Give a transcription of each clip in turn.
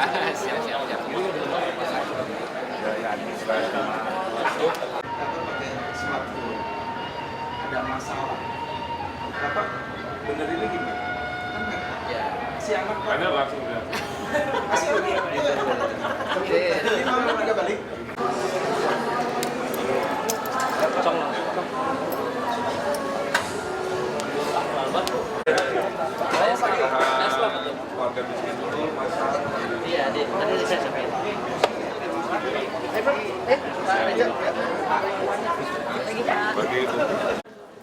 Siap. Pakai smartphone ada masalah, Bapak bener ini gimana? Kan nggak si anak Pak. Ada langsung ya. Kasih lagi. Ini mau ada balik. Warga miskin dulu masalah. Iya, tadi saya sampaikan.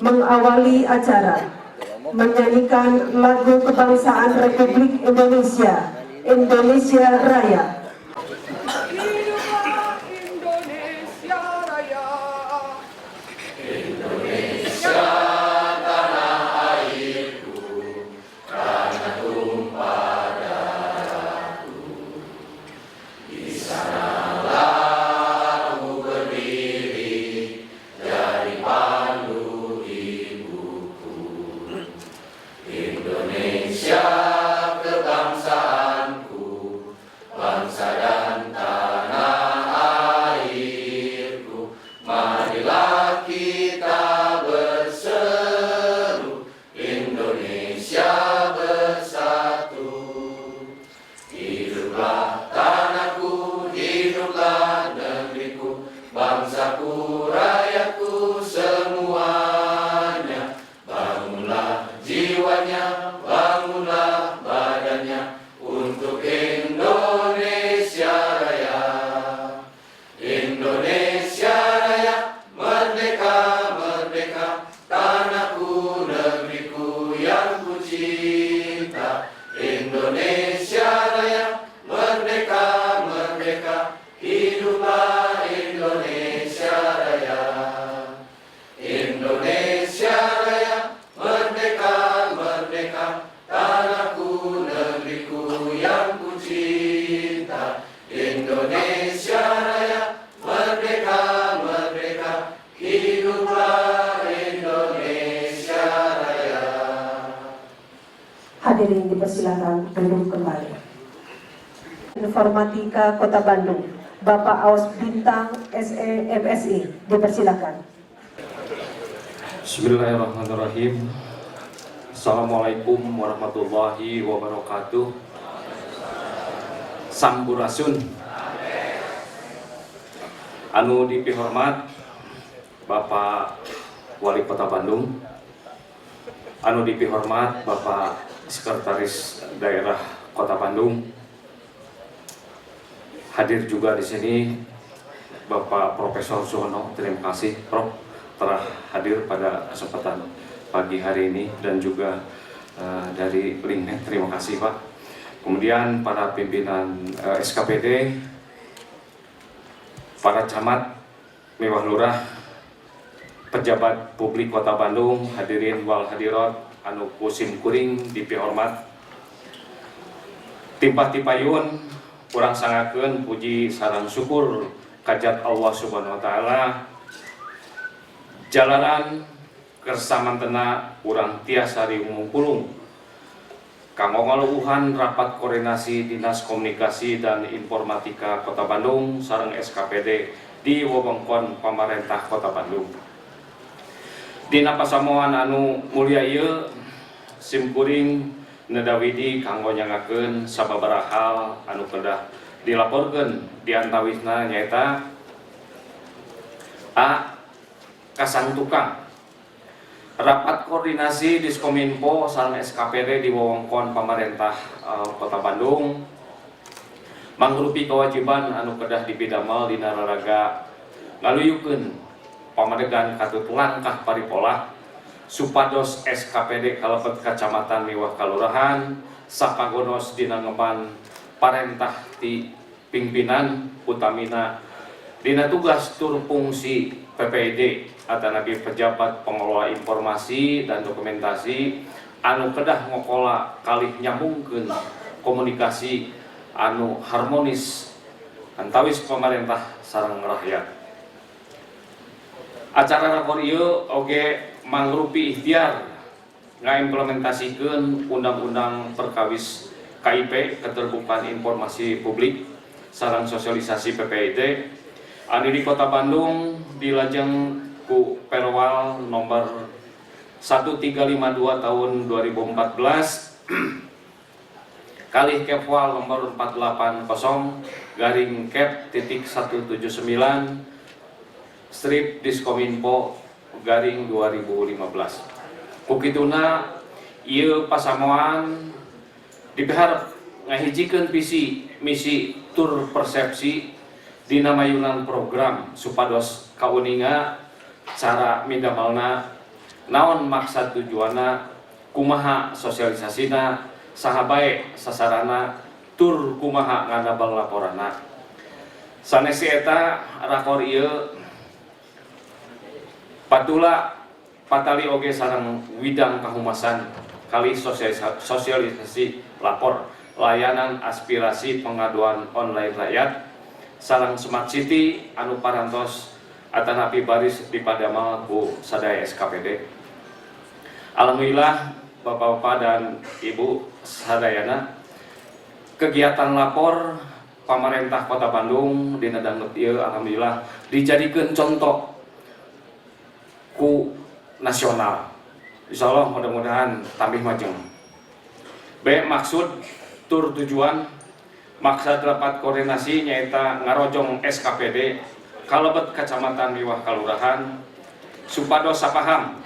Mengawali acara menyanyikan lagu kebangsaan Republik Indonesia, Indonesia Raya. Hiduplah Indonesia Raya. Bangsaku, rakyatku semuanya, bangunlah jiwanya, bangunlah badannya untuk Indonesia Raya. Indonesia Raya, merdeka, merdeka, tanahku, negeriku yang ku cinta. Indonesia Raya, merdeka, merdeka, hiduplah Indonesia Raya. Indonesia Raya, merdeka, merdeka, tanahku, negeriku yang ku cinta. Indonesia Raya, merdeka, merdeka, hiduplah Indonesia Raya. Hadirin dipersilakan duduk kembali. Informatika Kota Bandung, Bapak Aus Bintang SEMSI, dipersilakan. Bismillahirrahmanirrahim. Assalamualaikum warahmatullahi wabarakatuh. Sampurasun. Anu dipihormat Bapak Wali Kota Bandung, anu dipihormat Bapak Sekretaris Daerah Kota Bandung, hadir juga di sini Bapak Profesor Suhono. Terima kasih Prof telah hadir pada kesempatan pagi hari ini, dan juga dari Linknet, terima kasih Pak. Kemudian para pimpinan SKPD, para camat, mewah lurah, pejabat publik Kota Bandung, hadirin wal hadirat anu kusim kuring dipihormat. Timpah-tipayun urang sangakeun puji sareng syukur kajat Allah Subhanahu wa taala. Jalanan kersamantena urang tiasa diumumkulung kanggo ngaluuhan rapat koordinasi Dinas Komunikasi dan Informatika Kota Bandung sareng SKPD di wewengkon pamarentah Kota Bandung. Dina pasamuan anu mulia ieu simkuring nedawidi kanggo nyangakeun sababaraha hal anu kedah dilaporkeun, diantawisna nyaeta A. Kasang tukang rapat koordinasi Diskominfo sareng SKPD di wewengkon pamarentah Kota Bandung mangrupi kewajiban anu kedah dipidamel dina raraga ngaluyukeun pamadegan katut langkah paripola supados SKPD kalebet kacamatan miwah kalurahan sapagonos dina ngeban parentah ti pimpinan utamina dina tugas tur fungsi PPID atau nabi pejabat pengelola informasi dan dokumentasi anu kedah ngokola kalih nyambungkeun komunikasi anu harmonis antawis pemerintah sareng rakyat. Acara rakor ieu oge mangrupi ikhtiar ngaimplementasikeun undang-undang perkawis KIP Keterbukaan Informasi Publik sareng sosialisasi PPIT anu di Kota Bandung dilajeng ku Perwal nomor 1352 tahun 2014 kalih Kepwal nomor 480/Kep.179 strip Diskominfo _ 2015. Kukituna ieu pasamuan diharap ngahijikeun visi misi tur persepsi dina mayunan program supados kauninga cara midamalna naon maksud tujuanna kumaha sosialisasina saha bae sasarana tur kumaha ngadabel laporanna. Sanes eta rakor ieu patula patali oge sareng widang kahumasan kali sosialisasi lapor layanan aspirasi pengaduan online rakyat sareng Smart City anu parantos atanapi baris dipadamel ku sadaya SKPD. Alhamdulillah Bapak-bapak dan Ibu sadayana kegiatan lapor pemerintah Kota Bandung dina dangdut ieu alhamdulillah dijadikeun contoh ku nasional. Insyaallah mudah-mudahan tambih majeng. B. Maksud tur tujuan maksud rapat koordinasi nyaita ngarojong SKPD kalebet kecamatan miwah kalurahan supados sapaham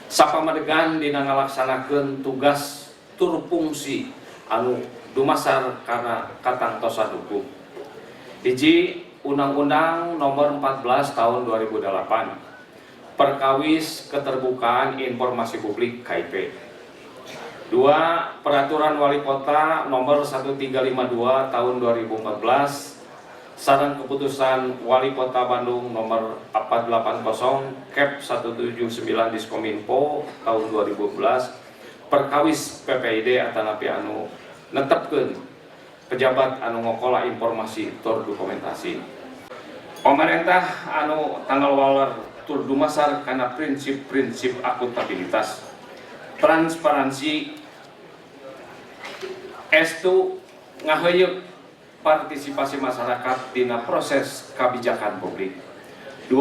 sapamadegan dina ngalaksanakeun tugas tur fungsi anu dumasar kana katangtosan hukum. Hiji, Undang-Undang Nomor 14 Tahun 2008 Perkawis Keterbukaan Informasi Publik KIP. 2. Peraturan Wali Kota Nomor 1352 Tahun 2014 sareng keputusan Wali Kota Bandung Nomor 480/Kep.179 Diskominfo tahun 2012 perkawis PPID atanapi anu netepkeun pejabat anu ngokola informasi tur dokumentasi. Pemerintah anu tanggal waler tur dumasar kana prinsip-prinsip akuntabilitas, transparansi, estu ngaheuyeuk partisipasi masyarakat dina proses kebijakan publik. 2.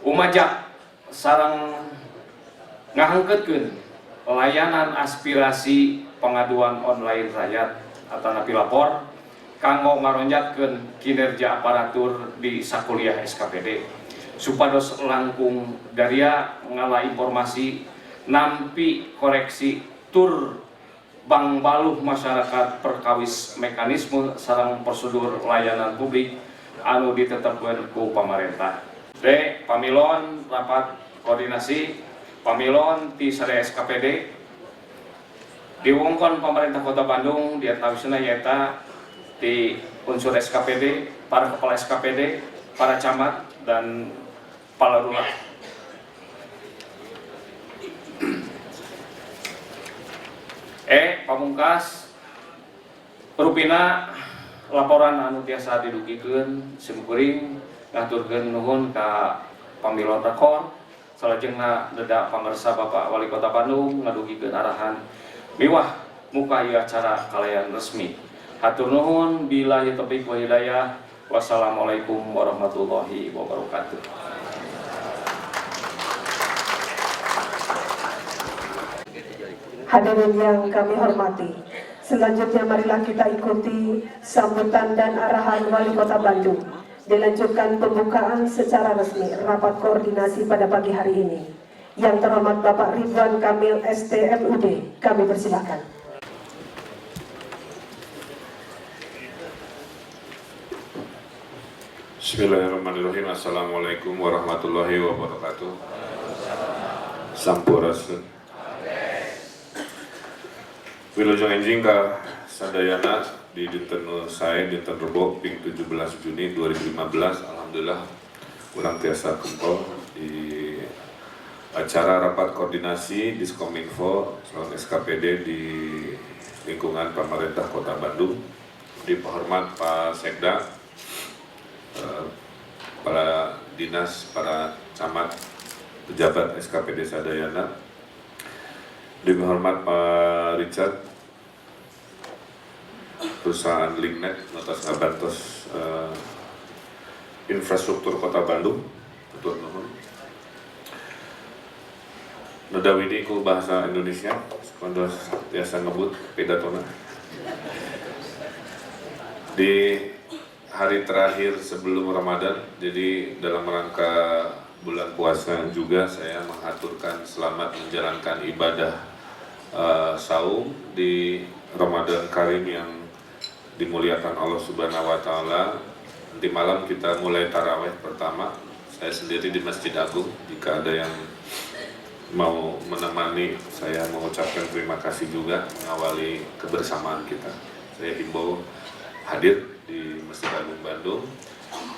Umajak sareng ngahangkeutkeun layanan aspirasi pengaduan online rakyat atanapi lapor kanggo ngaronjatkeun kinerja aparatur di sakuliah SKPD supados langkung daria ngala informasi nampi koreksi tur bang baluh masyarakat perkawis mekanisme sareng prosedur layanan publik anu ditetepkeun ku pamarentah. D. Pamilon rapat koordinasi pamilon ti sadaya SKPD diwongkon pemerintah Kota Bandung diantawisna nyaeta di unsur SKPD, para kepala SKPD, para camat dan kepala lurah. Pamungkas rupina laporan anu tiasa didugikeun simkuring ngaturkeun nuhun ka pamilon rakor salajengna dedak pamirsa Bapak Wali Kota Bandung ngadugikeun arahan miwah muka ieu acara kalayan resmi. Hatur nuhun billahi taufiq wa hidayah. Wassalamualaikum warahmatullahi wabarakatuh. Hadirin yang kami hormati, selanjutnya marilah kita ikuti sambutan dan arahan Wali Kota Bandung. Dilanjutkan pembukaan secara resmi rapat koordinasi pada pagi hari ini. Yang terhormat Bapak Ridwan Kamil STMUD, kami persilakan. Bismillahirrahmanirrahim. Assalamualaikum warahmatullahi wabarakatuh. Sampurasun. Wilujeng enjing ka sadayana di dinten sae dinten Rebo ping 17 Juni 2015. Alhamdulillah urang tiasa kumpul di acara rapat koordinasi Diskominfo sareng SKPD di lingkungan pemerintah Kota Bandung. Dihormat Pak Sekda, para dinas, para camat, pejabat SKPD Sadayana, dengan hormat Pak Richard, perusahaan Linknet atas ngabantos infrastruktur Kota Bandung, betul nuhun. Nodawidi ku bahasa Indonesia, kondo biasa ngebut pidatona. Di hari terakhir sebelum Ramadan, jadi dalam rangka bulan puasa juga saya mengaturkan selamat menjalankan ibadah saum di Ramadan Karim yang dimuliakan Allah Subhanahu wa Ta'ala. Nanti malam kita mulai taraweh pertama, saya sendiri di Masjid Agung. Jika ada yang mau menemani, saya mengucapkan terima kasih juga mengawali kebersamaan kita. Saya himbau hadir di Masjid Agung Bandung,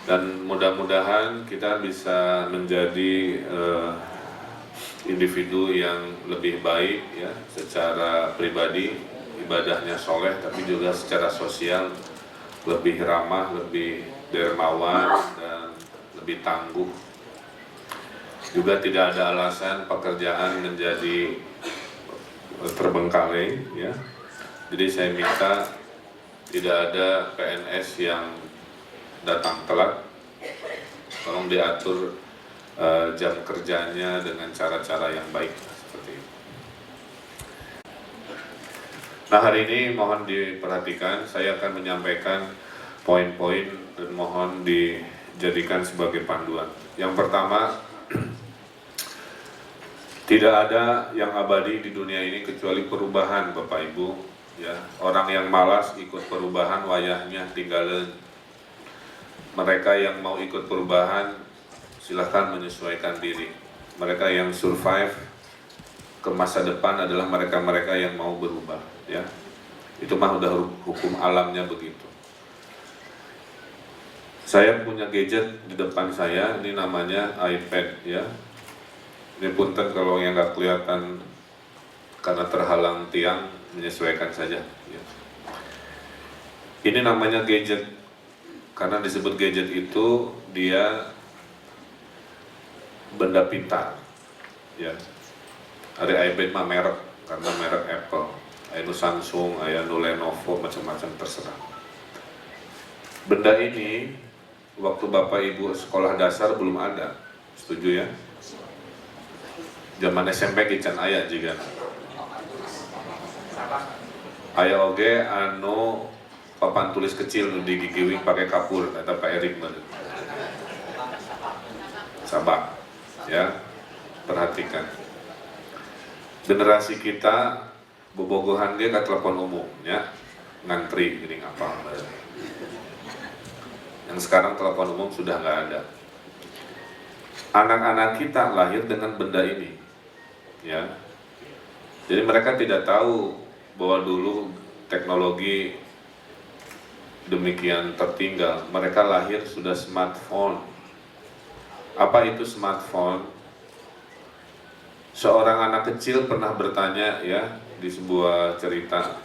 dan mudah-mudahan kita bisa menjadi individu yang lebih baik ya, secara pribadi ibadahnya soleh, tapi juga secara sosial lebih ramah, lebih dermawan, dan lebih tangguh. Juga tidak ada alasan pekerjaan menjadi terbengkalai ya. Jadi saya minta tidak ada PNS yang datang telat, tolong diatur jam kerjanya dengan cara-cara yang baik seperti itu. Nah, hari ini mohon diperhatikan, saya akan menyampaikan poin-poin dan mohon dijadikan sebagai panduan. Yang pertama, tidak ada yang abadi di dunia ini kecuali perubahan, Bapak Ibu. Ya, orang yang malas ikut perubahan wayahnya tinggalin. Mereka yang mau ikut perubahan silahkan menyesuaikan diri. Mereka yang survive ke masa depan adalah mereka-mereka yang mau berubah. Ya, itu mah udah hukum alamnya begitu. Saya punya gadget di depan saya, ini namanya iPad ya. Ini punten kalau yang nggak kelihatan karena terhalang tiang, menyesuaikan saja ya. Ini namanya gadget karena disebut gadget itu dia benda pintar ya. Ada iPad mah merek, karena merek Apple, ada Samsung, ada Lenovo, macam-macam terserah. Benda ini waktu Bapak Ibu sekolah dasar belum ada, setuju ya? Zaman SMP kican aya juga. Aya oge anu papan tulis kecil nu digigiwing pakai kapur, kata Pak Erik bener. Sabar, ya, perhatikan. Generasi kita bobogohan dia ke telepon umum, ya, ngantri gini apa. Yang sekarang telepon umum sudah nggak ada. Anak-anak kita lahir dengan benda ini, ya. Jadi mereka tidak tahu bahwa dulu teknologi demikian tertinggal. Mereka lahir sudah smartphone. Apa itu smartphone? Seorang anak kecil pernah bertanya ya di sebuah cerita,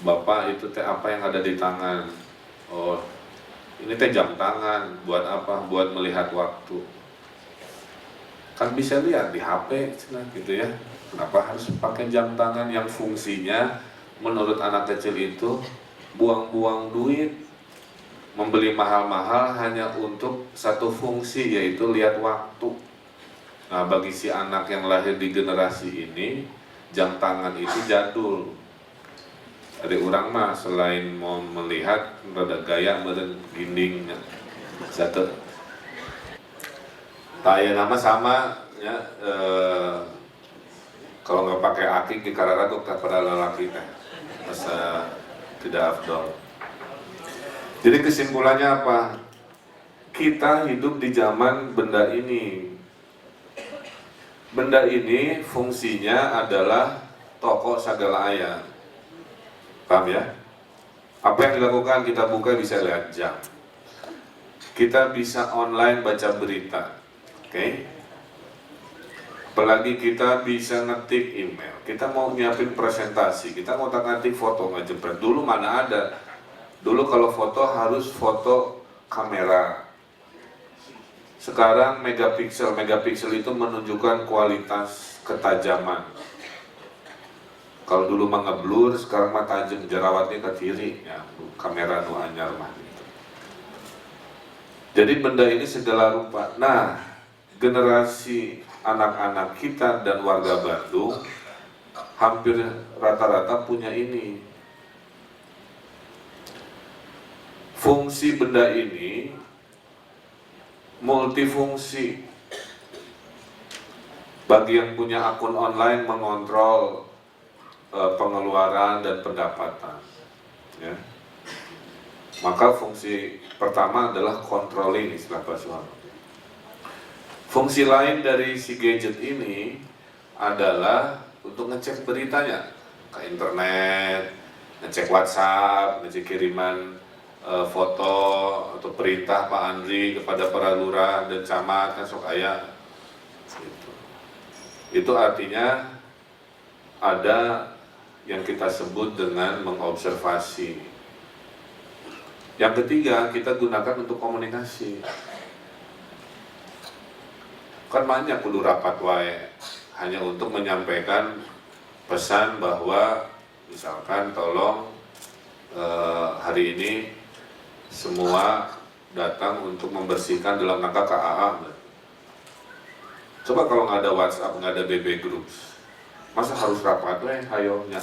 Bapak itu teh apa yang ada di tangan? Oh, ini teh jam tangan. Buat apa? Buat melihat waktu. Kan bisa lihat di HP, gitu ya. Kenapa harus pakai jam tangan yang fungsinya menurut anak kecil itu buang-buang duit, membeli mahal-mahal hanya untuk satu fungsi, yaitu lihat waktu. Nah, bagi si anak yang lahir di generasi ini, jam tangan itu jadul. Ada orang mah selain mau melihat, rada gaya meren ginding satu. Taya nama sama ya, kalau nggak pakai akik di kararago pada lelaki teh masa tidak afdol. Jadi kesimpulannya apa? Kita hidup di zaman benda ini. Benda ini fungsinya adalah toko segala aya. Paham ya? Apa yang dilakukan? Kita buka bisa lihat jam. Kita bisa online baca berita. Oke? Apalagi kita bisa ngetik email. Kita mau nyiapin presentasi, kita mau ngetik foto ngejepret. Dulu mana ada? Dulu kalau foto harus foto kamera Sekarang megapiksel itu menunjukkan kualitas ketajaman. Kalau dulu mah ngeblur, sekarang mah tajam, jerawatnya ke kiri, ya, kamera nu anyar mah gitu. Jadi benda ini segala rupa. Nah, generasi anak-anak kita dan warga Bandung hampir rata-rata punya ini. Fungsi benda ini multifungsi. Bagi yang punya akun online mengontrol pengeluaran dan pendapatan, ya. Maka fungsi pertama adalah controlling, istilah Pak Soeharto. Fungsi lain dari si gadget ini adalah untuk ngecek beritanya ke internet, ngecek WhatsApp, ngecek kiriman foto atau perintah Pak Andri kepada para lurah dan camat kan sok aya. Itu artinya ada yang kita sebut dengan mengobservasi. Yang ketiga, kita gunakan untuk komunikasi. Kan banyak kudu rapat wae, hanya untuk menyampaikan pesan bahwa misalkan tolong hari ini semua datang untuk membersihkan dalam rangka KAA. Coba kalau nggak ada WhatsApp, nggak ada BB Groups, masa harus rapat hayonya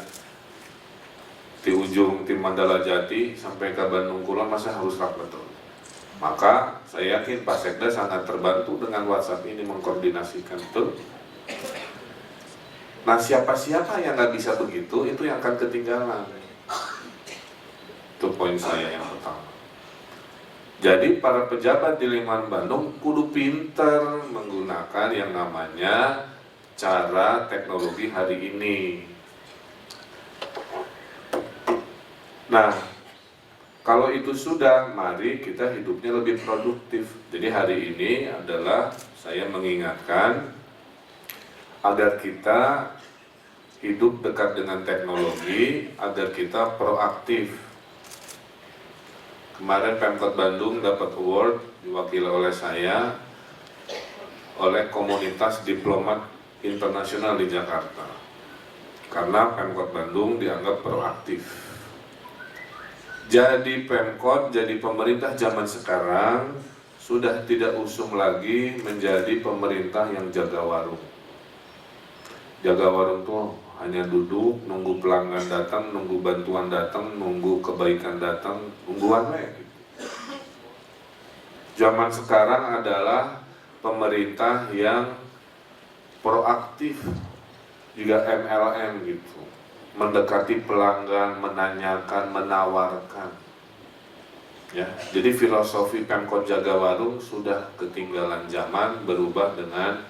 di ujung tim Mandala Jati sampai ke Bandung Kulon, masa harus rapat tuh. Maka saya yakin Pak Sekda sangat terbantu dengan WhatsApp ini mengkoordinasikan itu. Nah, siapa-siapa yang nggak bisa begitu, itu yang akan ketinggalan. Itu poin saya yang pertama. Jadi para pejabat di lingkungan Bandung kudu pinter menggunakan yang namanya cara teknologi hari ini. Nah, kalau itu sudah, mari kita hidupnya lebih produktif. Jadi hari ini adalah saya mengingatkan agar kita hidup dekat dengan teknologi, agar kita proaktif. Kemarin Pemkot Bandung dapat award diwakili oleh saya oleh komunitas diplomat internasional di Jakarta karena Pemkot Bandung dianggap proaktif. Jadi Pemkot, jadi pemerintah zaman sekarang sudah tidak usum lagi menjadi pemerintah yang jaga warung. Jaga warung tuh hanya duduk, nunggu pelanggan datang, nunggu bantuan datang, nunggu kebaikan datang, nungguan gitu. Zaman sekarang adalah pemerintah yang proaktif, juga MLM gitu, mendekati pelanggan, menanyakan, menawarkan. Ya, jadi filosofi Pemkot jaga warung sudah ketinggalan zaman, berubah dengan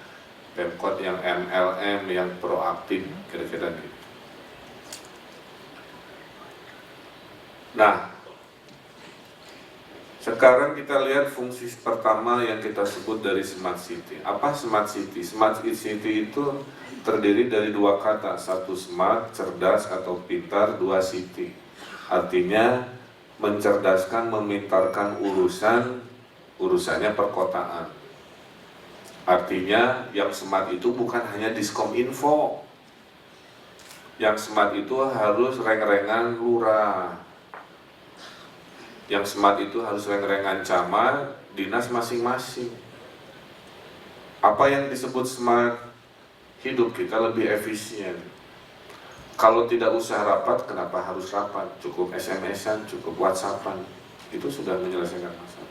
Pemkot yang MLM, yang proaktif, kira-kira gitu. Nah, sekarang kita lihat fungsi pertama yang kita sebut dari Smart City. Apa Smart City? Smart City itu terdiri dari dua kata, satu smart, cerdas atau pintar, dua city. Artinya mencerdaskan, memintarkan urusannya perkotaan. Artinya yang smart itu bukan hanya diskom info. Yang smart itu harus reng-rengan lurah. Yang smart itu harus reng-rengan camat, dinas masing-masing. Apa yang disebut smart? Hidup kita lebih efisien. Kalau tidak usah rapat, kenapa harus rapat? Cukup SMS-an, cukup WhatsApp-an. Itu sudah menyelesaikan masalah.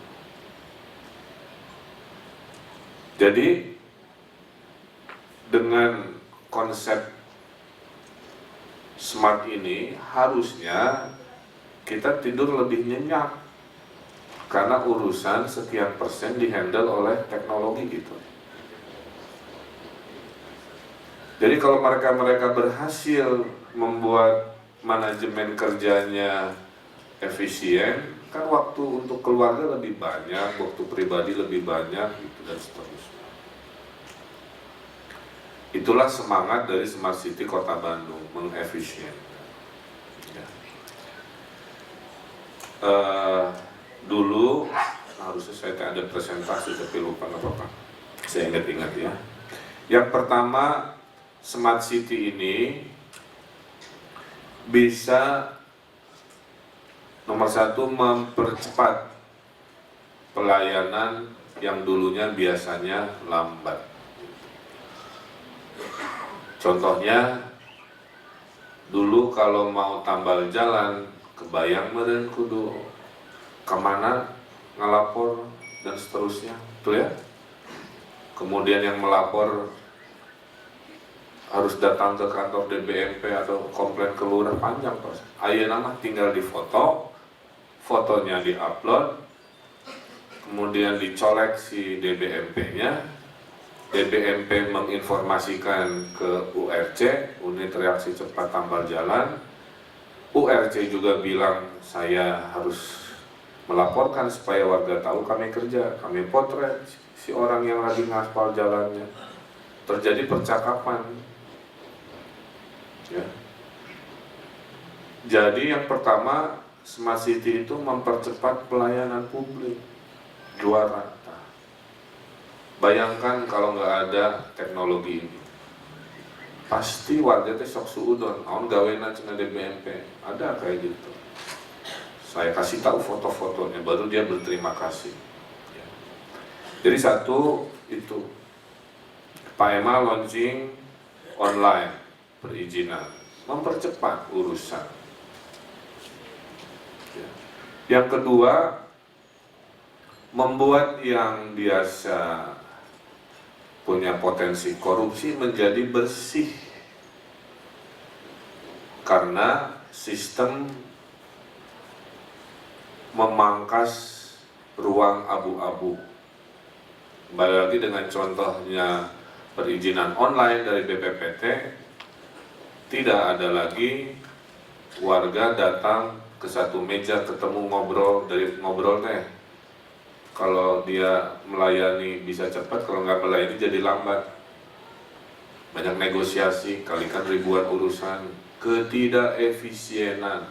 Jadi dengan konsep smart ini harusnya kita tidur lebih nyenyak karena urusan sekian persen dihandle oleh teknologi gitu. Jadi kalau mereka berhasil membuat manajemen kerjanya efisien, kan waktu untuk keluarga lebih banyak, waktu pribadi lebih banyak gitu, dan seterusnya. Itulah semangat dari Smart City Kota Bandung, mengefisien. Ya. Dulu harusnya saya saya ada presentasi tapi lupa apa-apa. Saya ingat-ingat ya. Yang pertama, Smart City ini bisa nomor satu mempercepat pelayanan yang dulunya biasanya lambat. Contohnya, dulu kalau mau tambal jalan, kebayang meren kudu kemana ngelapor dan seterusnya, betul ya? Kemudian yang melapor harus datang ke kantor DBMP atau komplain ke lurah, panjang tos. Ayeuna mah tinggal difoto, fotonya diupload, kemudian dicolek si DBMP-nya, DBMP menginformasikan ke URC, unit reaksi cepat tambal jalan. URC juga bilang saya harus melaporkan supaya warga tahu kami kerja, kami potret si orang yang lagi ngaspal jalannya. Terjadi percakapan. Ya. Jadi yang pertama, Smart City itu mempercepat pelayanan publik, juara. Bayangkan kalau nggak ada teknologi ini, pasti warga teh sok suudon, naon gawena cenah DBMP, ada kayak gitu. Saya kasih tahu foto-fotonya, baru dia berterima kasih. Ya. Jadi satu itu, Pak Ema launching online perizinan, mempercepat urusan. Ya. Yang kedua, membuat yang biasa punya potensi korupsi menjadi bersih karena sistem memangkas ruang abu-abu. Kembali lagi dengan contohnya perizinan online dari BPPT, tidak ada lagi warga datang ke satu meja ketemu ngobrol teh. Kalau dia melayani bisa cepat, kalau nggak melayani jadi lambat. Banyak negosiasi, kalikan ribuan urusan, ketidakefisienan,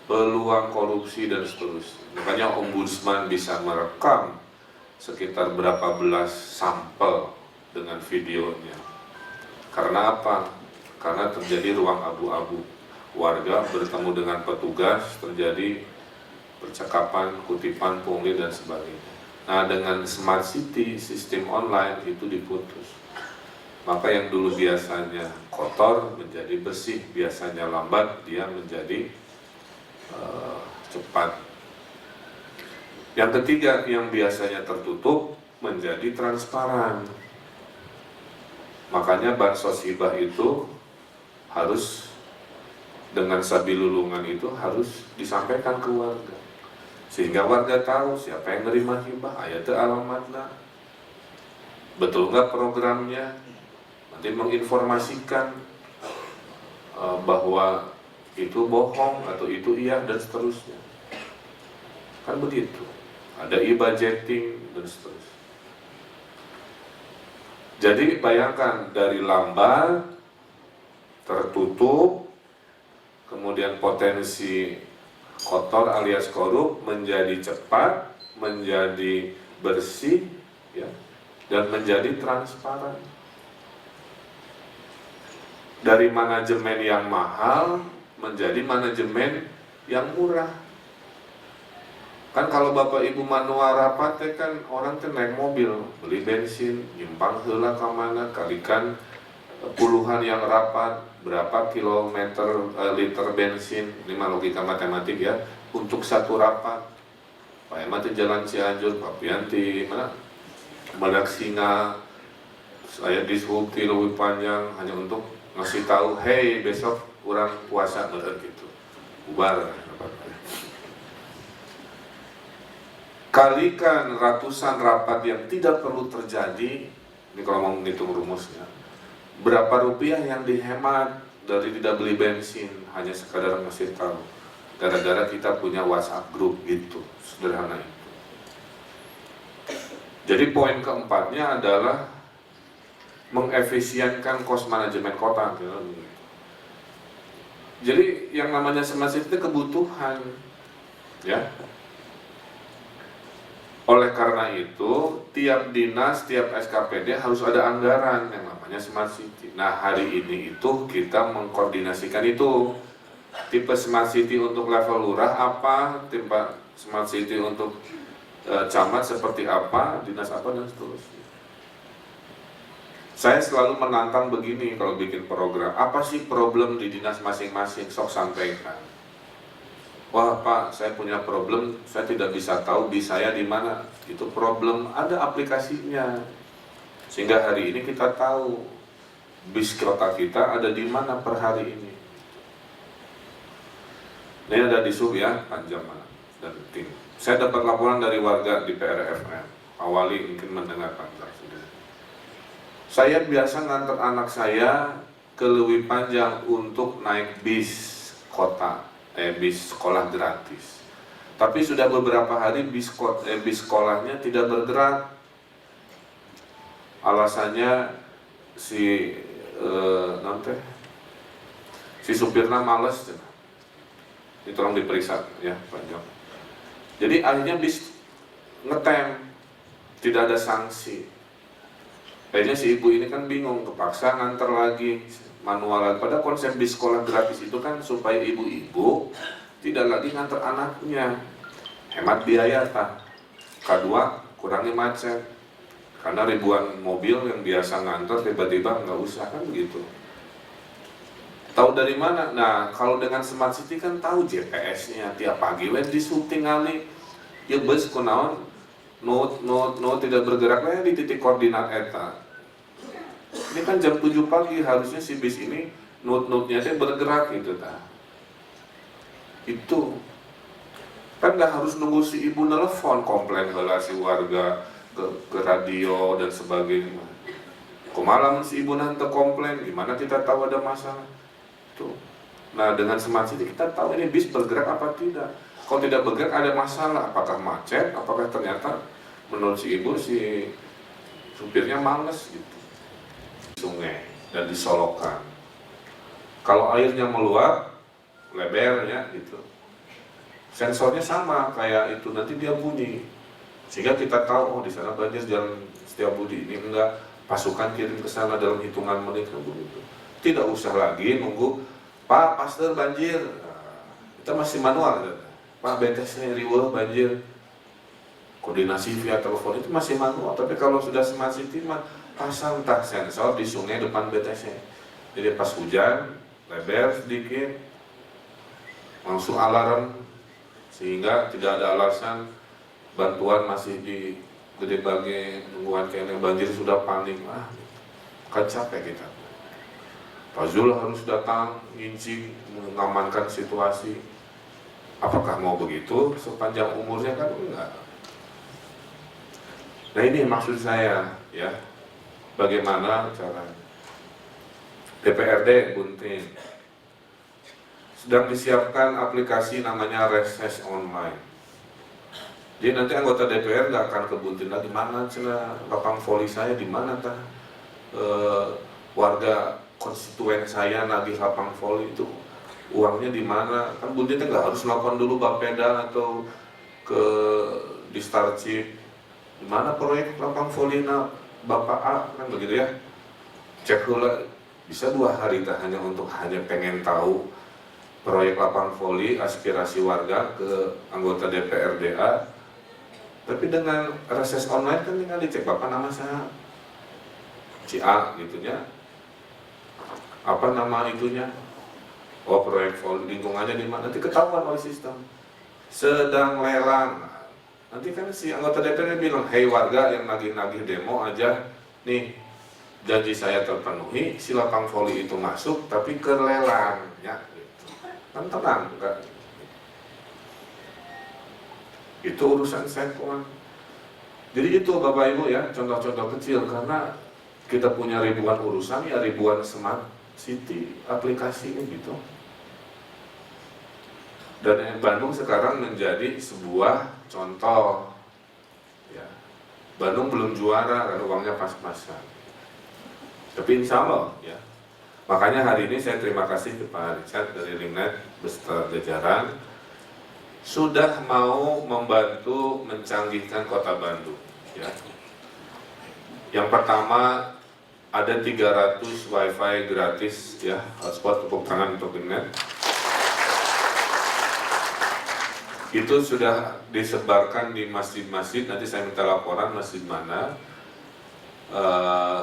peluang korupsi dan seterusnya. Makanya Ombudsman bisa merekam sekitar berapa belas sampel dengan videonya. Karena apa? Karena terjadi ruang abu-abu. Warga bertemu dengan petugas, terjadi percakapan, kutipan, pungli dan sebagainya. Nah, dengan Smart City, sistem online itu diputus. Maka yang dulu biasanya kotor menjadi bersih, biasanya lambat dia menjadi cepat. Yang ketiga, yang biasanya tertutup menjadi transparan. Makanya bansos hibah itu harus dengan sabilulungan itu harus disampaikan ke warga. Sehingga warga tahu siapa yang nerima hibah, ayatnya alamatnya, betul nggak programnya, nanti menginformasikan bahwa itu bohong atau itu iya dan seterusnya. Kan begitu, ada e-budgeting dan seterusnya. Jadi bayangkan dari lambat, tertutup, kemudian potensi kotor alias korup menjadi cepat, menjadi bersih, ya, dan menjadi transparan. Dari manajemen yang mahal menjadi manajemen yang murah. Kan kalau Bapak Ibu manual rapat kan orang teh naik mobil, beli bensin, nyimpang heula ka mana, kalikan puluhan yang rapat, berapa kilometer liter bensin, ini mah logika matematik ya, untuk satu rapat. Pak Ema itu jalan Cianjur, Pak Pianti, mana Badak Singa, saya disubti lebih panjang hanya untuk ngasih tahu, hey besok kurang puasa bener gitu, bubar. Kalikan ratusan rapat yang tidak perlu terjadi, ini kalau mau menghitung rumusnya, berapa rupiah yang dihemat dari tidak beli bensin, hanya sekadar ngasih tahu. Gara-gara kita punya WhatsApp group gitu, sederhana itu. Jadi poin keempatnya adalah mengefisienkan cost manajemen kota. Jadi yang namanya smart city itu kebutuhan, ya. Oleh karena karena itu tiap dinas, tiap SKPD harus ada anggaran yang namanya Smart City. Nah, hari ini itu kita mengkoordinasikan itu. Tipe Smart City untuk level lurah apa, tipe Smart City untuk camat seperti apa, dinas apa, dan seterusnya. Saya selalu menantang begini kalau bikin program, apa sih problem di dinas masing-masing, sok sampaikan. Wah Pak, saya punya problem, saya tidak bisa tahu bis saya di mana. Itu problem, ada aplikasinya. Sehingga hari ini kita tahu bis kota kita ada di mana per hari ini. Ini ada di sub ya, Panjang dan tim. Saya dapat laporan dari warga di PRFM. Awali mungkin mendengar Panjang. Saya biasa nganter anak saya ke Leuwi Panjang untuk naik bis kota. Bis sekolah gratis. Tapi sudah beberapa hari bis sekolahnya tidak bergerak. Alasannya si supirnya males. Ditolong diperiksa ya Panjang. Jadi akhirnya bis ngetem, tidak ada sanksi. Akhirnya si ibu ini kan bingung, kepaksa nganter lagi manual. Pada konsep bis sekolah gratis itu kan supaya ibu-ibu tidak lagi nganter anaknya, hemat biaya tak. Kedua, kurangi macet, karena ribuan mobil yang biasa nganter tiba-tiba nggak usah kan gitu. Tahu dari mana? Nah, kalau dengan Smart City kan tahu GPS-nya tiap pagi wes disyuting kali. Ya bus kunaon not tidak bergerak di titik koordinat eta. Ini kan jam 7 pagi, harusnya si bis ini not-notnya bergerak gitu ta. Itu kan nggak harus nunggu si ibu nelfon komplain heula si warga ke radio dan sebagainya. Malam si ibu nanti komplain, gimana kita tahu ada masalah? Tuh. Nah, dengan Smart City kita tahu ini bis bergerak apa tidak. Kalau tidak bergerak ada masalah, apakah macet, apakah ternyata menurut si ibu si supirnya males gitu. Sungai dan disolokan. Kalau airnya meluap, lebarnya gitu. Sensornya sama kayak itu, nanti dia bunyi. Sehingga kita tahu, oh di sana banjir jalan Setiabudi, ini enggak, pasukan kirim ke sana dalam hitungan menit begitu. Tidak usah lagi nunggu, Pak, Pasteur banjir. Nah, kita masih manual, Pak, BTS riweuh banjir. Koordinasi via telepon itu masih manual, tapi kalau sudah Smart City mah pasang tak sensor di sungai depan BTS. Jadi pas hujan, lebar sedikit, langsung alarm, sehingga tidak ada alasan bantuan masih di Gede Bage, nungguan kayaknya banjir sudah panik. Kan capek kita. Pak Zul harus datang, ngincing, mengamankan situasi. Apakah mau begitu sepanjang umurnya kan enggak. Nah ini maksud saya ya, bagaimana cara DPRD Buntin sedang disiapkan aplikasi namanya Reses Online. Jadi nanti anggota DPR nggak akan ke Buntin lagi, mana cina lapang voli saya di mana tah, warga konstituen saya nagih lapang voli itu uangnya di mana, kan Buntin nggak harus nelfon dulu Bapeda atau ke Distarchip di mana proyek lapang voli Bapak A kan begitu ya, cek dulu bisa 2 hari tak hanya untuk pengen tahu proyek lapang voli aspirasi warga ke anggota DPRDA. Tapi dengan Reses Online kan tinggal dicek Bapak nama saya si A gitunya, apa nama itunya, oh proyek voli lingkungannya di mana, nanti ketahuan oleh sistem. Sedang lelang, nanti kan si anggota DPR bilang, hei warga yang nagih-nagih demo aja nih, janji saya terpenuhi, si lapang voli itu masuk tapi ke lelang ya gitu. Kan tenang enggak. Itu urusan sekuen. Jadi itu Bapak Ibu ya, contoh-contoh kecil, karena kita punya ribuan urusan ya, ribuan Smart City aplikasi ini gitu. Dan Bandung sekarang menjadi sebuah contoh ya. Bandung belum juara karena uangnya pas-pasan, tapi insya Allah ya. Makanya hari ini saya terima kasih kepada Richard dari Ringnet beserta jajaran sudah mau membantu mencanggihkan kota Bandung. Ya. Yang pertama ada 300 wifi gratis ya, hotspot tepuk tangan untuk internet. Itu sudah disebarkan di masjid-masjid, nanti saya minta laporan masjid mana.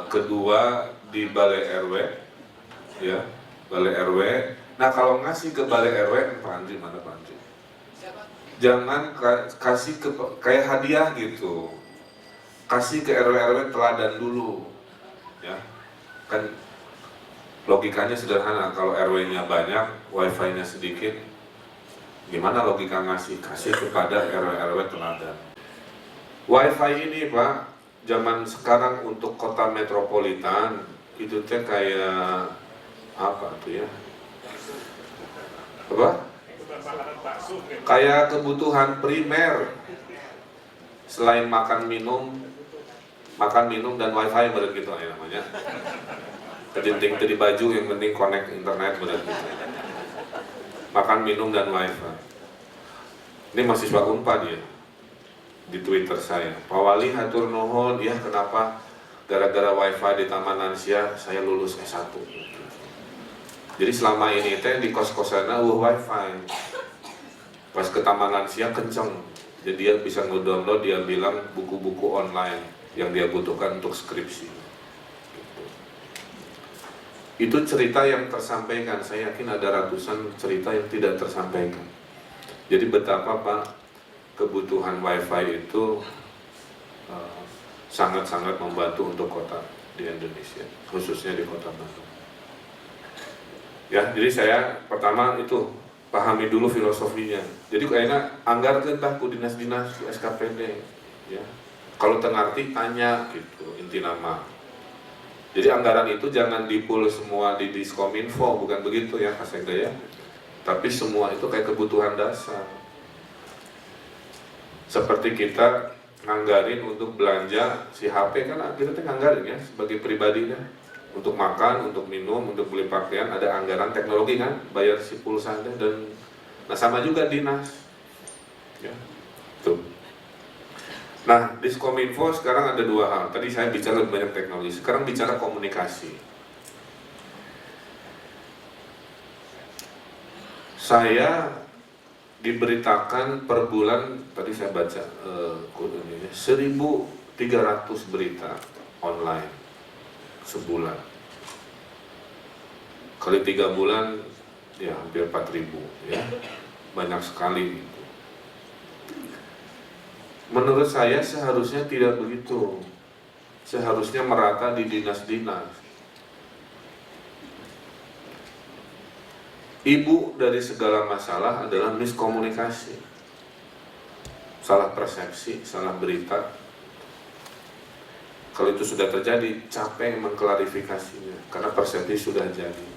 Kedua di balai RW, ya, balai RW. Nah kalau ngasih ke balai RW, Pak Andri mana Pak Andri? Jangan kasih ke kayak hadiah gitu, kasih ke RW teladan dulu, ya. Kan logikanya sederhana, kalau RW-nya banyak, wifi-nya sedikit, gimana logika ngasih? Kasih kepada RW teladan. Wifi ini Pak, zaman sekarang untuk kota metropolitan itu teh kayak apa tuh ya? Apa? Kayak kebutuhan primer selain makan minum dan wifi bener gitu ya namanya. Kejenting di baju yang penting connect internet bener gitu. Makan minum dan wifi. Ini mahasiswa Unpad ya. Di Twitter saya, Pak Wali hatur nuhun, ya kenapa gara-gara wifi di Taman Lansia saya lulus S1. Jadi selama ini teh di kos-kosannya wifi. Pas ke Taman Lansia kenceng, jadi dia bisa nge-download, dia bilang buku-buku online yang dia butuhkan untuk skripsi. Itu cerita yang tersampaikan, saya yakin ada ratusan cerita yang tidak tersampaikan. Jadi betapa Pak kebutuhan wifi itu sangat-sangat membantu untuk kota di Indonesia, khususnya di kota Bandung. Ya, jadi saya pertama itu pahami dulu filosofinya. Jadi kayaknya anggarkeun tah ku dinas-dinas ku SKPD, ya. Kalau tengarti tanya gitu inti nama. Jadi anggaran itu jangan dipul semua di Diskominfo, bukan begitu ya Kak Sekda ya. Tapi semua itu kayak kebutuhan dasar. Seperti kita nganggarin untuk belanja si HP kan kita tuh nganggarin ya sebagai pribadinya untuk makan, untuk minum, untuk beli pakaian ada anggaran teknologi kan, bayar si pulsa dan nah sama juga dinas. Ya. Tuh. Nah, Diskominfo sekarang ada dua hal. Tadi saya bicara lebih banyak teknologi, sekarang bicara komunikasi. Saya diberitakan per bulan, tadi saya baca 1.300 berita online sebulan. Kali 3 bulan ya hampir 4.000 ya. Banyak sekali gitu. Menurut saya seharusnya tidak begitu. Seharusnya merata di dinas-dinas. Ibu dari segala masalah adalah miskomunikasi, salah persepsi, salah berita. Kalau itu sudah terjadi, capek mengklarifikasinya, karena persepsi sudah jadi.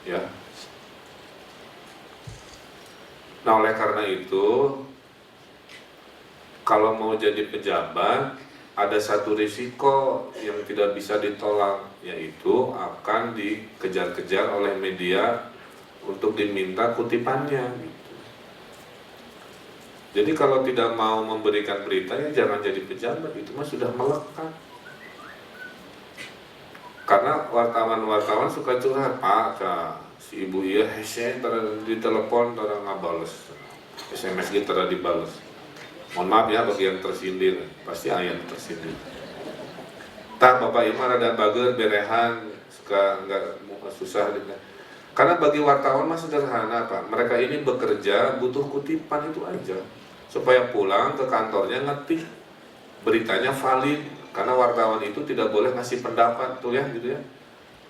Ya. Nah, oleh karena itu, kalau mau jadi pejabat, ada satu risiko yang tidak bisa ditolak, yaitu akan dikejar-kejar oleh media untuk diminta kutipannya gitu. Jadi kalau tidak mau memberikan berita ya jangan jadi pejabat, itu mah sudah melekat. Karena wartawan-wartawan suka curhat, Pak, si ibu iya hese di telepon tara ngabales, SMS gitu tara dibales. Mohon maaf ya bagi yang tersindir, pasti ayat tersindir. Tak Bapak Ibu rada bager berehan, suka nggak susah gitu. Karena bagi wartawan mah sederhana Pak, mereka ini bekerja butuh kutipan itu aja, supaya pulang ke kantornya ngetik beritanya valid. Karena wartawan itu tidak boleh ngasih pendapat tuh ya gitu ya,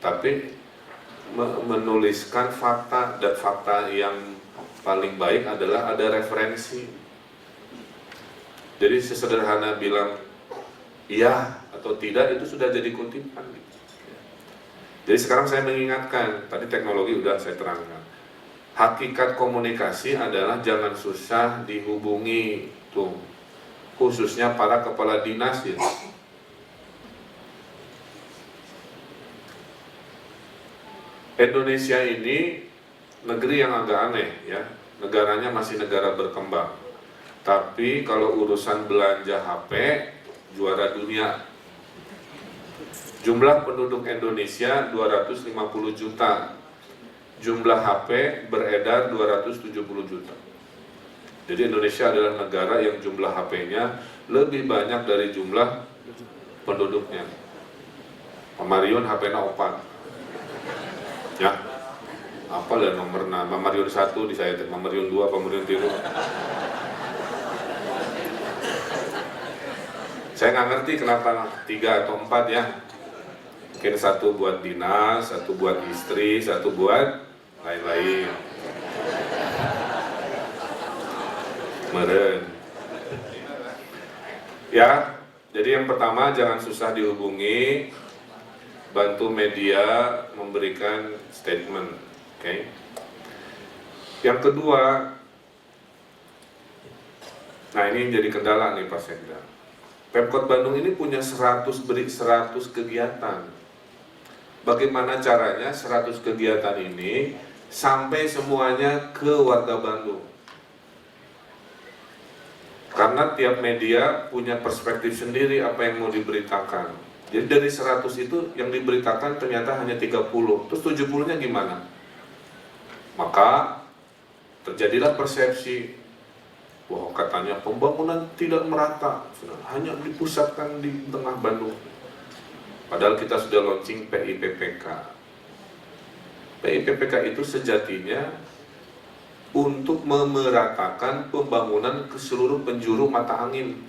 tapi menuliskan fakta, dan fakta yang paling baik adalah ada referensi. Jadi sesederhana bilang iya atau tidak itu sudah jadi kutipan. Jadi sekarang saya mengingatkan, tadi teknologi udah saya terangkan. Hakikat komunikasi adalah jangan susah dihubungi tuh, khususnya para kepala dinas ya. Indonesia ini negeri yang agak aneh ya, negaranya masih negara berkembang. Tapi kalau urusan belanja HP, juara dunia. Jumlah penduduk Indonesia 250 juta. Jumlah HP beredar 270 juta. Jadi Indonesia adalah negara yang jumlah HP-nya lebih banyak dari jumlah penduduknya. Pamarion HP-nya 4. Ya. Apa lah nomor nama? Pamarion 1 di saya, Pamarion 2, Pamarion 3. Saya nggak ngerti kenapa 3 atau 4 ya. Mungkin 1 buat dinas, 1 buat istri, 1 buat lain-lain. Meren. Ya, jadi yang pertama jangan susah dihubungi, bantu media memberikan statement, oke? Yang kedua, nah ini jadi kendala nih Pak Sekda. Pemkot Bandung ini punya 100 kegiatan. Bagaimana caranya 100 kegiatan ini sampai semuanya ke warga Bandung? Karena tiap media punya perspektif sendiri apa yang mau diberitakan. Jadi dari 100 itu yang diberitakan ternyata hanya 30. Terus 70-nya gimana? Maka terjadilah persepsi, wah katanya pembangunan tidak merata, hanya dipusatkan di tengah Bandung. Padahal kita sudah launching PIPPK. PIPPK itu sejatinya untuk memeratakan pembangunan ke seluruh penjuru mata angin.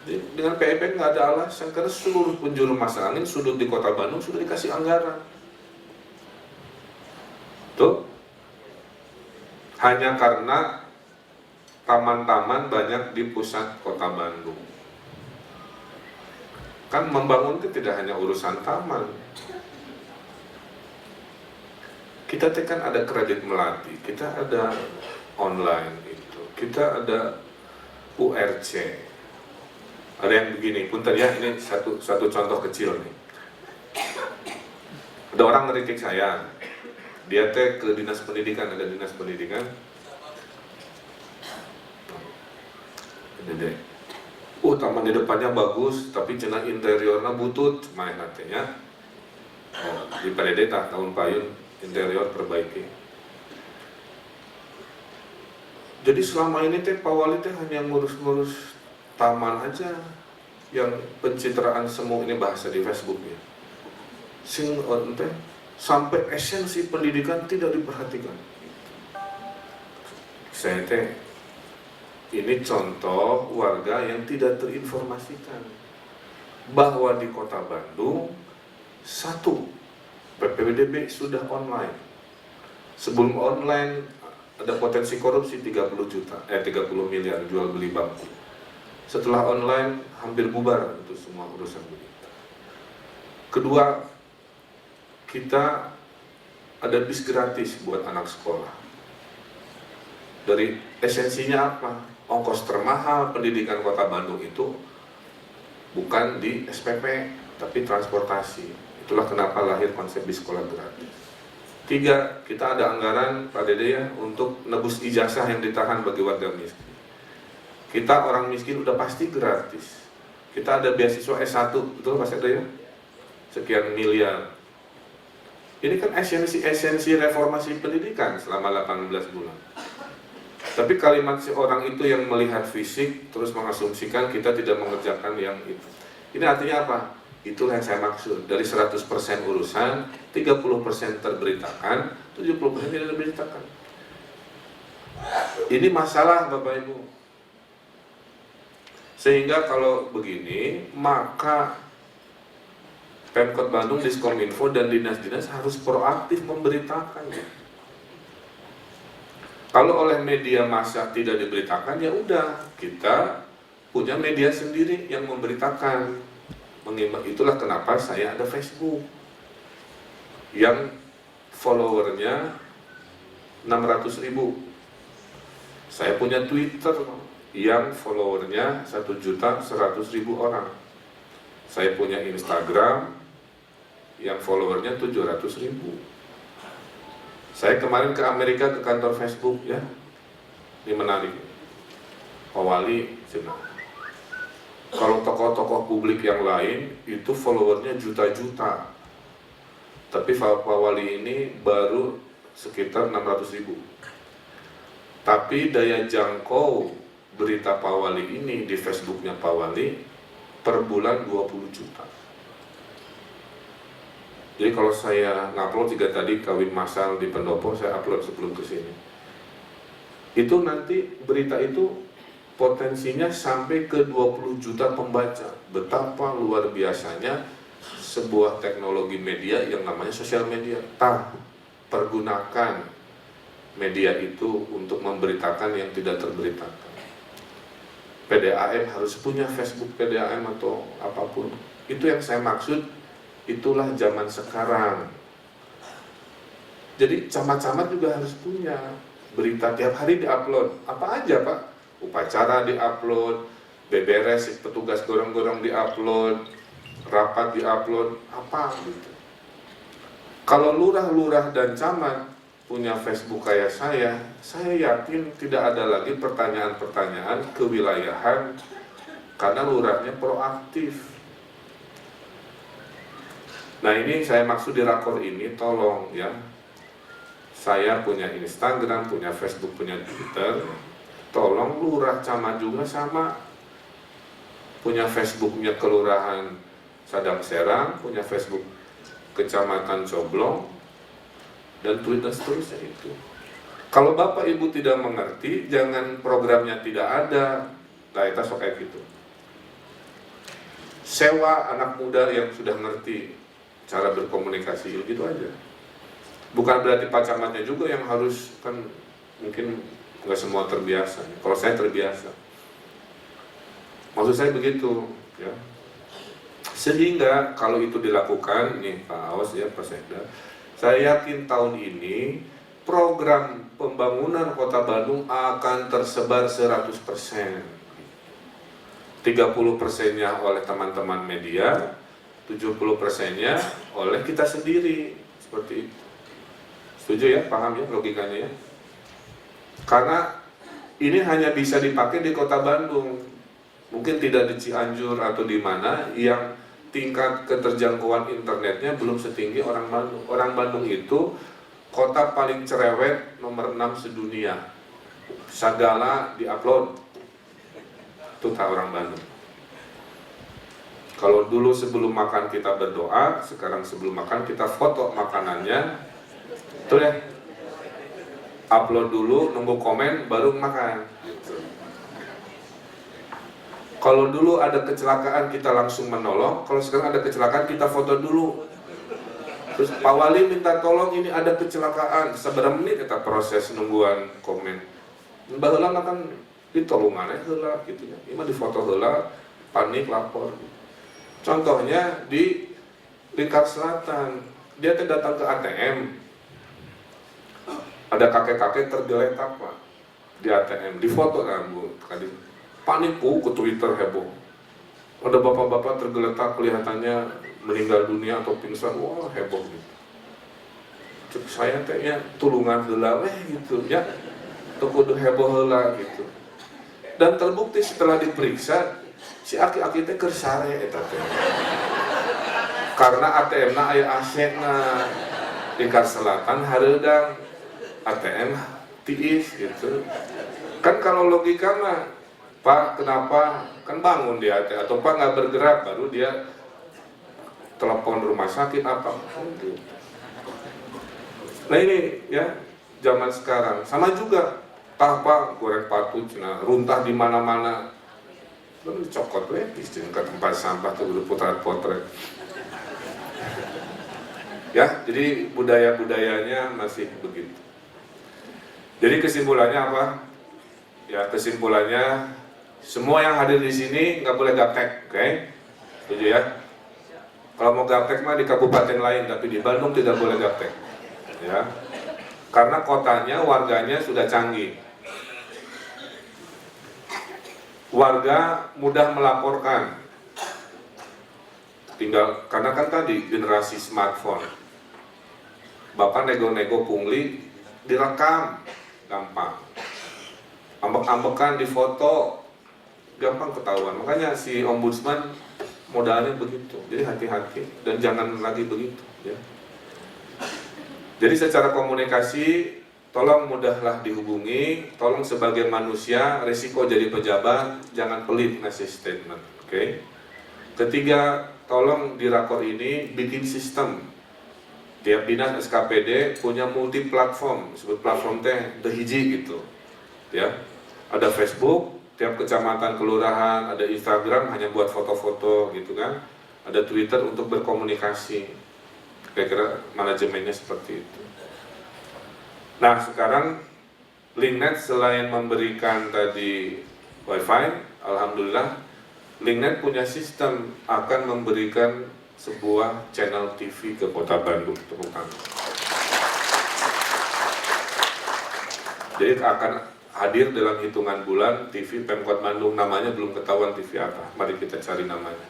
Dengan PIPPK nggak ada alasan, karena seluruh penjuru mata angin sudut di kota Bandung sudah dikasih anggaran. Tuh, hanya karena taman-taman banyak di pusat kota Bandung. Kan membangun itu tidak hanya urusan taman. Kita tekan ada kredit melati, kita ada online itu, kita ada URC. Ada yang begini, punten ya, ini satu contoh kecil nih. Ada orang ngeritik saya, dia ke dinas pendidikan, ada dinas pendidikan. Dede, taman di depannya bagus, tapi cenah interiornya butut, main artinya. Di PDD tahun payun interior perbaiki. Jadi selama ini Pak Wali hanya ngurus-ngurus taman aja, yang pencitraan semu ini bahasa di Facebooknya. Sampai esensi pendidikan tidak diperhatikan. Saya ini contoh warga yang tidak terinformasikan bahwa di kota Bandung, 1, PPDB sudah online. Sebelum online ada potensi korupsi 30 miliar jual beli bangku. Setelah online hampir bubar untuk semua urusan begitu. Kedua, kita ada bis gratis buat anak sekolah. Dari esensinya apa? Ongkos termahal pendidikan kota Bandung itu bukan di SPP, tapi transportasi. Itulah kenapa lahir konsep bis sekolah gratis. 3, kita ada anggaran Pak Dede ya untuk nebus ijazah yang ditahan bagi warga miskin. Kita orang miskin udah pasti gratis. Kita ada beasiswa S1, betul Pak Dede ya? Sekian miliar. Ini kan esensi reformasi pendidikan selama 18 bulan. Tapi kalimat si orang itu yang melihat fisik terus mengasumsikan kita tidak mengerjakan yang itu. Ini artinya apa? Itulah yang saya maksud. Dari 100% urusan, 30% terberitakan, 70% tidak terberitakan. Ini masalah Bapak Ibu. Sehingga kalau begini, maka Pemkot Bandung, Diskominfo dan dinas-dinas harus proaktif memberitakan. Kalau oleh media massa tidak diberitakan, ya udah kita punya media sendiri yang memberitakan. Itulah kenapa saya ada Facebook yang followernya 600.000. Saya punya Twitter yang followernya 1.100.000 orang. Saya punya Instagram yang followernya 700.000. Saya kemarin ke Amerika ke kantor Facebook ya. Ini menarik. Pak Wali, kalau tokoh-tokoh publik yang lain itu followernya juta-juta, tapi Pak Wali ini baru sekitar 600.000. Tapi daya jangkau berita Pak Wali ini di Facebooknya Pak Wali per bulan 20 juta. Jadi kalau saya ngupload juga tadi kawin masal di Pendopo, saya upload sebelum ke sini. Itu nanti berita itu potensinya sampai ke 20 juta pembaca. Betapa luar biasanya sebuah teknologi media yang namanya sosial media. Pergunakan media itu untuk memberitakan yang tidak terberitakan. PDAM harus punya Facebook PDAM atau apapun. Itu yang saya maksud, itulah zaman sekarang. Jadi camat-camat juga harus punya berita tiap hari diupload. Apa aja Pak? Upacara diupload, beberes petugas gorong-gorong diupload, rapat diupload, apa gitu. Kalau lurah-lurah dan camat punya Facebook kayak saya yakin tidak ada lagi pertanyaan-pertanyaan kewilayahan karena lurahnya proaktif. Nah ini saya maksud di rakor ini, tolong ya, saya punya Instagram, punya Facebook, punya Twitter, tolong lurah camat juga sama, punya Facebooknya kelurahan Sadang Serang, punya Facebook kecamatan Coblong, dan Twitter seterusnya itu. Kalau Bapak Ibu tidak mengerti, jangan programnya tidak ada, nah itu sok kayak gitu. Sewa anak muda yang sudah ngerti cara berkomunikasi, gitu aja. Bukan berarti Pak Camatnya juga yang harus, kan mungkin nggak semua terbiasa. Kalau saya terbiasa, maksud saya begitu, ya. Sehingga kalau itu dilakukan, nih Pak Awas ya, Pak Sekda, saya yakin tahun ini program pembangunan Kota Bandung akan tersebar 100%. 30%-nya oleh teman-teman media, 70%-nya oleh kita sendiri, seperti itu. Setuju ya, paham ya logikanya ya? Karena ini hanya bisa dipakai di Kota Bandung, mungkin tidak di Cianjur atau di mana yang tingkat keterjangkauan internetnya belum setinggi orang Bandung. Orang Bandung itu kota paling cerewet nomor 6 sedunia, segala diupload, itu tahu orang Bandung. Kalau dulu sebelum makan kita berdoa, sekarang sebelum makan kita foto makanannya, betul ya? Upload dulu, nunggu komen, baru makan gitu. Kalau dulu ada kecelakaan kita langsung menolong, kalau sekarang ada kecelakaan kita foto dulu. Terus Pak Wali minta tolong, ini ada kecelakaan, seberapa menit kita proses nungguan komen. Mbak Hela kan ditolongannya Hela gitu ya. Ini mah difoto Hela, panik lapor. Contohnya di Lingkar Selatan, dia datang ke ATM. Ada kakek-kakek tergeletak Pak di ATM, difoto kan Bu, tadi panik ke Twitter heboh. Ada bapak-bapak tergeletak kelihatannya meninggal dunia atau pingsan, wah heboh gitu. Saya tanya tulungan heula gitu ya, tuh kudu heboh heula gitu. Dan terbukti setelah diperiksa si aki-aki teh keur sare eta teh. Karena ATM-na aya AC-na di Lingkar Selatan hareudang. ATM tiis gitu. Kan kalau logika mah, Pak kenapa kan bangun di ATM atau Pak nggak bergerak, baru dia telepon rumah sakit apa gitu. Nah ini ya zaman sekarang sama juga, Pak goreng patut, nah runtah di mana-mana, lalu cokot wepis ke tempat sampah tuh udah potret-potret. Ya jadi budaya-budayanya masih begitu. Jadi kesimpulannya apa? Ya kesimpulannya semua yang hadir di sini nggak boleh gaptek, oke? Setuju ya? Kalau mau gaptek mah di kabupaten lain, tapi di Bandung tidak boleh gaptek, ya? Karena kotanya, warganya sudah canggih. Warga mudah melaporkan. Tinggal karena kan tadi generasi smartphone. Bapak nego-nego pungli direkam. Gampang, ambek-ambekan di foto, gampang ketahuan. Makanya si ombudsman modalnya begitu. Jadi hati-hati dan jangan lagi begitu. Ya. Jadi secara komunikasi, tolong mudahlah dihubungi. Tolong sebagai manusia, resiko jadi pejabat, jangan pelit ngasih statement. Oke? Ketiga, tolong di rakor ini bikin sistem. Tiap dinas SKPD punya multi platform, sebut platform teh the hiji gitu. Ya. Ada Facebook, tiap kecamatan kelurahan, ada Instagram hanya buat foto-foto gitu kan. Ada Twitter untuk berkomunikasi. Kira-kira manajemennya seperti itu. Nah, sekarang Linknet selain memberikan tadi Wi-Fi, alhamdulillah Linknet punya sistem akan memberikan sebuah channel TV ke Kota Bandung, temukan. Jadi akan hadir dalam hitungan bulan TV Pemkot Bandung, namanya belum ketahuan TV apa. Mari kita cari namanya.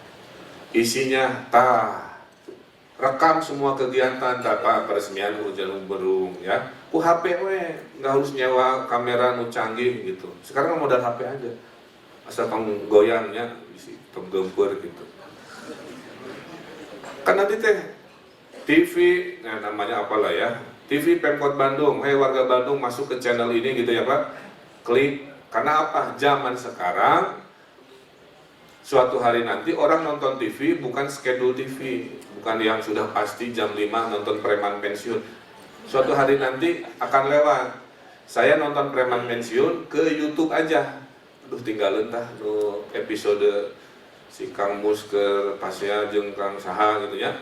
Isinya rekam semua kegiatan, data peresmian hujan berung ya. Ku HP nggak harus nyewa kamera nu canggih gitu. Sekarang modal HP aja. Asal kamu goyangnya isi gempur gitu. Kan nanti teh TV, nah namanya apalah ya, TV Pemkot Bandung, hey warga Bandung masuk ke channel ini gitu ya Pak, klik, karena apa? Zaman sekarang, suatu hari nanti orang nonton TV bukan schedule TV, bukan yang sudah pasti jam 5 nonton preman pensiun. Suatu hari nanti akan lewat, saya nonton preman pensiun ke YouTube aja, aduh tinggalin tah no episode si Kang Mus ke Pasya jeung Kang Saha gitu ya,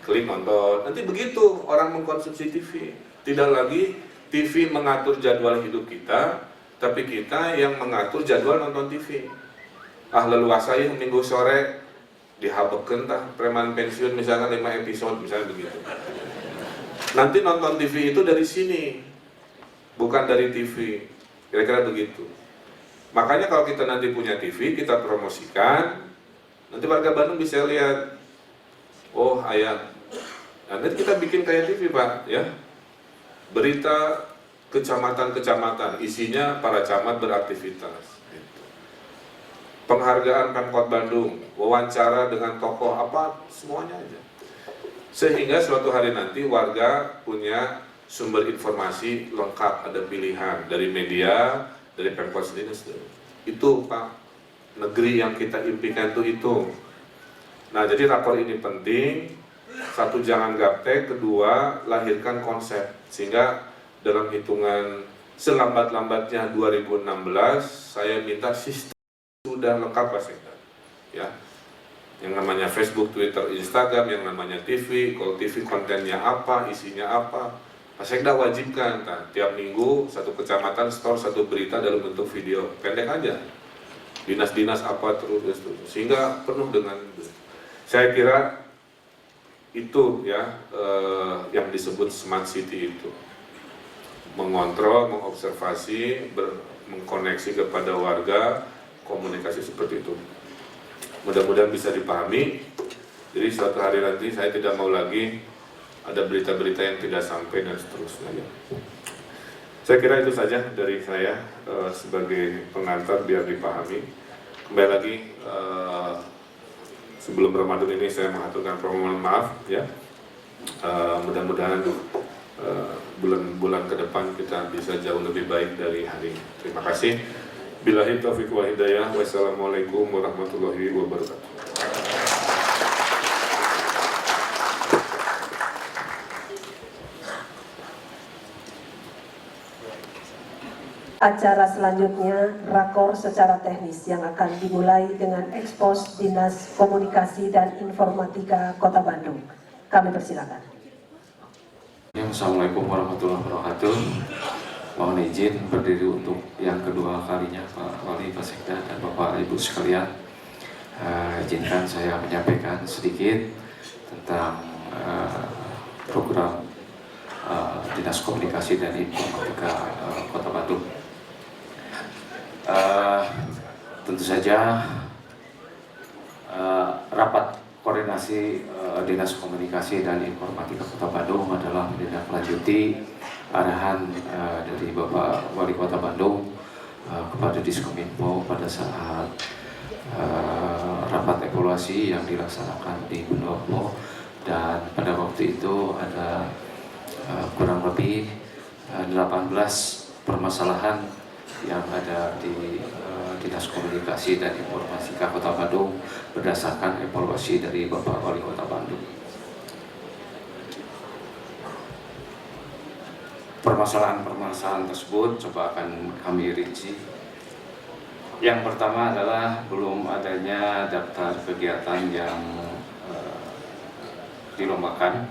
klik nonton. Nanti begitu orang mengkonsumsi TV, tidak lagi TV mengatur jadwal hidup kita, tapi kita yang mengatur jadwal nonton TV. Leluasa ya minggu sore dihabekeun tah preman pensiun misalnya 5 episode misalnya begitu. Nanti nonton TV itu dari sini, bukan dari TV, kira-kira begitu. Makanya kalau kita nanti punya TV, kita promosikan, nanti warga Bandung bisa lihat, oh ayat. Nah, nanti kita bikin kayak TV Pak, ya. Berita kecamatan-kecamatan, isinya para camat beraktivitas. Penghargaan Pemkot Bandung, wawancara dengan tokoh apa, semuanya aja. Sehingga suatu hari nanti warga punya sumber informasi lengkap, ada pilihan dari media, dari Pemkot sendiri. Itu Pak, negeri yang kita impikan itu. Nah, jadi rapor ini penting. Satu, jangan gaptek. Kedua, lahirkan konsep. Sehingga dalam hitungan selambat-lambatnya 2016, saya minta sistem sudah lengkap Pak Sekda. Ya. Yang namanya Facebook, Twitter, Instagram, yang namanya TV, kalau TV kontennya apa, isinya apa, Pak Sekda wajibkan, tiap minggu satu kecamatan store satu berita dalam bentuk video, pendek aja, dinas-dinas apa terus, sehingga penuh dengan, saya kira itu ya yang disebut smart city itu, mengontrol, mengobservasi, mengkoneksi kepada warga, komunikasi seperti itu. Mudah-mudahan bisa dipahami. Jadi suatu hari nanti saya tidak mau lagi ada berita-berita yang tidak sampai dan seterusnya. Saya kira itu saja dari saya sebagai pengantar biar dipahami. Kembali lagi sebelum Ramadan ini saya mengaturkan permohonan maaf ya. Mudah-mudahan bulan-bulan ke depan kita bisa jauh lebih baik dari hari ini. Terima kasih. Billahi taufiq wal hidayah. Wassalamualaikum warahmatullahi wabarakatuh. Acara selanjutnya, rakor secara teknis yang akan dimulai dengan ekspos Dinas Komunikasi dan Informatika Kota Bandung. Kami persilakan. Assalamualaikum warahmatullahi wabarakatuh. Mohon izin berdiri untuk yang kedua kalinya Pak Wali, Pak Sekda, dan Bapak Ibu sekalian. Izinkan saya menyampaikan sedikit tentang program Dinas Komunikasi dan Informatika Kota Bandung. Tentu saja rapat koordinasi Dinas Komunikasi dan Informatika Kota Bandung adalah menindaklanjuti arahan dari Bapak Wali Kota Bandung kepada Diskominfo pada saat rapat evaluasi yang dilaksanakan di Pendopo, dan pada waktu itu ada kurang lebih 18 permasalahan yang ada di Dinas Komunikasi dan Informatika Kota Bandung berdasarkan evaluasi dari Bapak Wali Kota Bandung. Permasalahan-permasalahan tersebut coba akan kami rinci. Yang pertama adalah belum adanya daftar kegiatan yang dilombakan.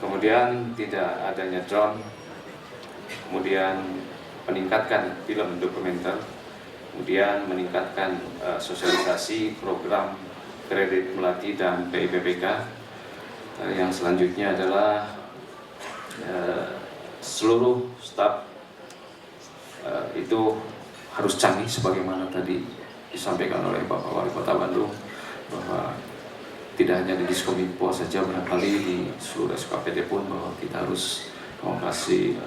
Kemudian tidak adanya drone, kemudian meningkatkan film dokumenter, kemudian meningkatkan sosialisasi program kredit melati dan PIPPK. Yang selanjutnya adalah seluruh staf itu harus canggih sebagaimana tadi disampaikan oleh Bapak Wali Kota Bandung, bahwa tidak hanya di Diskominfo saja, barangkali di seluruh SKPD pun bahwa kita harus mengatasi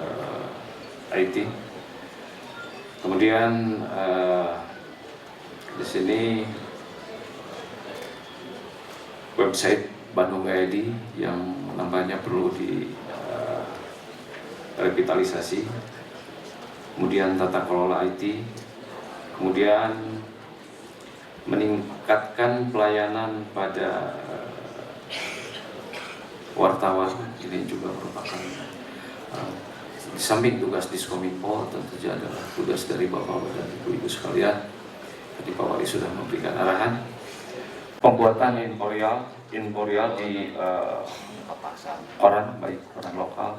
IT. Kemudian di sini website Bandung ID yang nampaknya perlu revitalisasi, kemudian tata kelola IT, kemudian meningkatkan pelayanan pada wartawan. Ini juga merupakan di samping tugas Diskominfo, tentu saja adalah tugas dari Bapak dan Ibu-Ibu sekalian. Tadi Pak Wali sudah memberikan arahan pembuatan imporial di koran, baik koran lokal,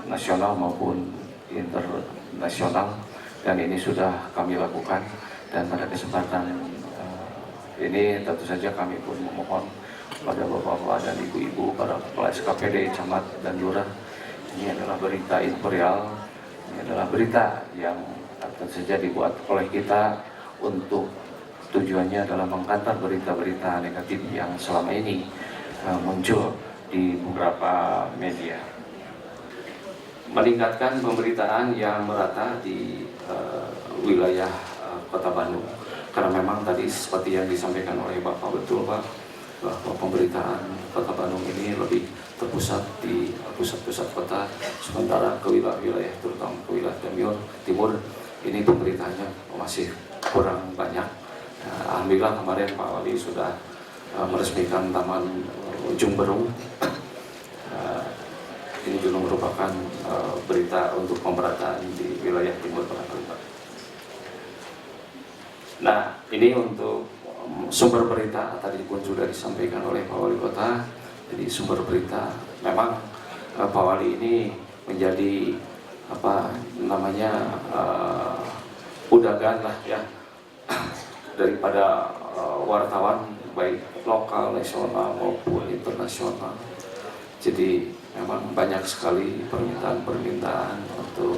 nasional maupun internasional, dan ini sudah kami lakukan. Dan pada kesempatan ini tentu saja kami pun memohon kepada Bapak-Bapak dan Ibu-Ibu, para kepala SKPD, camat dan lurah, ini adalah berita imperial, ini adalah berita yang tentu saja dibuat oleh kita untuk tujuannya adalah mengkantar berita-berita negatif yang selama ini muncul di beberapa media. Meningkatkan pemberitaan yang merata di wilayah Kota Bandung, karena memang tadi seperti yang disampaikan oleh Bapak, betul Pak, bahwa pemberitaan Kota Bandung ini lebih terpusat di pusat-pusat kota, sementara ke wilayah-wilayah, terutama ke wilayah timur ini pemberitaannya masih kurang banyak. Alhamdulillah kemarin Pak Wali sudah meresmikan Taman Ujung Berung. Ini juga merupakan berita untuk pemberitaan di wilayah timur Pak. Nah, ini untuk sumber berita tadi pun sudah disampaikan oleh Pak Wali Kota. Jadi sumber berita memang Pak Wali ini menjadi udagan lah ya daripada wartawan baik lokal, nasional maupun internasional. Jadi memang banyak sekali permintaan untuk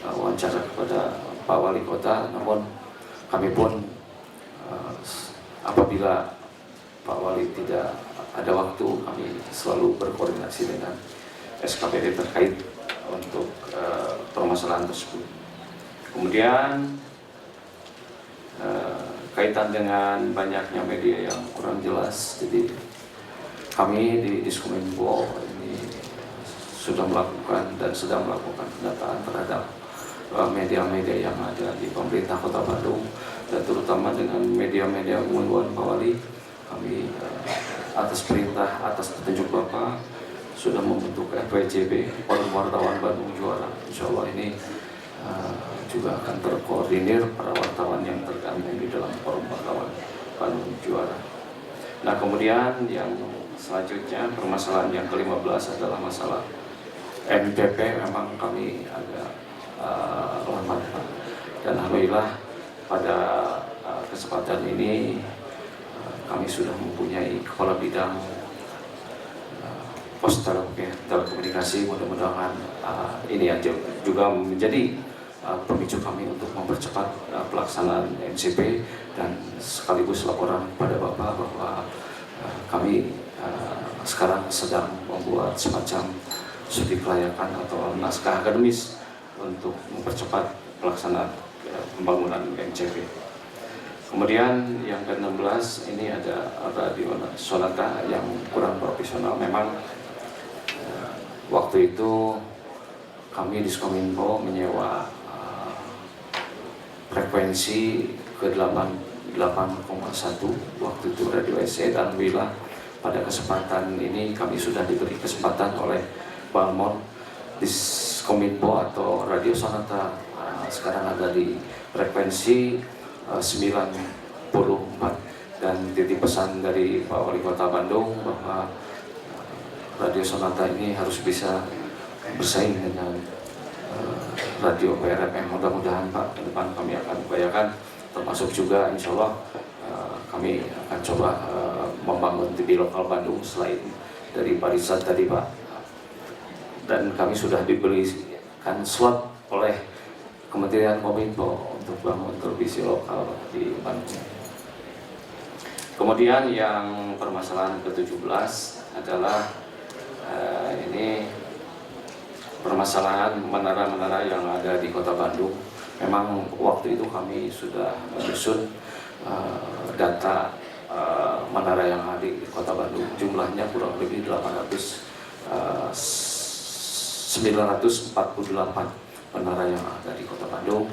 wawancara kepada Pak Wali Kota, namun kami pun apabila Pak Wali tidak ada waktu, kami selalu berkoordinasi dengan SKPD terkait untuk permasalahan tersebut. Kemudian kaitan dengan banyaknya media yang kurang jelas, jadi kami di Diskominfo ini sudah melakukan dan sedang melakukan pendataan terhadap media-media yang ada di pemerintah Kota Bandung, dan terutama dengan media-media unggulan Pak Wali. Kami atas perintah, atas petunjuk Bapak sudah membentuk FWJB, Forum Wartawan Bandung Juara. Insya Allah ini juga akan terkoordinir para wartawan yang tergabung di dalam Forum Wartawan Bandung Juara. Nah, kemudian yang selanjutnya permasalahan yang ke-15 adalah masalah MPP. Memang kami agak lambat, dan alhamdulillah pada kesempatan ini kami sudah mempunyai kepala bidang pos telekomunikasi. Mudah-mudahan ini juga menjadi pemicu kami untuk mempercepat pelaksanaan MCP, dan sekaligus laporan pada Bapak bahwa kami sekarang sedang membuat semacam studi kelayakan atau naskah akademis untuk mempercepat pelaksanaan pembangunan MCP. Kemudian yang ke-16 ini ada radio sonata yang kurang profesional. Memang waktu itu kami di Diskominfo menyewa frekuensi ke 8,1 waktu itu radio SE, dan alhamdulillah pada kesempatan ini kami sudah diberi kesempatan oleh Balmon Diskominfo atau radio sonata sekarang ada di frekuensi 94, dan titip pesan dari Pak Wali Kota Bandung bahwa radio sonata ini harus bisa bersaing dengan radio PRFM. Mudah-mudahan Pak, ke depan kami akan upayakan, termasuk juga insya Allah kami akan coba membangun TV lokal Bandung selain dari Pariwisata tadi Pak. Dan kami sudah diberikan slot oleh Kementerian Kominfo untuk bangun televisi lokal di Bandung. Kemudian yang permasalahan ke-17 adalah ini permasalahan menara-menara yang ada di Kota Bandung. Memang waktu itu kami sudah menyusun data menara yang ada di Kota Bandung. Jumlahnya kurang lebih 948 menara yang ada di Kota Bandung.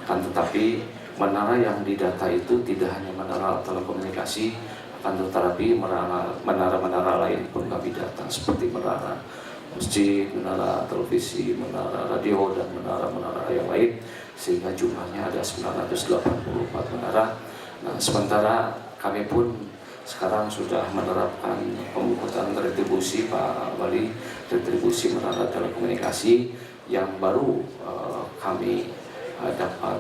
Akan tetapi menara yang didata itu tidak hanya menara telekomunikasi, akan tetapi menara-menara lain pun kami data, seperti menara masjid, menara televisi, menara radio, dan menara-menara yang lain, sehingga jumlahnya ada 984 menara. Nah, sementara kami pun sekarang sudah menerapkan pemungutan retribusi Pak Wali, retribusi menara telekomunikasi yang baru kami dapat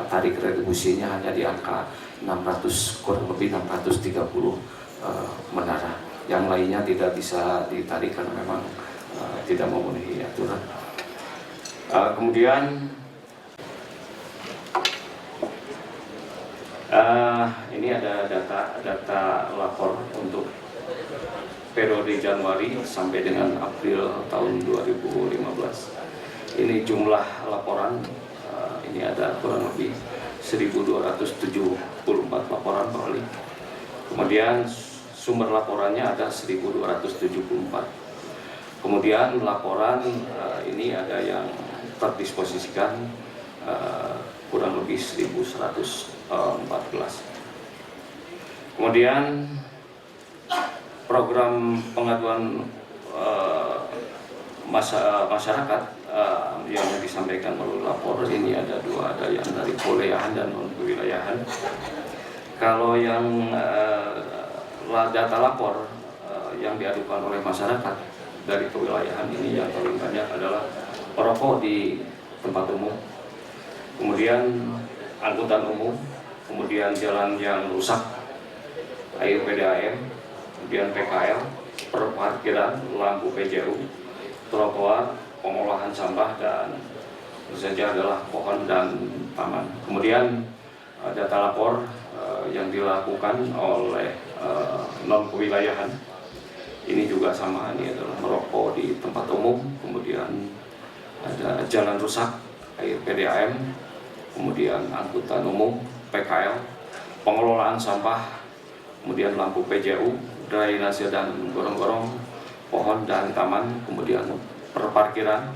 tarik retribusinya hanya di angka 600, kurang lebih 630 menara. Yang lainnya tidak bisa ditarik karena memang tidak memenuhi aturan. Kemudian ini ada data lapor untuk periode Januari sampai dengan April tahun 2015. Ini jumlah laporan, ini ada kurang lebih 1.274 laporan Pak Wali. Kemudian sumber laporannya ada 1.274. Kemudian laporan ini ada yang terdisposisikan kurang lebih 1.114. Kemudian program pengaduan masyarakat yang disampaikan melalui lapor ini ada dua, ada yang dari kewilayahan dan non kewilayahan. Kalau yang data lapor yang diadukan oleh masyarakat dari kewilayahan ini yang paling banyak adalah perokok di tempat umum, kemudian angkutan umum, kemudian jalan yang rusak, air PDAM, kemudian PKL, perparkiran, lampu PJU, trotoar, pengolahan sampah, dan tentu saja adalah pohon dan taman. Kemudian data lapor yang dilakukan oleh non kewilayahan ini juga sama, ini adalah merokok di tempat umum, kemudian ada jalan rusak, air PDAM, kemudian angkutan umum, PKL, pengelolaan sampah, kemudian lampu PJU, drainase dan gorong-gorong, pohon dan taman, kemudian perparkiran,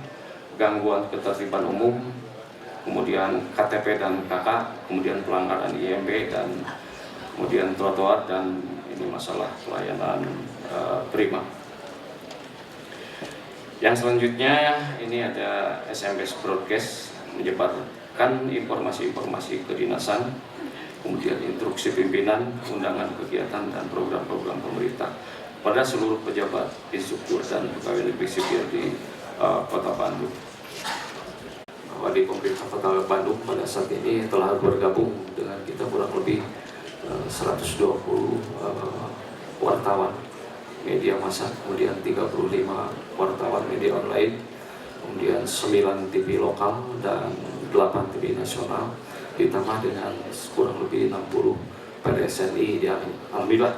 gangguan ketertiban umum, kemudian KTP dan KK, kemudian pelanggaran IMB, dan kemudian trotoar, dan ini masalah pelayanan prima. Yang selanjutnya ini ada SMS broadcast menyebarkan informasi-informasi kedinasan, kemudian instruksi pimpinan, undangan kegiatan dan program-program pemerintah pada seluruh pejabat, instruktur dan pegawai negeri sipil di Kota Bandung. Bahwa di pemerintah Kota Bandung pada saat ini telah bergabung dengan kita kurang lebih 120 wartawan media massa, kemudian 35 wartawan media online, kemudian 9 TV lokal dan 8 TV nasional, ditambah dengan kurang lebih 60 PDSNI. Alhamdulillah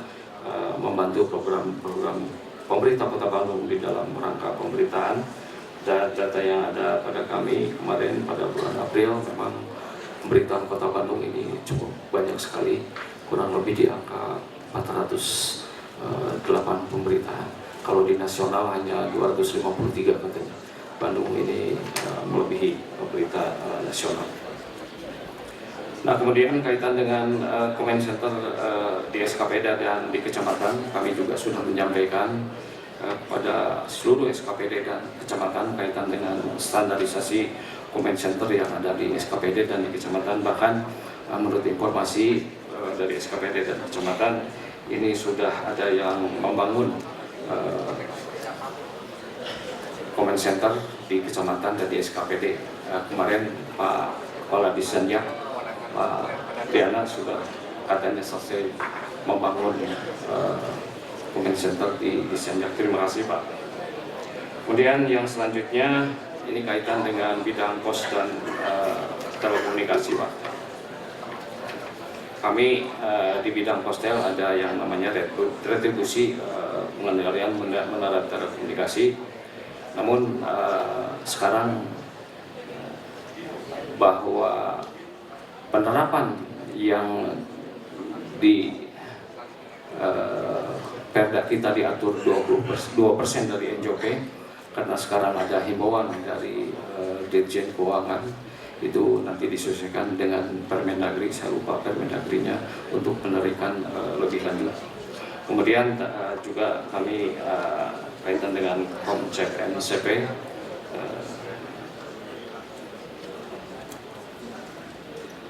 membantu program-program pemerintah Kota Bandung di dalam rangka pemberitaan. Dan data yang ada pada kami kemarin pada bulan April, memang pemberitaan Kota Bandung ini cukup banyak sekali, kurang lebih di angka 408 pemberitaan. Kalau di nasional hanya 253 katanya. Bandung ini melebihi berita nasional. Nah, kemudian kaitan dengan comment center di SKPD dan di kecamatan, kami juga sudah menyampaikan pada seluruh SKPD dan kecamatan kaitan dengan standarisasi comment center yang ada di SKPD dan di kecamatan. Bahkan menurut informasi dari SKPD dan kecamatan, ini sudah ada yang membangun comment center di kecamatan dan di SKPD. Kemarin Pak Kepala Disenyak, Pak Diana sudah katanya selesai membangun comment center di Disenyak. Terima kasih Pak. Kemudian yang selanjutnya ini kaitan dengan bidang pos dan telekomunikasi Pak. Kami di bidang postel ada yang namanya retribusi pengendalian menara telekomunikasi. Namun sekarang bahwa penerapan yang di Perda kita diatur 2% dari NJOP, karena sekarang ada himbauan dari Dirjen Keuangan, itu nanti disesuaikan dengan Permendagri, saya lupa Permendagrinya, untuk penerikan lebih lanjut. Kemudian juga kami kaitan dengan konsep MCP,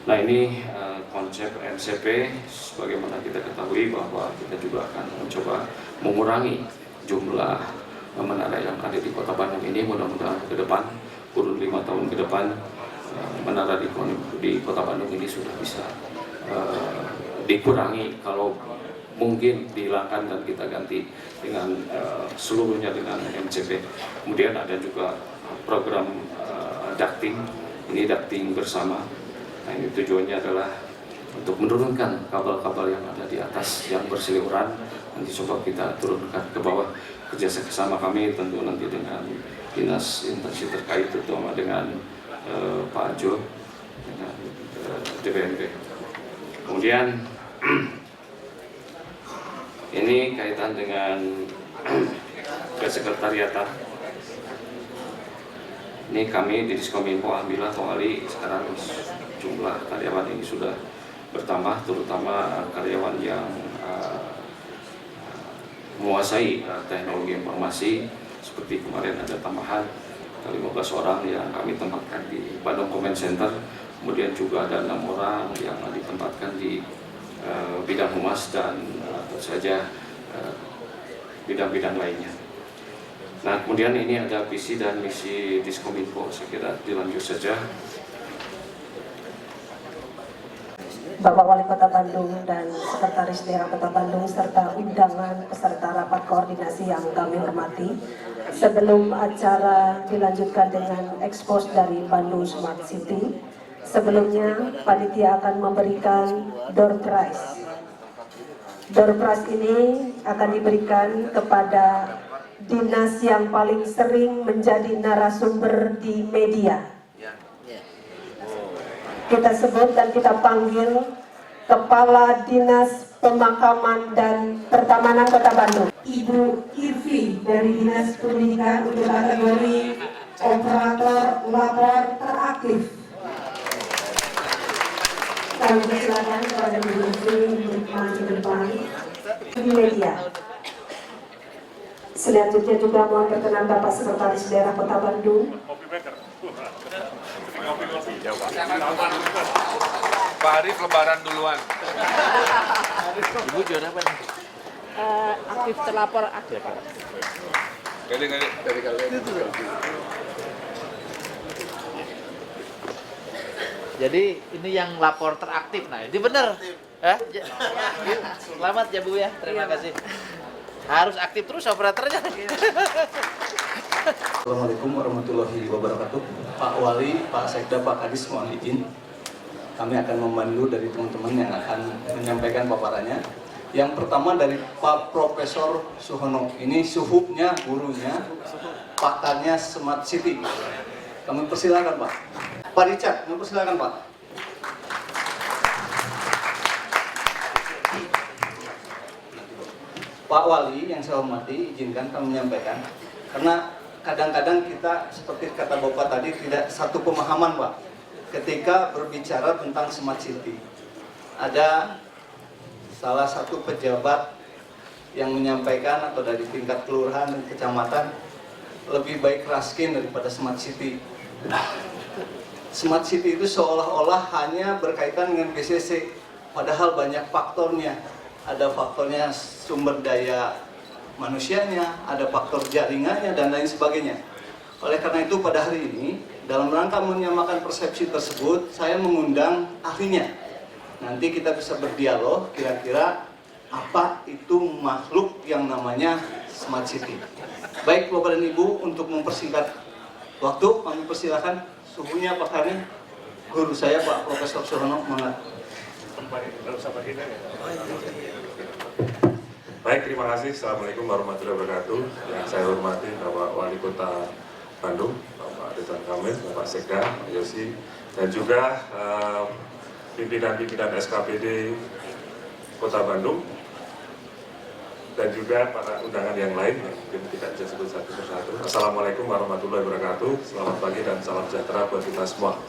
nah ini konsep MCP, sebagaimana kita ketahui bahwa kita juga akan mencoba mengurangi jumlah menara yang ada di Kota Bandung ini. Mudah-mudahan ke depan, kurun 5 tahun ke depan, menara di Kota Bandung ini sudah bisa dikurangi, kalau mungkin dihilangkan dan kita ganti dengan seluruhnya dengan MCP. Kemudian ada juga program ducting, ini ducting bersama. Nah, ini tujuannya adalah untuk menurunkan kabel-kabel yang ada di atas yang berseliweran, nanti coba kita turunkan ke bawah. Kerjasama kami tentu nanti dengan dinas instansi terkait, terutama dengan Pak Jo, dengan DPNP. Kemudian ini kaitan dengan kesekretariatan. Ini kami di Diskominfo, alhamdulillah Pak Wali, sekarang jumlah karyawan ini sudah bertambah, terutama karyawan yang menguasai teknologi informasi. Seperti kemarin ada tambahan 15 orang yang kami tempatkan di Bandung Comment Center, kemudian juga ada 6 orang yang ditempatkan di bidang humas dan tentu saja bidang-bidang lainnya. Nah, kemudian ini ada visi dan misi Diskominfo, saya kira dilanjut saja. Bapak Wali Kota Bandung dan Sekretaris Daerah Kota Bandung serta undangan peserta rapat koordinasi yang kami hormati. Sebelum acara dilanjutkan dengan ekspos dari Bandung Smart City, sebelumnya panitia akan memberikan door prize. Door prize ini akan diberikan kepada dinas yang paling sering menjadi narasumber di media. Kita sebut dan kita panggil Kepala Dinas Pemakaman dan Pertamanan Kota Bandung, Ibu Irvi dari Dinas Pendidikan, untuk kategori operator lapor teraktif. Kami persilakan kepada Bu Irvi untuk maju ke depan di media. Selanjutnya juga mohon perkenan Bapak Sekretaris Daerah Kota Bandung. Pak Arif lebaran duluan. Ibu juara apa nih? Aktif terlapor aktif. Kali. Jadi ini yang lapor teraktif, nah ini bener. Selamat ya Bu ya, terima kasih. Harus aktif terus operatornya. Assalamualaikum warahmatullahi wabarakatuh. Pak Wali, Pak Sekda, Pak Kadis, mohon izin. Kami akan memandu dari teman-teman yang akan menyampaikan paparannya. Yang pertama dari Pak Profesor Suhono. Ini suhubnya, gurunya, pakarnya Smart City. Kami persilakan Pak. Pak Richard, kami persilakan Pak. Pak Wali yang saya hormati, izinkan kami menyampaikan. Karena kadang-kadang kita seperti kata Bapak tadi tidak satu pemahaman Pak ketika berbicara tentang Smart City. Ada salah satu pejabat yang menyampaikan atau dari tingkat kelurahan dan kecamatan lebih baik Raskin daripada Smart City. Smart City itu seolah-olah hanya berkaitan dengan BCC, padahal banyak faktornya. Ada faktornya sumber daya manusianya, ada faktor jaringannya, dan lain sebagainya. Oleh karena itu pada hari ini, dalam rangka menyamakan persepsi tersebut, saya mengundang ahlinya. Nanti kita bisa berdialog kira-kira apa itu makhluk yang namanya Smart City. Baik Bapak dan Ibu, untuk mempersingkat waktu, kami persilakan suhunya pakarnya guru saya Pak Profesor Suhono. Baik, terima kasih. Assalamualaikum warahmatullahi wabarakatuh. Yang saya hormati Bapak Wali Kota Bandung, Bapak Ridwan Kamil, Bapak Sekda, Pak Yosi, dan juga pimpinan-pimpinan SKPD Kota Bandung, dan juga para undangan yang lain yang mungkin tidak bisa sebut satu persatu. Assalamualaikum warahmatullahi wabarakatuh. Selamat pagi dan salam sejahtera buat kita semua.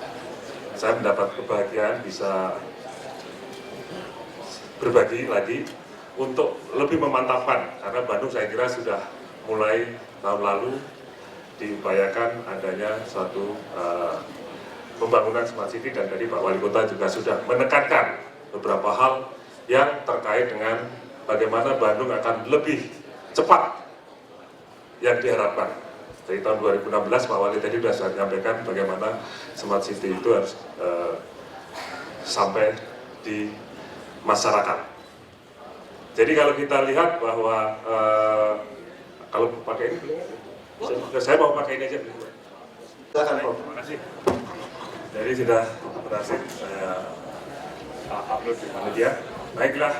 Saya mendapat kebahagiaan bisa berbagi lagi untuk lebih memantapkan, karena Bandung saya kira sudah mulai tahun lalu diupayakan adanya suatu pembangunan Smart City, dan tadi Pak Wali Kota juga sudah menekankan beberapa hal yang terkait dengan bagaimana Bandung akan lebih cepat yang diharapkan. Dari tahun 2016 Pak Wali tadi sudah menyampaikan bagaimana Smart City itu harus sampai di masyarakat. Jadi kalau kita lihat bahwa kalau pakai ini, saya mau pakai ini aja. Terima kasih. Jadi sudah berhasil saya upload di media. Baiklah,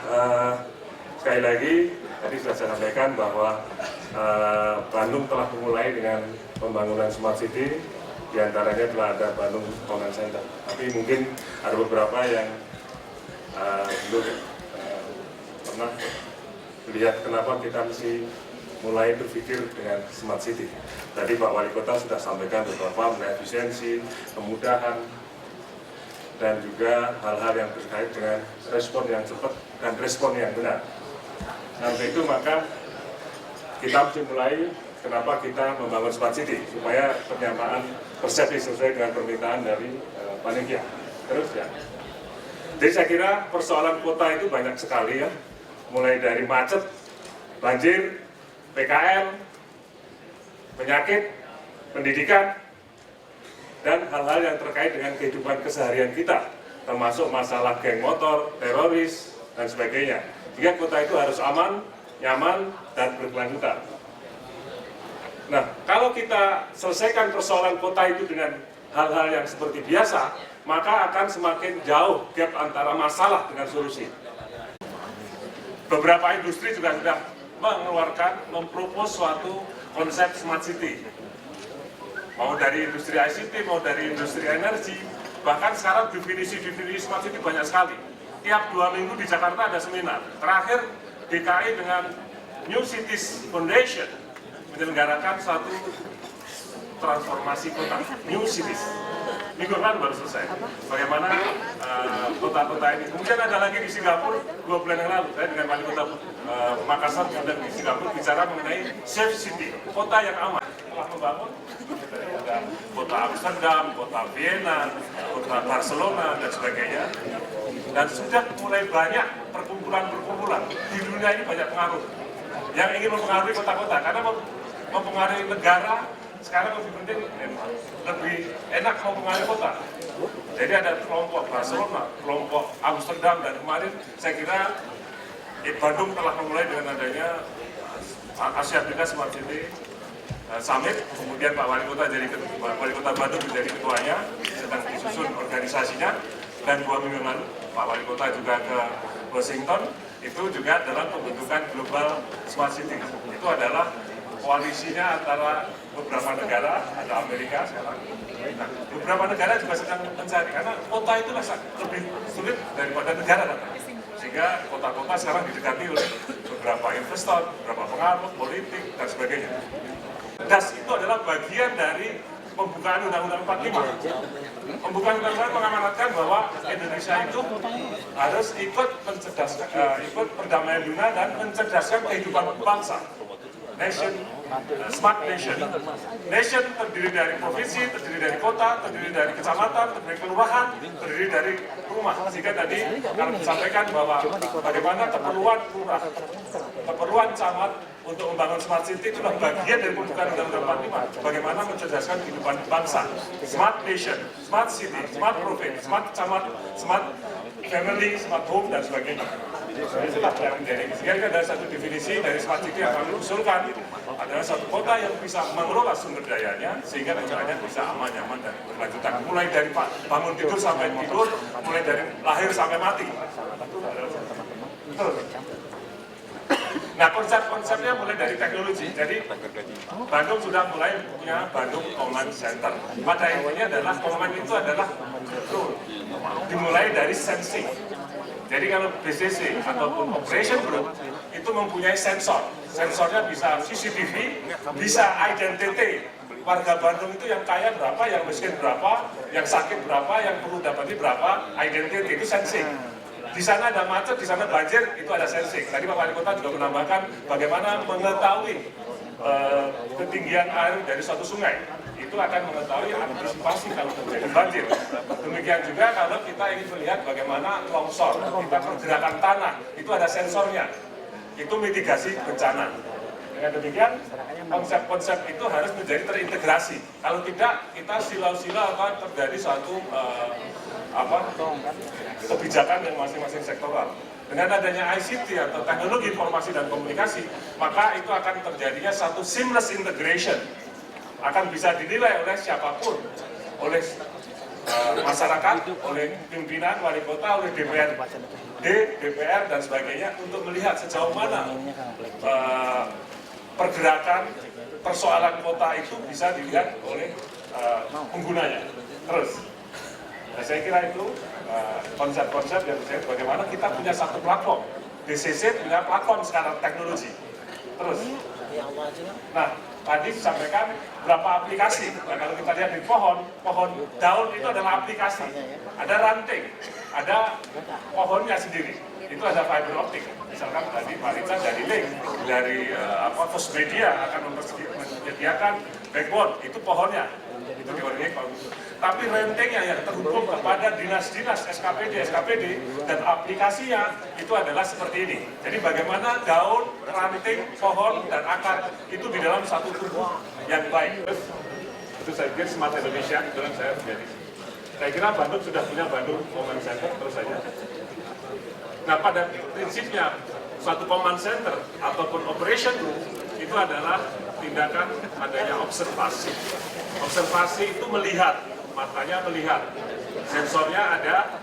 sekali lagi tadi sudah saya sampaikan bahwa Bandung telah memulai dengan pembangunan Smart City. Di antaranya telah ada Bandung Command Center. Tapi mungkin ada beberapa yang belum pernah lihat kenapa kita mesti mulai berpikir dengan Smart City. Tadi Pak Wali Kota sudah sampaikan beberapa mengenai efisiensi, kemudahan, dan juga hal-hal yang terkait dengan respon yang cepat dan respon yang benar. Nah, untuk itu maka kita mesti mulai kenapa kita membangun Smart City, supaya penyamaan persepsi sesuai dengan permintaan dari panitia. Terus ya. Jadi saya kira persoalan kota itu banyak sekali ya, mulai dari macet, banjir, PKL, penyakit, pendidikan, dan hal-hal yang terkait dengan kehidupan keseharian kita, termasuk masalah geng motor, teroris, dan sebagainya. Jika kota itu harus aman, nyaman, dan berkelanjutan. Nah, kalau kita selesaikan persoalan kota itu dengan hal-hal yang seperti biasa, maka akan semakin jauh gap antara masalah dengan solusi. Beberapa industri juga sudah mengeluarkan, mempropos suatu konsep Smart City. Mau dari industri ICT, mau dari industri energi, bahkan sekarang definisi-definisi Smart City banyak sekali. Tiap 2 minggu di Jakarta ada seminar. Terakhir DKI dengan New Cities Foundation menyelenggarakan suatu transformasi kota, New Cities. Minggu depan baru selesai. Bagaimana kota-kota ini. Kemudian ada lagi di Singapura 2 bulan yang lalu, saya dengan wali kota Makassar dan di Singapura bicara mengenai Safe City, kota yang aman. Telah membangun ada kota Amsterdam, kota Vienna, kota Barcelona, dan sebagainya. Dan sudah mulai banyak perkumpulan-perkumpulan di dunia ini, banyak pengaruh yang ingin mempengaruhi kota-kota, karena mempengaruhi negara sekarang lebih penting, lebih enak mempengaruhi kota. Jadi ada kelompok Barcelona, kelompok Amsterdam, dan kemarin saya kira Bandung telah memulai dengan adanya Asia Afrika Smart City Summit. Kemudian Pak Wali Kota Wali Kota Bandung menjadi ketuanya, sedang disusun organisasinya. Dan 2 minggu lalu Pak Wali Kota juga ke Washington itu juga dalam pembentukan Global Smart City. Itu adalah koalisinya antara beberapa negara, ada Amerika sekarang. Nah, beberapa negara juga sedang mencari, karena kota itu lebih sulit daripada negara katanya. Sehingga kota-kota sekarang didekati oleh beberapa investor, beberapa pengaruh, politik, dan sebagainya. DAS itu adalah bagian dari pembukaan Undang-Undang 45. Pembukaan Undang-Undang mengamanatkan bahwa Indonesia itu harus ikut perdamaian dunia dan mencerdaskan kehidupan bangsa. Nation, smart nation. Nation terdiri dari provinsi, terdiri dari kota, terdiri dari kecamatan, terdiri dari kelurahan, terdiri dari rumah. Sehingga tadi kami disampaikan bahwa bagaimana keperluan lurah, keperluan camat untuk membangun smart city itu adalah bagian dari pembukaan Undang-Undang 45. Bagaimana mencerdaskan kehidupan bangsa. Smart nation, smart city, smart province, smart camat, smart family, smart home, dan sebagainya. Itulah yang menjadi. Sehingga ada satu definisi dari smart city yang kami usulkan adalah satu kota yang bisa mengelola sumber dayanya sehingga negaranya bisa aman, nyaman, dan berkelanjutan. Mulai dari bangun tidur sampai tidur, mulai dari lahir sampai mati. Nah, konsep-konsepnya mulai dari teknologi. Jadi Bandung sudah mulai punya Bandung Command Center. Pada intinya adalah command itu adalah control. Dimulai dari sensing. Jadi kalau BCC ataupun Operation Group itu mempunyai sensor. Sensornya bisa CCTV, bisa identity. Warga Bandung itu yang kaya berapa, yang miskin berapa, yang sakit berapa, yang perlu dapati berapa, identity itu sensing. Di sana ada macet, di sana banjir, itu ada sensing. Tadi Pak Wali Kota juga menambahkan bagaimana mengetahui ketinggian air dari suatu sungai. Itu akan mengetahui antisipasi kalau terjadi banjir. Demikian juga kalau kita ingin melihat bagaimana longsor, kita pergerakan tanah, itu ada sensornya. Itu mitigasi bencana. Dengan demikian, konsep-konsep itu harus menjadi terintegrasi. Kalau tidak, kita silau-silau akan terjadi suatu kebijakan yang masing-masing sektoral. Dengan adanya ICT atau teknologi informasi dan komunikasi, maka itu akan terjadinya satu seamless integration. Akan bisa dinilai oleh siapapun, oleh masyarakat, oleh pimpinan, wali kota, oleh DPR, dan sebagainya untuk melihat sejauh mana pergerakan persoalan kota itu bisa dilihat oleh penggunanya. Terus, saya kira itu konsep-konsep yang saya bagaimana kita punya satu platform. BCC punya platform sekarang teknologi. Terus, nah tadi disampaikan berapa aplikasi. Nah, kalau kita lihat di pohon daun itu adalah aplikasi. Ada ranting, ada pohonnya sendiri. Itu ada fiber optik. Misalkan tadi Pak Richard dari Link, dari Fosmedia akan menyediakan backbone, itu pohonnya. Itu tapi rentengnya yang terhubung kepada dinas-dinas SKPD dan aplikasinya itu adalah seperti ini. Jadi bagaimana daun, ranting, pohon, dan akar itu di dalam satu tubuh yang baik. Itu saya pikir Smart Indonesia, itu yang saya menjadi. Saya kira Bandung sudah punya Bandung Command Center, terus saja. Nah, pada prinsipnya suatu command center ataupun operation room itu adalah tindakan adanya observasi. Observasi itu melihat, matanya melihat, sensornya ada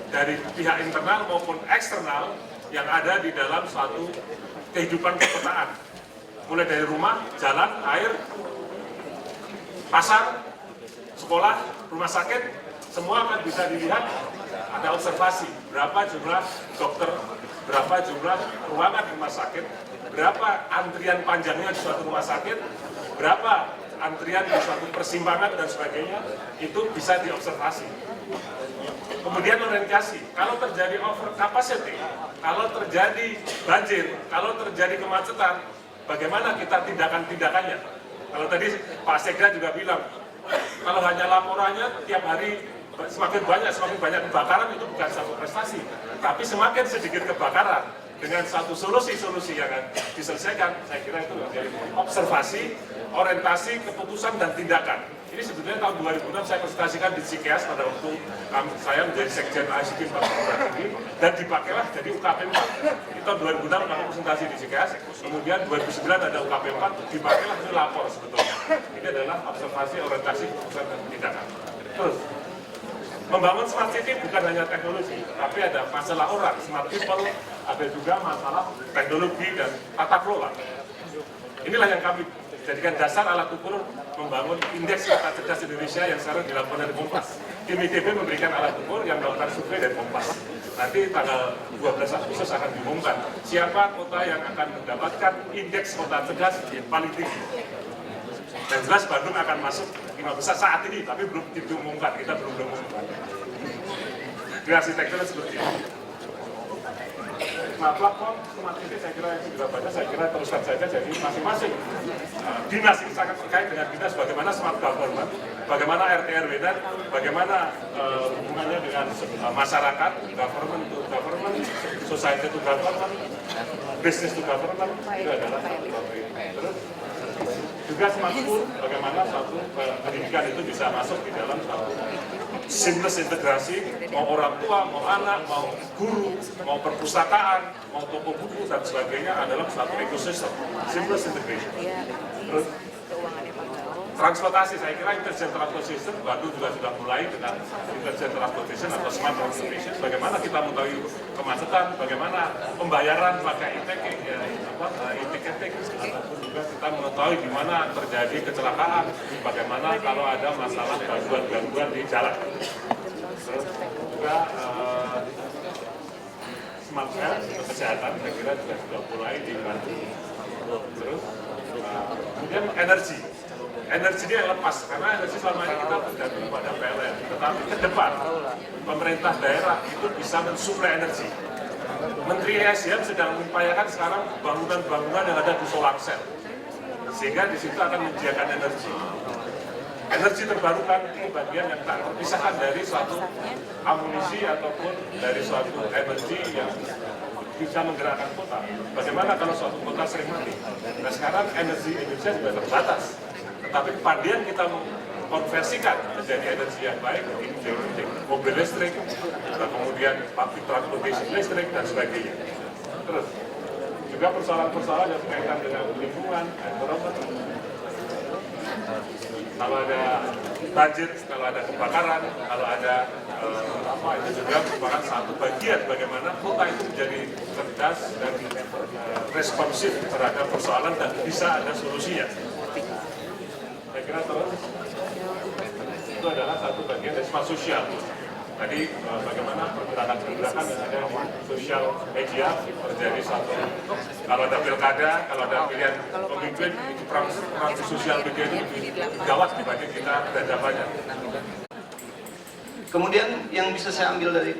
dari pihak internal maupun eksternal yang ada di dalam suatu kehidupan perkotaan. Mulai dari rumah, jalan, air, pasar, sekolah, rumah sakit, semua akan bisa dilihat. Ada observasi, berapa jumlah dokter, berapa jumlah ruangan rumah sakit, berapa antrian panjangnya di suatu rumah sakit, berapa antrian di suatu persimpangan dan sebagainya, itu bisa diobservasi. Kemudian orientasi, kalau terjadi over capacity, kalau terjadi banjir, kalau terjadi kemacetan, bagaimana kita tindakan-tindakannya. Kalau tadi Pak Sekda juga bilang, kalau hanya laporannya tiap hari semakin banyak kebakaran itu bukan satu prestasi, tapi semakin sedikit kebakaran dengan satu solusi-solusi yang akan diselesaikan, saya kira itu menjadi observasi, orientasi, keputusan, dan tindakan. Ini sebetulnya tahun 2006 saya presentasikan di Cikeas pada waktu saya menjadi Sekjen ICT dan dipakailah jadi UKP 4. Itu tahun 2006 kami presentasi di Cikeas, kemudian 2009 ada UKP 4, dipakailah itu lapor sebetulnya. Ini adalah observasi, orientasi, keputusan, dan tindakan. Terus, Membangun smart city bukan hanya teknologi, tapi ada masalah orang, smart people, ada juga masalah teknologi dan tata kelola. Inilah yang kami jadikan dasar alat ukur membangun indeks kota cerdas Indonesia yang sekarang dilakukan dari Kompas. Tim ITB memberikan alat ukur yang melakukan survei dari Kompas. Nanti tanggal 12 Agustus akan diumumkan siapa kota yang akan mendapatkan indeks kota cerdas yang paling tinggi. Dan jelas Bandung akan masuk 5 besar saat ini, tapi belum diumumkan, kita belum mengumumkan. Di arsitekturnya seperti ini. Nah, platform smart city saya kira yang sudah banyak, saya kira teruskan saja, jadi masing-masing dinas ini sangat terkait dengan dinas bagaimana smart government, bagaimana RT/RW dan bagaimana hubungannya dengan masyarakat, government to government, society to government, business to government, itu adalah satu topik. Terus juga smart school, bagaimana suatu pendidikan itu bisa masuk di dalam suatu seamless integrasi, mau orang tua, mau anak, mau guru, mau perpustakaan, mau toko buku dan sebagainya adalah suatu ekosistem, seamless integration. Terus transportasi, saya kira intelligent transportation, Bandung juga sudah mulai dengan intelligent transportation atau smart transportation. Bagaimana kita mengetahui kemacetan, bagaimana pembayaran pakai e-ticket, e-ticketing, ataupun juga kita mengetahui di mana terjadi kecelakaan, bagaimana kalau ada masalah gangguan-gangguan di jalan. Terus juga smart health, kesehatan, saya kira juga sudah mulai dibantu. Terus kemudian energi ini yang lepas, karena energi selama ini kita bergantung pada PLN, tetapi ke depan pemerintah daerah itu bisa mensuplai energi. Menteri ESDM sedang mengupayakan sekarang bangunan-bangunan yang ada di solar cell, sehingga di situ akan menyediakan energi. Energi terbarukan itu bagian yang tak terpisahkan dari suatu amunisi ataupun dari suatu energi yang bisa menggerakkan kota. Bagaimana kalau suatu kota sering mati? Nah sekarang energi Indonesia sudah terbatas. Tetapi kepandian kita mengkonversikan menjadi energi yang baik, mobil listrik, kemudian public transportation listrik, dan sebagainya. Terus, juga persoalan-persoalan yang berkaitan dengan lingkungan, environment. Kalau ada banjir, kalau ada kebakaran, kalau ada itu juga merupakan satu bagian bagaimana kota itu menjadi cerdas dan responsif terhadap persoalan dan bisa ada solusinya. Saya kira terus itu adalah satu bagian dari smart sosial. Tadi bagaimana pergerakan-pergerakan yang ada di sosial media terjadi satu. Kalau ada pilkada, kalau ada pilihan pemimpin, itu perang di sosial media itu lebih gawat dibanding kita berhadapannya. Kemudian yang bisa saya ambil dari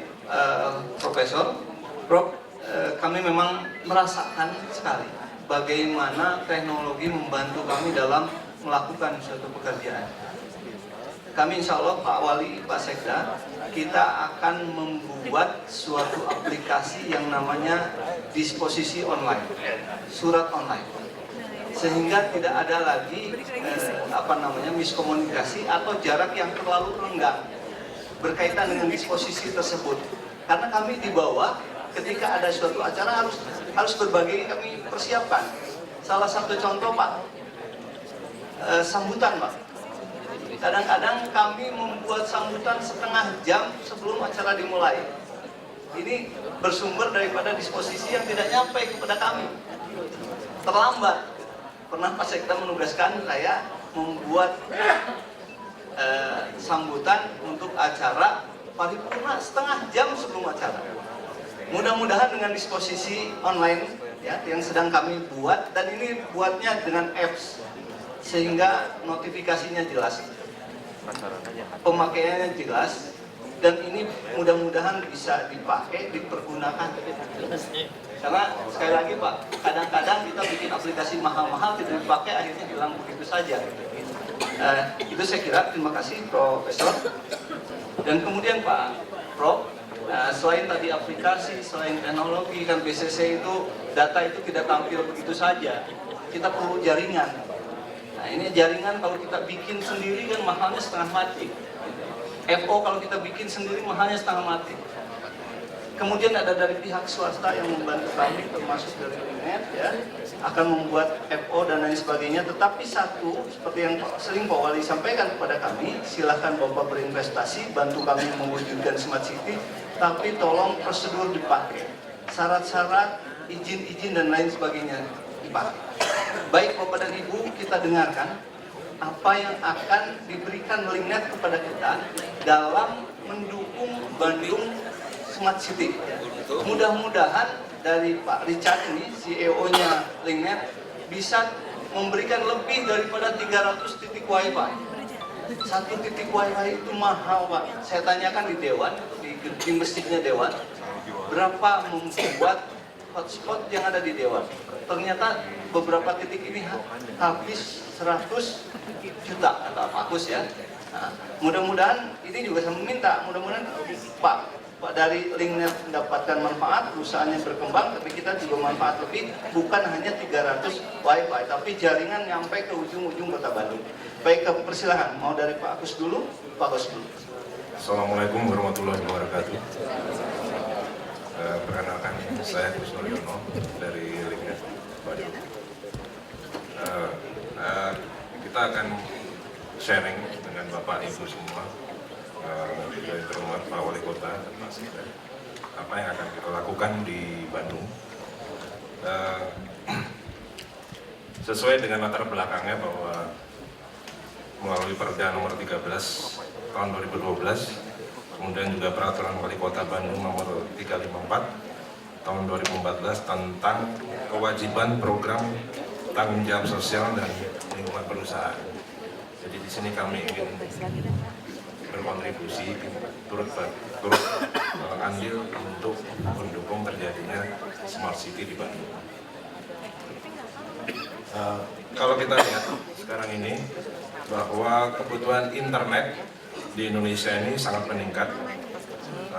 Profesor, Prof, kami memang merasakan sekali bagaimana teknologi membantu kami dalam melakukan suatu pekerjaan. Kami insya Allah Pak Wali, Pak Sekda, kita akan membuat suatu aplikasi yang namanya disposisi online, surat online, sehingga tidak ada lagi miskomunikasi atau jarak yang terlalu renggang berkaitan dengan disposisi tersebut. Karena kami di bawah, ketika ada suatu acara harus berbagai kami persiapkan. Salah satu contoh Pak, sambutan Pak. Kadang-kadang kami membuat sambutan setengah jam sebelum acara dimulai. Ini bersumber daripada disposisi yang tidak nyampe kepada kami. Terlambat. Pernah Pak Sekda menugaskan saya membuat sambutan untuk acara paripurna setengah jam sebelum acara. Mudah-mudahan dengan disposisi online ya yang sedang kami buat, dan ini buatnya dengan apps sehingga notifikasinya jelas, pemakaiannya jelas, dan ini mudah-mudahan bisa dipakai, dipergunakan. Karena sekali lagi Pak, kadang-kadang kita bikin aplikasi mahal-mahal tidak dipakai, akhirnya hilang begitu saja. Itu saya kira. Terima kasih Profesor. Dan kemudian Pak Prof, selain tadi aplikasi, selain teknologi, kan BCC itu data itu tidak tampil begitu saja. Kita perlu jaringan. Nah ini jaringan kalau kita bikin sendiri kan mahalnya setengah mati. FO kalau kita bikin sendiri mahalnya setengah mati. Kemudian ada dari pihak swasta yang membantu kami, termasuk dari Linet ya. akan membuat FO dan lain sebagainya. Tetapi satu, seperti yang sering Pak Wali sampaikan kepada kami, silahkan Bapak berinvestasi, bantu kami mewujudkan Smart City, tapi tolong prosedur dipakai, syarat-syarat, izin-izin dan lain sebagainya dipakai. Baik Bapak dan Ibu, kita dengarkan apa yang akan diberikan Linknet kepada kita dalam mendukung Bandung Smart City. Mudah-mudahan dari Pak Richard ini, CEO-nya Linknet, bisa memberikan lebih daripada 300 titik Wi-Fi. Satu titik Wi-Fi itu mahal, Pak. Saya tanyakan di Dewan, di masjidnya Dewan, berapa membuat hotspot yang ada di Dewan. Ternyata beberapa titik ini habis 100 juta, kata Pak Agus ya. Nah, mudah-mudahan, ini juga saya meminta, mudah-mudahan Pak dari Linknet mendapatkan manfaat, perusahaannya berkembang, tapi kita juga manfaat lebih, bukan hanya 300 Wi-Fi, tapi jaringan nyampe ke ujung-ujung kota Bandung. Baik, persilakan, mau dari Pak Agus dulu, Pak Agus dulu. Assalamualaikum warahmatullahi wabarakatuh. Perkenalkan, saya Gus Nuryono dari Linknet Bandung. Kita akan sharing dengan Bapak Ibu semua, dari terhormat Pak Wali Kota dan Pak Sekda, apa yang akan kita lakukan di Bandung. Sesuai dengan latar belakangnya bahwa melalui Perda nomor 13 tahun 2012, kemudian juga Peraturan Wali Kota Bandung nomor 354 tahun 2014 tentang kewajiban program tanggung jawab sosial dan lingkungan perusahaan. Jadi di sini kami ingin berkontribusi, turut andil untuk mendukung terjadinya Smart City di Bandung. Kalau kita lihat sekarang ini bahwa kebutuhan internet di Indonesia ini sangat meningkat.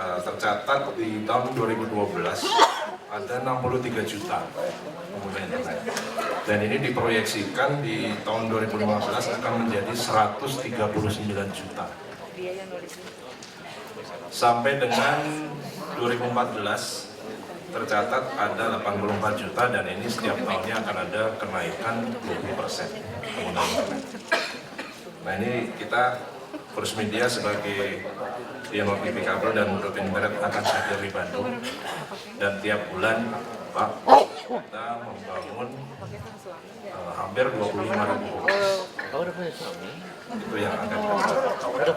Tercatat di tahun 2012 ada 63 juta pengguna internet, dan ini diproyeksikan di tahun 2015 akan menjadi 139 juta. Sampai dengan 2014 tercatat ada 84 juta, dan ini setiap tahunnya akan ada kenaikan 20% pengguna internet. Nah, ini kita First Media sebagai Dialog TV Kabel dan Grup Internet akan hadir di Bandung, dan tiap bulan Pak kita membangun hampir 25.000 itu yang akan kita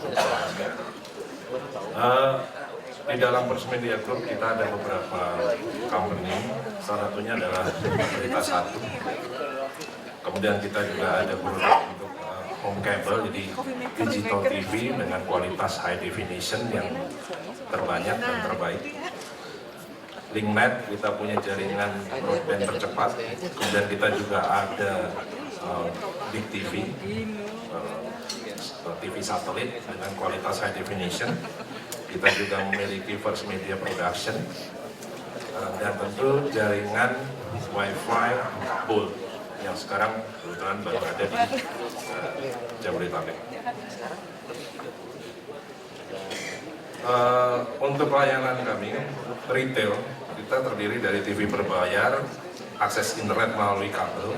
di dalam First Media Group kita ada beberapa company, salah satunya adalah Berita Satu. Kemudian kita juga ada produk untuk home cable, jadi digital TV dengan kualitas high definition yang terbanyak dan terbaik. Linknet, kita punya jaringan broadband tercepat. Kemudian kita juga ada Big TV, TV satelit dengan kualitas high definition. Kita juga memiliki First Media Production, dan tentu jaringan Wi-Fi Bold yang sekarang kebetulan baru ada di Jabodetabek. Untuk layanan kami, retail, kita terdiri dari TV berbayar, akses internet melalui kabel.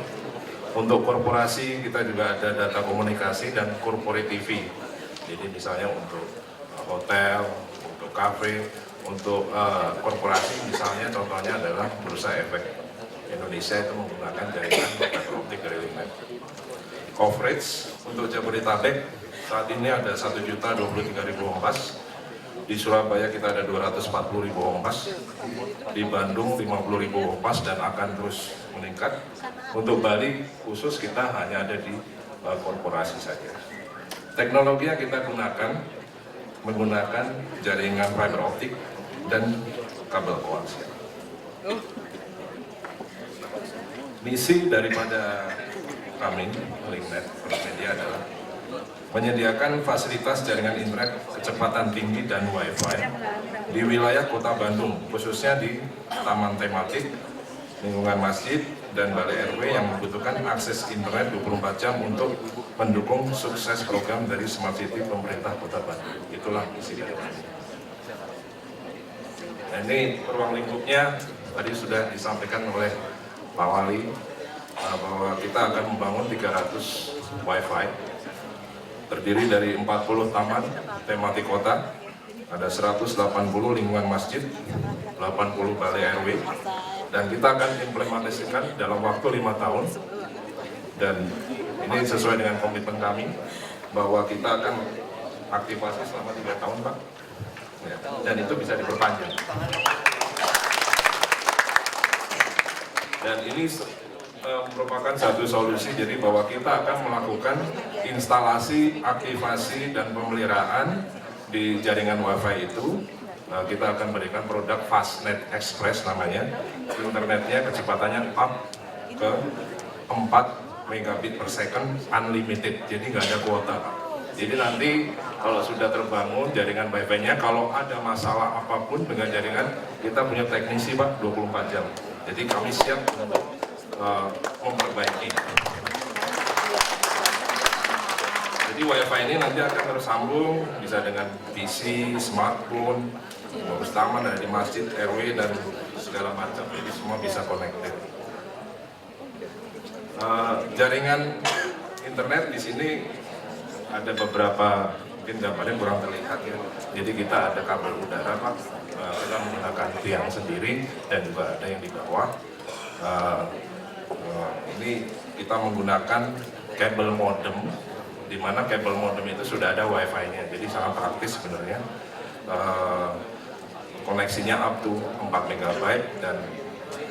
Untuk korporasi, kita juga ada data komunikasi dan corporate TV. Jadi misalnya untuk hotel, untuk kafe, untuk korporasi misalnya contohnya adalah Bursa Efek Indonesia itu menggunakan jaringan fiber optik dari Linknet. Coverage untuk Jabodetabek saat ini ada 1.023.000 home pass. Di Surabaya kita ada 240.000 home pass. Di Bandung 50.000 home pass dan akan terus meningkat. Untuk Bali khusus kita hanya ada di korporasi saja. Teknologi yang kita gunakan menggunakan jaringan fiber optik dan kabel koaksial. Misi daripada kami, Linknet First Media, adalah menyediakan fasilitas jaringan internet kecepatan tinggi dan Wi-Fi di wilayah Kota Bandung, khususnya di taman tematik, lingkungan masjid, dan balai RW yang membutuhkan akses internet 24 jam untuk mendukung sukses program dari Smart City pemerintah Kota Bandung. Itulah misi dari kami. Nah, ini ruang lingkupnya tadi sudah disampaikan oleh Pak Wali. bahwa kita akan membangun 300 wifi terdiri dari 40 taman tematik kota, ada 180 lingkungan masjid, 80 balai RW, dan kita akan implementasikan dalam waktu 5 tahun. Dan ini sesuai dengan komitmen kami bahwa kita akan aktivasi selama 3 tahun, Pak. Ya, dan itu bisa diperpanjang. Dan ini merupakan satu solusi, jadi bahwa kita akan melakukan instalasi, aktivasi, dan pemeliharaan di jaringan WiFi itu. Kita akan berikan produk Fastnet Express namanya, internetnya kecepatannya up ke 4 megabit per second unlimited, jadi nggak ada kuota. Jadi nanti kalau sudah terbangun jaringan WiFi-nya, kalau ada masalah apapun dengan jaringan, kita punya teknisi Pak 24 jam. Jadi kami siap untuk memperbaiki. Jadi WiFi ini nanti akan tersambung bisa dengan PC, smartphone, bagus taman ada di masjid, RW dan segala macam. Jadi semua bisa connected. Jaringan internet di sini ada beberapa, mungkin gambarnya kurang terlihat ya. Jadi kita ada kabel udara Pak, kita menggunakan tiang sendiri dan juga ada yang di bawah. Ini kita menggunakan kabel modem, di mana kabel modem itu sudah ada wifi-nya, jadi sangat praktis sebenarnya. Koneksinya up to 4 MB dan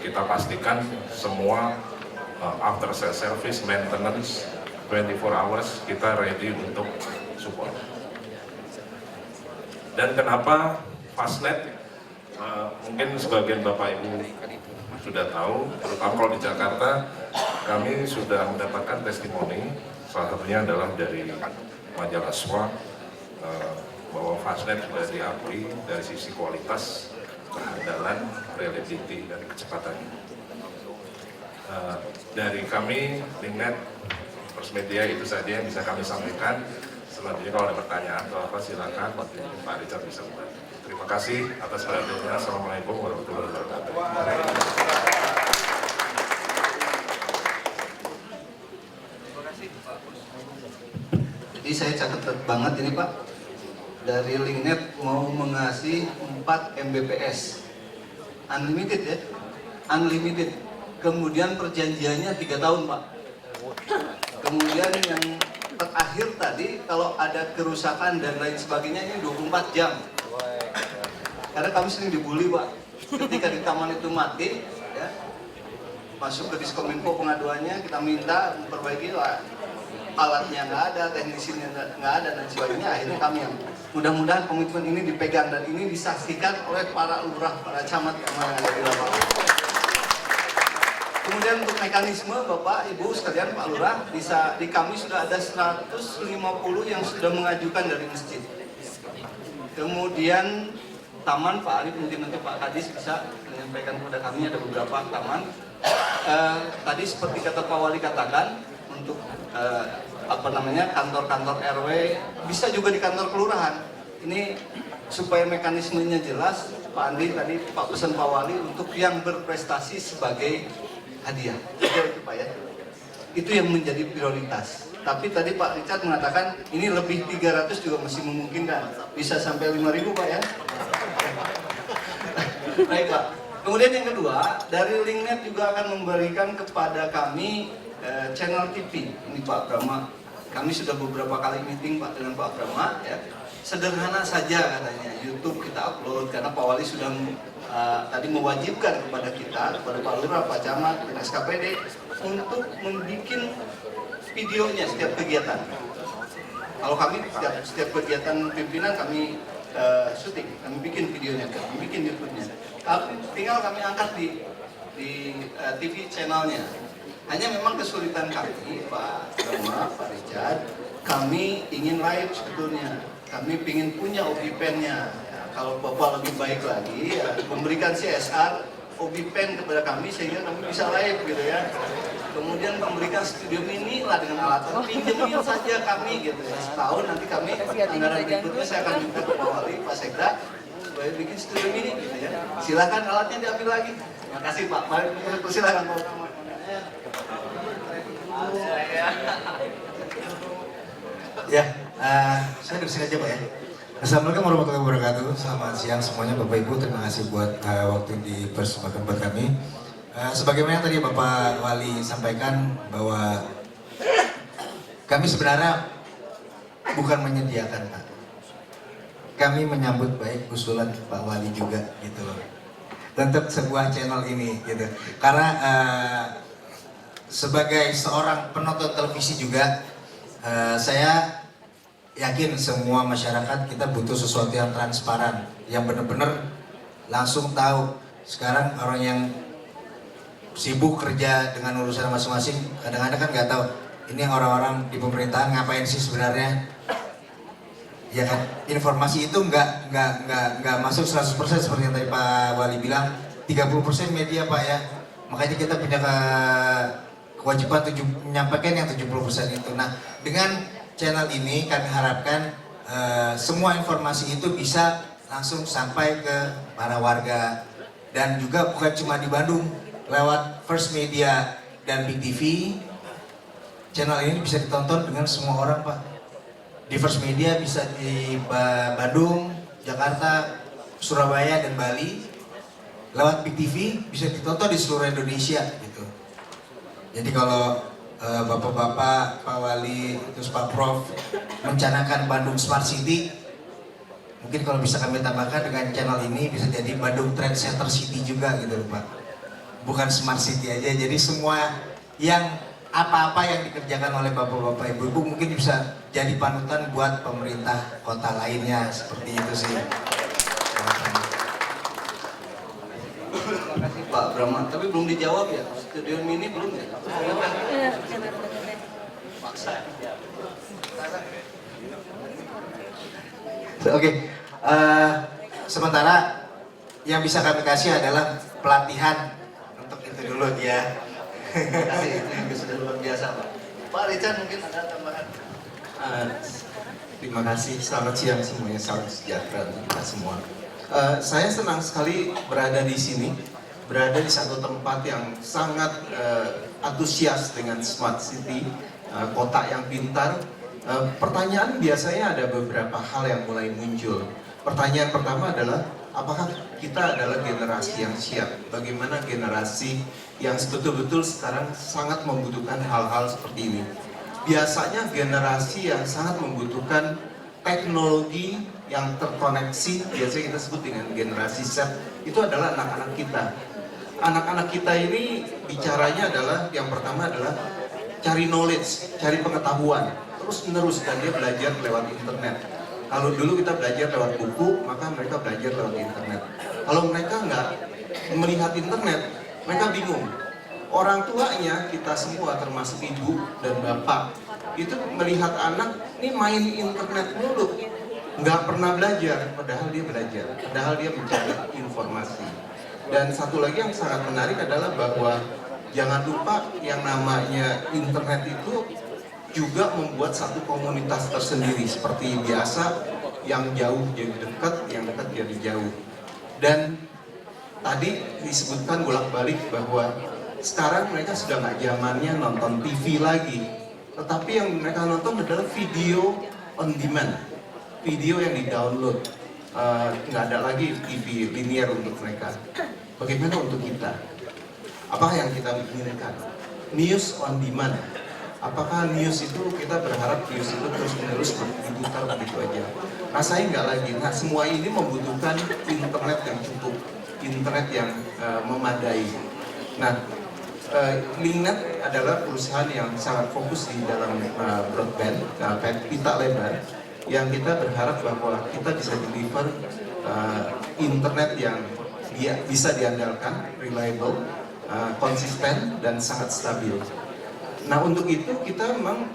kita pastikan semua after sales service, maintenance 24 hours kita ready untuk support. Dan kenapa Fastnet? Mungkin sebagian Bapak Ibu sudah tahu, terutama kalau di Jakarta kami sudah mendapatkan testimoni, salah satunya adalah dari majalah SWA, bahwa Fastnet sudah diakui dari sisi kualitas, kehandalan, reliability, dan kecepatannya. Dari kami, Linknet, First Media, itu saja yang bisa kami sampaikan. Selanjutnya kalau ada pertanyaan atau apa silakan Pak Richard bisa membantu. Terima kasih atas perhatiannya. Assalamualaikum warahmatullahi wabarakatuh. Jadi saya catat banget ini Pak, dari Linknet mau mengasih 4 Mbps unlimited ya, unlimited. Kemudian perjanjiannya 3 tahun Pak. Kemudian yang terakhir tadi kalau ada kerusakan dan lain sebagainya ini 24 jam. Karena kami sering dibully Pak, ketika di taman itu mati ya, masuk ke Diskominfo pengaduannya, kita minta memperbaiki lah, alatnya nggak ada, teknisinya nggak ada dan sebagainya. Akhirnya kami yang mudah-mudahan komitmen ini dipegang dan ini disaksikan oleh para lurah, para camat yang ada di lapangan. Kemudian untuk mekanisme Bapak Ibu sekalian Pak Lurah, di kami sudah ada 150 yang sudah mengajukan dari masjid. Kemudian taman Pak Arif, mungkin nanti Pak Kadis bisa menyampaikan kepada kami, ada beberapa taman. Tadi seperti kata Pak Wali katakan, untuk kantor-kantor RW, bisa juga di kantor kelurahan. Ini supaya mekanismenya jelas, Pak Andi tadi Pak pesan Pak Wali untuk yang berprestasi sebagai hadiah. Itu Pak ya. Itu yang menjadi prioritas. Tapi tadi Pak Richard mengatakan ini lebih 300 juga masih memungkinkan. Bisa sampai 5.000 Pak ya. Baik Pak. Kemudian yang kedua, dari Linknet juga akan memberikan kepada kami channel TV. Ini Pak Brahma. Kami sudah beberapa kali meeting Pak dengan Pak Brahma ya. Sederhana saja katanya, YouTube kita upload karena Pak Wali sudah tadi mewajibkan kepada kita, kepada Pak Lurah, Pak Camat, dan SKPD untuk membuat videonya setiap kegiatan. Kalau kami setiap kegiatan pimpinan kami syuting, kami bikin videonya, kami bikin YouTube-nya. Tinggal kami angkat di TV channelnya. Hanya memang kesulitan kami, Pak Brahma, Pak Richard, kami ingin live sebetulnya. Kami ingin punya OB-pen-nya. Ya, kalau Bapak lebih baik lagi, ya, memberikan CSR OB-pen kepada kami sehingga kami bisa live gitu ya. Kemudian memberikan studio mini lah dengan alat, pinjemin saja kami gitu ya. Setahun nanti kami anggaran berikutnya saya akan minta ke Pak Wali, Pak Sekda supaya bikin studio mini gitu ya. Silakan alatnya diambil lagi. Terima kasih Pak. Mari silakan Pak. Ya, saya dari sini aja Pak ya. Assalamualaikum warahmatullahi wabarakatuh. Selamat siang semuanya Bapak Ibu. Terima kasih buat waktu yang dipersembahkan buat kami. Sebagaimana tadi Bapak Wali sampaikan bahwa kami sebenarnya bukan menyediakan Pak. Kami menyambut baik usulan Pak Wali juga gitu loh. Untuk sebuah channel ini gitu. Karena sebagai seorang penonton televisi juga, saya yakin semua masyarakat kita butuh sesuatu yang transparan, yang benar-benar langsung tahu. Sekarang orang yang sibuk kerja dengan urusan masing-masing, kadang-kadang kan nggak tahu ini orang-orang di pemerintahan ngapain sih sebenarnya. Ya kan, informasi itu nggak masuk 100% seperti yang tadi Pak Wali bilang, 30% media Pak ya. Makanya kita punya kewajiban menyampaikan yang 70% itu. Nah, dengan channel ini kami harapkan semua informasi itu bisa langsung sampai ke para warga, dan juga bukan cuma di Bandung. Lewat First Media dan Big TV, channel ini bisa ditonton dengan semua orang Pak. Di First Media bisa di Bandung, Jakarta, Surabaya, dan Bali. Lewat Big TV bisa ditonton di seluruh Indonesia gitu. Jadi kalau Bapak-bapak, Pak Wali, terus Pak Prof mencanakan Bandung Smart City, mungkin kalau bisa kami tambahkan dengan channel ini bisa jadi Bandung Trend Center City juga gitu loh Pak. Bukan Smart City aja, jadi semua yang apa-apa yang dikerjakan oleh Bapak-bapak, Ibu-ibu mungkin bisa jadi panutan buat pemerintah kota lainnya, seperti itu sih. Terima kasih Pak Brahman, tapi belum dijawab ya, studio mini belum ya? Oke, sementara yang bisa kami kasih adalah pelatihan untuk itu dulu ya. Terima kasih, itu juga sudah luar biasa Pak. Pak Richard mungkin ada tambahan? Terima kasih, selamat siang semuanya, salam sejahtera untuk kita semua. Saya senang sekali berada di sini, berada di satu tempat yang sangat antusias dengan Smart City, kota yang pintar. Pertanyaan biasanya ada beberapa hal yang mulai muncul. Pertanyaan pertama adalah, apakah kita adalah generasi yang siap? Bagaimana generasi yang betul-betul sekarang sangat membutuhkan hal-hal seperti ini? Biasanya generasi yang sangat membutuhkan teknologi yang terkoneksi, biasanya kita sebut dengan generasi Z, itu adalah anak-anak kita. Anak-anak kita ini bicaranya adalah, yang pertama adalah cari knowledge, cari pengetahuan, terus menerus, dan dia belajar lewat internet. Kalau dulu kita belajar lewat buku, maka mereka belajar lewat internet. Kalau mereka nggak melihat internet, mereka bingung. Orang tuanya, kita semua termasuk ibu dan bapak, itu melihat anak ini main internet dulu, nggak pernah belajar, padahal dia belajar, padahal dia mencari informasi. Dan satu lagi yang sangat menarik adalah bahwa jangan lupa yang namanya internet itu juga membuat satu komunitas tersendiri. Seperti biasa, yang jauh jadi dekat, yang dekat jadi jauh. Dan tadi disebutkan bolak-balik bahwa sekarang mereka sudah nggak zamannya nonton TV lagi, tetapi yang mereka nonton adalah video on demand, video yang di-download. Nggak ada lagi TV linear untuk mereka. Bagaimana untuk kita? Apa yang kita inginkan? News on demand. Apakah news itu, kita berharap news itu terus-menerus diputar begitu aja? Rasanya nggak lagi. Nah, semua ini membutuhkan internet yang cukup, internet yang memadai. Nah, Linknet adalah perusahaan yang sangat fokus di dalam broadband, pita lebar, yang kita berharap bahwa kita bisa deliver internet yang bisa diandalkan, reliable, konsisten, dan sangat stabil. Nah, untuk itu kita memang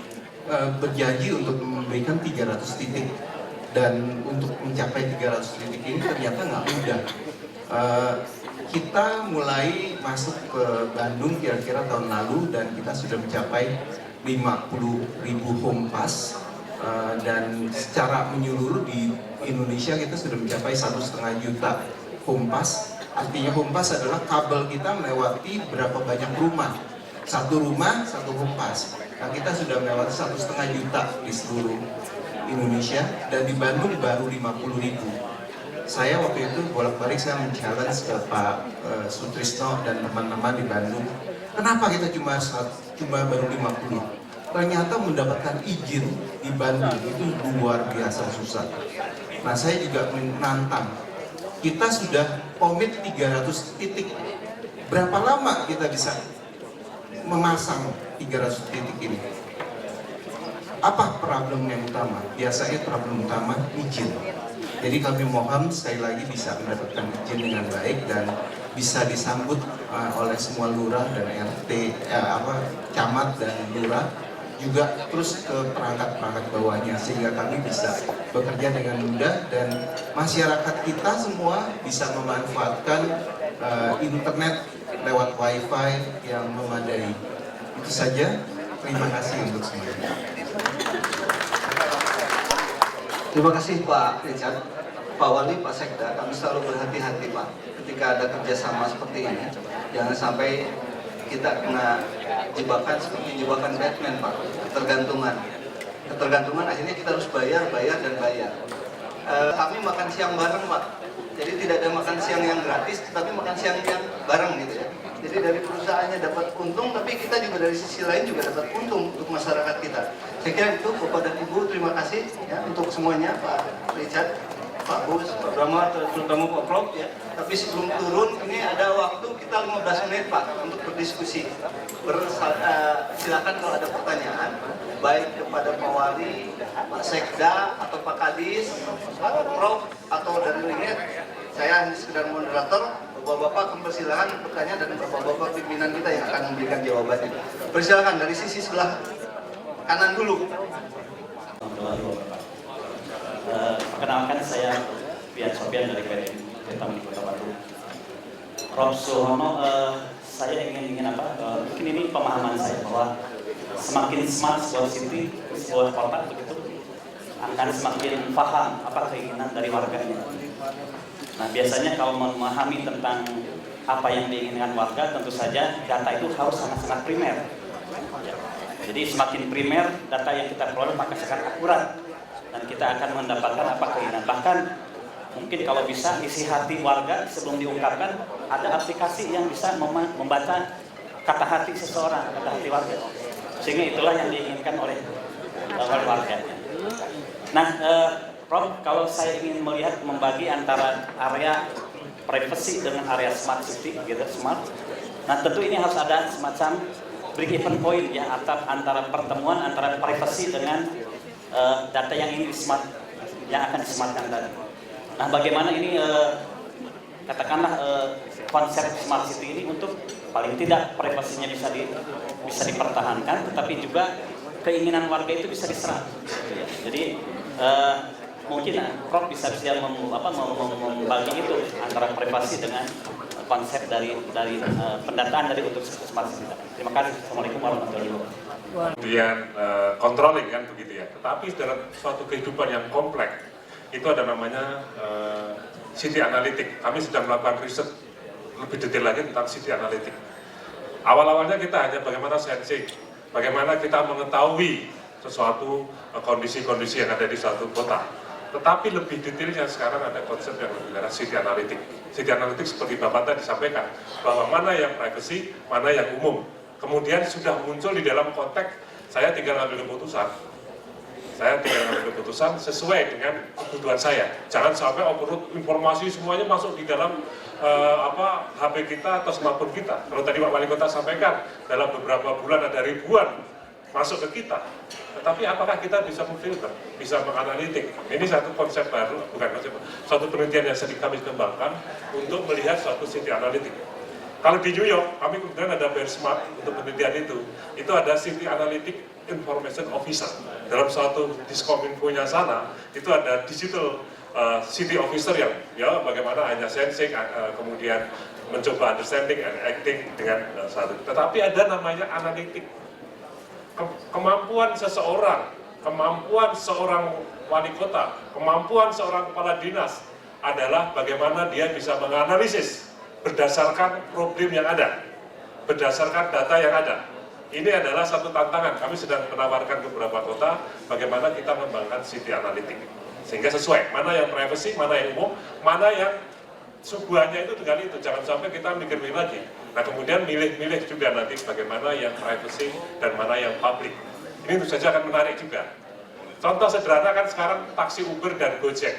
berjanji untuk memberikan 300 titik, dan untuk mencapai 300 titik ini ternyata nggak mudah. Kita mulai masuk ke Bandung kira-kira tahun lalu, dan kita sudah mencapai 50.000 home pass, dan secara menyeluruh di Indonesia kita sudah mencapai 1,5 juta home pass. Artinya home pass adalah kabel kita melewati berapa banyak rumah satu rumah, satu kompas. Nah, kita sudah melewati 1,5 juta di seluruh Indonesia, dan di Bandung baru 50.000. Saya waktu itu bolak-balik saya men-challenge ke Pak Sutrisno dan teman-teman di Bandung, kenapa kita cuma baru 50? Ternyata mendapatkan izin di Bandung itu luar biasa susah. Nah, saya juga menantang, kita sudah komit 300 titik. Berapa lama kita bisa memasang 300 titik ini? Apa problem yang utama? Biasanya problem utama izin. Jadi kami mohon sekali lagi bisa mendapatkan izin dengan baik dan bisa disambut oleh semua lurah dan RT, camat dan lurah, juga terus ke perangkat-perangkat bawahnya, sehingga kami bisa bekerja dengan mudah dan masyarakat kita semua bisa memanfaatkan internet lewat wifi yang memadai. Itu saja. Terima kasih untuk semuanya. Terima kasih Pak Richard, Pak Wali, Pak Sekda. Kami selalu berhati-hati Pak ketika ada kerjasama seperti ini. Jangan sampai kita kena jebakan seperti jebakan Batman Pak, ketergantungan akhirnya kita harus bayar. Kami makan siang bareng Pak, jadi tidak ada makan siang yang gratis, tapi makan siang yang bareng gitu ya. Jadi dari perusahaannya dapat untung, tapi kita juga dari sisi lain juga dapat untung untuk masyarakat kita. Saya kira itu Bapak dan Ibu, terima kasih ya untuk semuanya, Pak Richard, Pak Bus, Pak Brahma, terutama Pak Prof ya. Tapi sebelum turun ini ada waktu kita 15 menit Pak untuk berdiskusi. Silakan kalau ada pertanyaan, baik kepada Pak Wali, Pak Sekda, atau Pak Kadis, Pak Prof, atau dari Linget. Saya hanya sekedar moderator. Bapak-bapak mempersilahkan bertanya dan bapak-bapak pimpinan kita yang akan memberikan jawabannya. Persilakan dari sisi sebelah kanan dulu. Perkenalkan, saya Pian Sopian dari PT Taman Kota Batu. Prof. Suhono, saya ingin mungkin ini pemahaman saya bahwa semakin smart sebuah city, sebuah kota begitu, akan semakin paham apa keinginan dari warganya. Nah, biasanya kalau memahami tentang apa yang diinginkan warga, tentu saja data itu harus sangat-sangat primer. Jadi semakin primer data yang kita peroleh maka sangat akurat, dan kita akan mendapatkan apa keinginan. Bahkan mungkin kalau bisa isi hati warga sebelum diungkapkan, ada aplikasi yang bisa membaca kata hati seseorang, kata hati warga. Sehingga itulah yang diinginkan oleh warga. Nah, Prof, kalau saya ingin melihat membagi antara area privacy dengan area smart city, gitu, smart. Nah, tentu ini harus ada semacam break-even point ya antara pertemuan antara privacy dengan data yang ingin smart, yang akan disematkan tadi. Nah, bagaimana ini katakanlah konsep smart city ini untuk paling tidak privasinya bisa dipertahankan, tetapi juga keinginan warga itu bisa diserap. Jadi mungkin Prof bisa membagi itu antara privasi dengan konsep dari pendataan dari untuk smart city. Terima kasih. Assalamualaikum warahmatullahi wabarakatuh. Kemudian controlling kan begitu ya. Tetapi dalam suatu kehidupan yang kompleks itu ada namanya city analytic. Kami sedang melakukan riset lebih detail lagi tentang city analytic. Awal-awalnya kita hanya bagaimana sensing, bagaimana kita mengetahui sesuatu kondisi-kondisi yang ada di suatu kota. Tetapi lebih detailnya sekarang ada konsep yang lebih arah city analytic. City analytic seperti Bapak tadi sampaikan, bahwa mana yang privacy, mana yang umum. Kemudian sudah muncul di dalam konteks, saya tinggal ambil keputusan. Saya tinggal ambil keputusan sesuai dengan kebutuhan saya. Jangan sampai overload informasi semuanya masuk di dalam HP kita atau smartphone kita. Kalau tadi Pak Wali Kota sampaikan, dalam beberapa bulan ada ribuan masuk ke kita. Tetapi apakah kita bisa memfilter, bisa menganalitik? Ini satu konsep baru, bukan konsep, suatu penelitian yang sedang kami kembangkan untuk melihat suatu city analytic. Kalau di New York, kami kemudian ada benchmark untuk penelitian itu. Itu ada City Analytic Information Officer. Dalam suatu diskominfonya sana, itu ada digital city officer yang ya bagaimana hanya sensing, kemudian mencoba understanding and acting dengan satu. Tetapi ada namanya analitik. Kemampuan seseorang, kemampuan seorang wali kota, kemampuan seorang kepala dinas adalah bagaimana dia bisa menganalisis berdasarkan problem yang ada, berdasarkan data yang ada. ini adalah satu tantangan. Kami sedang menawarkan ke beberapa kota bagaimana kita mengembangkan city analytic. Sehingga sesuai, mana yang privacy, mana yang umum, mana yang suguhannya itu dengan itu. Jangan sampai kita mikir-mikir lagi. Nah kemudian milih-milih juga nanti bagaimana yang privacy dan mana yang public. Ini tentu saja akan menarik juga. Contoh sederhana kan sekarang taksi Uber dan Gojek.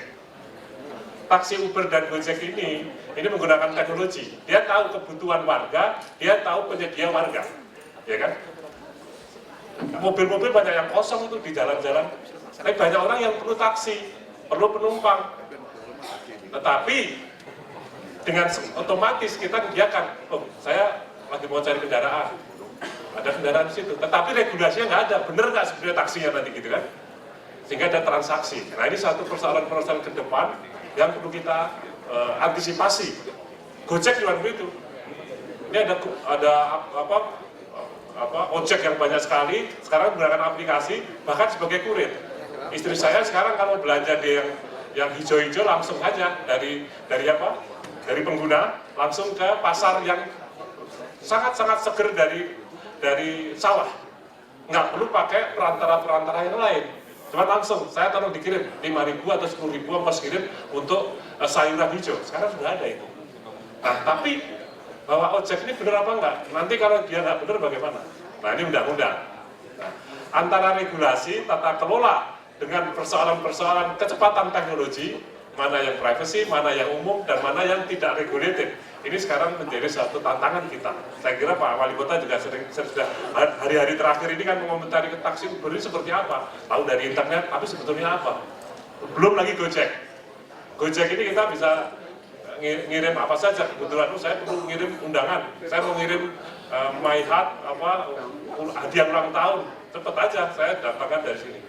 Taksi Uber dan Gojek ini menggunakan teknologi. Dia tahu kebutuhan warga, dia tahu penyedia warga, ya kan? Mobil-mobil banyak yang kosong itu di jalan-jalan. Tapi banyak orang yang perlu taksi, perlu penumpang. Tetapi dengan otomatis kita menyediakan, oh saya lagi mau cari kendaraan, ada kendaraan di situ. Tetapi regulasinya nggak ada, bener nggak sebenarnya taksinya nanti gitu kan? Sehingga ada transaksi. Nah ini satu persoalan-persoalan ke depan yang perlu kita antisipasi. Gojek juga begitu. Ini ada ojek yang banyak sekali, sekarang menggunakan aplikasi, bahkan sebagai kurir. Istri saya sekarang kalau belanja di yang hijau-hijau langsung aja dari pengguna langsung ke pasar yang sangat-sangat seger dari sawah. Nggak perlu pakai perantara-perantara yang lain. Cuma langsung, saya taruh dikirim 5.000 atau 10.000 ongkos kirim untuk sayuran hijau. Sekarang sudah ada itu. Nah, tapi bahwa ojek ini benar apa enggak? Nanti kalau dia nggak benar bagaimana? Nah, ini undang-undang. Nah, antara regulasi, tata kelola dengan persoalan-persoalan kecepatan teknologi, mana yang privacy, mana yang umum, dan mana yang tidak regulated. Ini sekarang menjadi satu tantangan kita. Saya kira Pak Wali Kota juga sudah hari-hari terakhir ini kan mengomentari ke taksi Uber ini seperti apa. Tahu dari internet, tapi sebetulnya apa? Belum lagi Gojek. Gojek ini kita bisa ngirim apa saja. Kebetulan saya perlu ngirim undangan. Saya mau ngirim my heart, hadiah ulang tahun. Cepet aja, saya daftarkan dari sini.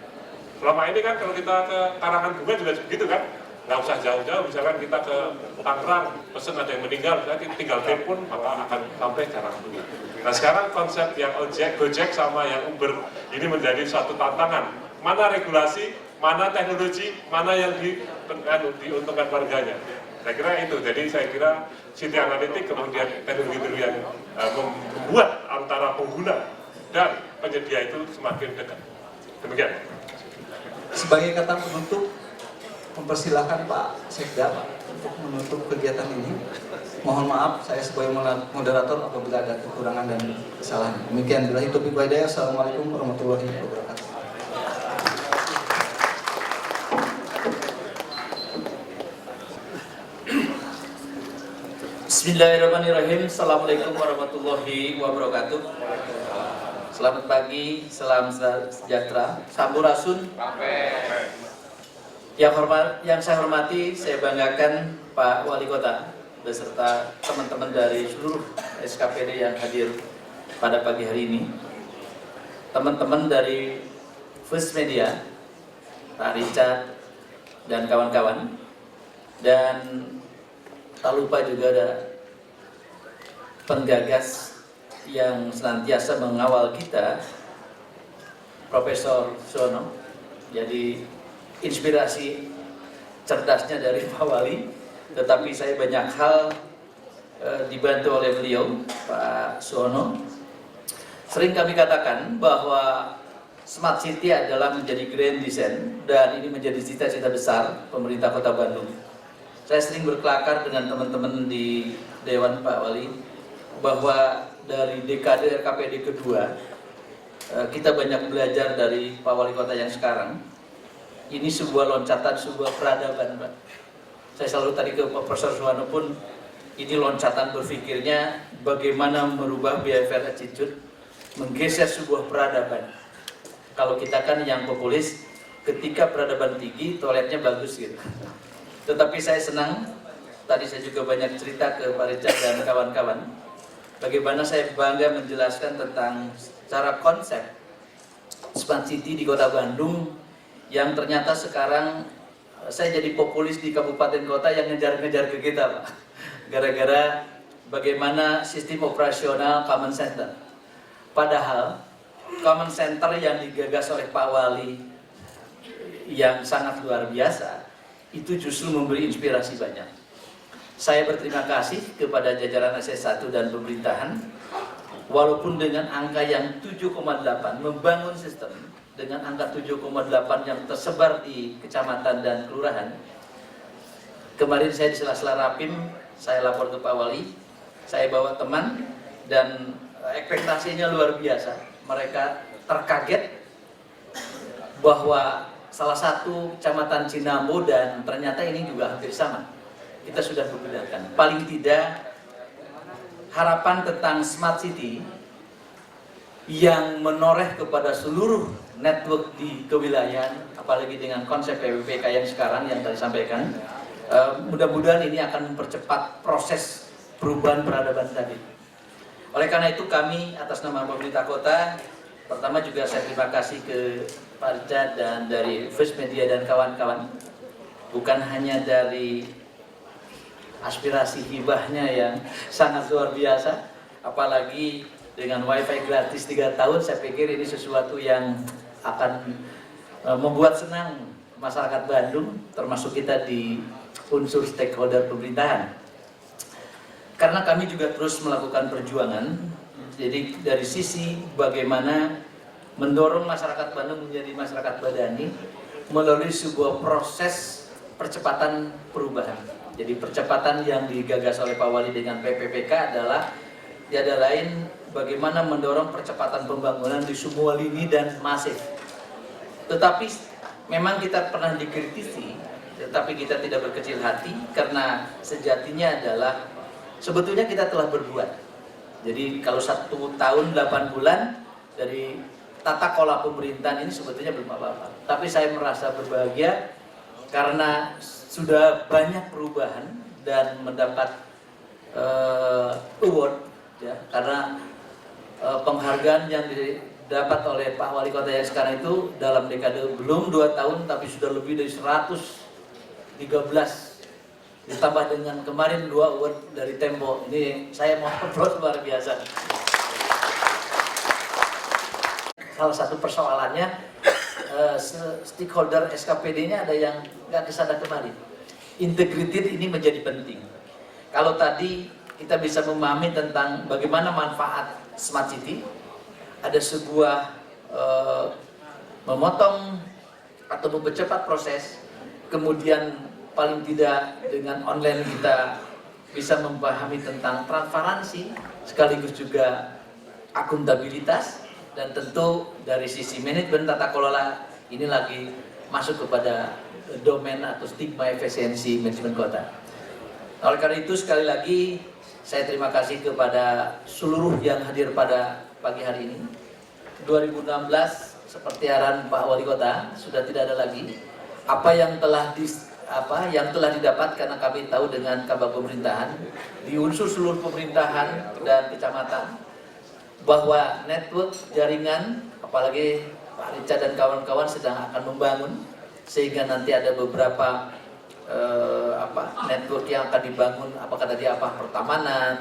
Selama ini kan kalau kita ke Karangan Bunga juga begitu kan. Nggak usah jauh-jauh, misalkan kita ke Tangerang, pesen ada yang meninggal, saya tinggal telepon, maka akan sampai Karangan Bunga. Nah sekarang konsep yang Gojek sama yang Uber ini menjadi satu tantangan. Mana regulasi, mana teknologi, mana yang diuntungkan warganya. Saya kira itu, jadi saya kira city analytic kemudian teknologi yang membuat antara pengguna dan penyedia itu semakin dekat. Demikian. Sebagai kata penutup, mempersilahkan Pak Sekda Pak untuk menutup kegiatan ini. Mohon maaf saya sebagai moderator apabila ada kekurangan dan kesalahan. Demikian, billahi taufiq wal hidayah. Assalamualaikum warahmatullahi wabarakatuh. Bismillahirrahmanirrahim. Assalamualaikum warahmatullahi wabarakatuh. Selamat pagi, salam sejahtera, sampurasun. Yang saya hormati, saya banggakan Pak Wali Kota beserta teman-teman dari seluruh SKPD yang hadir pada pagi hari ini. Teman-teman dari First Media, Pak Richard dan kawan-kawan. Dan tak lupa juga ada penggagas yang senantiasa mengawal kita, Profesor Suwono. Jadi inspirasi cerdasnya dari Pak Wali, tetapi saya banyak hal dibantu oleh beliau, Pak Suwono. Sering kami katakan bahwa Smart City adalah menjadi grand design dan ini menjadi cita-cita besar pemerintah Kota Bandung. Saya sering berkelakar dengan teman-teman di Dewan Pak Wali bahwa dari dekade RKPD kedua kita banyak belajar dari Pak Wali Kota yang sekarang. Ini sebuah loncatan, sebuah peradaban, Pak. Saya selalu tadi ke Profesor Suwono pun, ini loncatan berpikirnya bagaimana merubah behavior attitude, menggeser sebuah peradaban. Kalau kita kan yang populis, ketika peradaban tinggi, toiletnya bagus gitu. Tetapi saya senang, tadi saya juga banyak cerita ke Pak Richard dan kawan-kawan, bagaimana saya bangga menjelaskan tentang cara konsep Smart City di Kota Bandung, yang ternyata sekarang saya jadi populis di kabupaten kota yang ngejar-ngejar ke kita, Pak. Gara-gara bagaimana sistem operasional common center. Padahal common center yang digagas oleh Pak Wali yang sangat luar biasa, itu justru memberi inspirasi banyak. Saya berterima kasih kepada jajaran SS1 dan pemerintahan walaupun dengan angka yang 7,8, membangun sistem dengan angka 7,8 yang tersebar di kecamatan dan kelurahan. Kemarin saya di sela-sela Rapim, saya lapor ke Pak Wali, saya bawa teman dan ekspektasinya luar biasa. Mereka terkaget bahwa salah satu kecamatan Cinambo dan ternyata ini juga hampir sama. Kita sudah menggunakan. Paling tidak harapan tentang Smart City yang menoreh kepada seluruh network di kewilayahan, apalagi dengan konsep PPPK yang sekarang yang tadi sampaikan, mudah-mudahan ini akan mempercepat proses perubahan peradaban tadi. Oleh karena itu kami atas nama pemerintah kota, pertama juga saya terima kasih ke Pak Richard dan dari First Media dan kawan-kawan, bukan hanya dari aspirasi hibahnya yang sangat luar biasa, apalagi dengan wifi gratis 3 tahun, saya pikir ini sesuatu yang akan membuat senang masyarakat Bandung, termasuk kita di unsur stakeholder pemerintahan. Karena kami juga terus melakukan perjuangan, jadi dari sisi bagaimana mendorong masyarakat Bandung menjadi masyarakat badani melalui sebuah proses percepatan perubahan. Jadi percepatan yang digagas oleh Pak Wali dengan PPPK adalah tiada lain bagaimana mendorong percepatan pembangunan di semua lini dan masif. Tetapi memang kita pernah dikritisi, tetapi kita tidak berkecil hati karena sejatinya adalah sebetulnya kita telah berbuat. Jadi kalau 1 tahun 8 bulan dari tata kelola pemerintahan ini sebetulnya belum apa-apa. Tapi saya merasa berbahagia karena sudah banyak perubahan dan mendapat award ya, karena penghargaan yang didapat oleh Pak Wali Kota yang sekarang itu dalam dekade belum 2 tahun tapi sudah lebih dari 113, ditambah dengan kemarin 2 award dari Tempo. Ini saya mau applause luar biasa. Salah satu persoalannya stakeholder SKPD-nya ada yang nggak kesana kemari. Integrated ini menjadi penting. Kalau tadi kita bisa memahami tentang bagaimana manfaat Smart City, ada sebuah memotong atau mempercepat proses, kemudian paling tidak dengan online kita bisa memahami tentang transparansi, sekaligus juga akuntabilitas, dan tentu dari sisi manajemen tata kelola ini lagi masuk kepada domain atau stigma efisiensi manajemen kota. Oleh karena itu sekali lagi saya terima kasih kepada seluruh yang hadir pada pagi hari ini. 2016 seperti arahan Pak Wali Kota sudah tidak ada lagi apa yang telah didapat, karena kami tahu dengan kabar pemerintahan di unsur seluruh pemerintahan dan kecamatan bahwa network jaringan, apalagi Pak Richard dan kawan-kawan sedang akan membangun, sehingga nanti ada beberapa network yang akan dibangun, apakah tadi pertamanan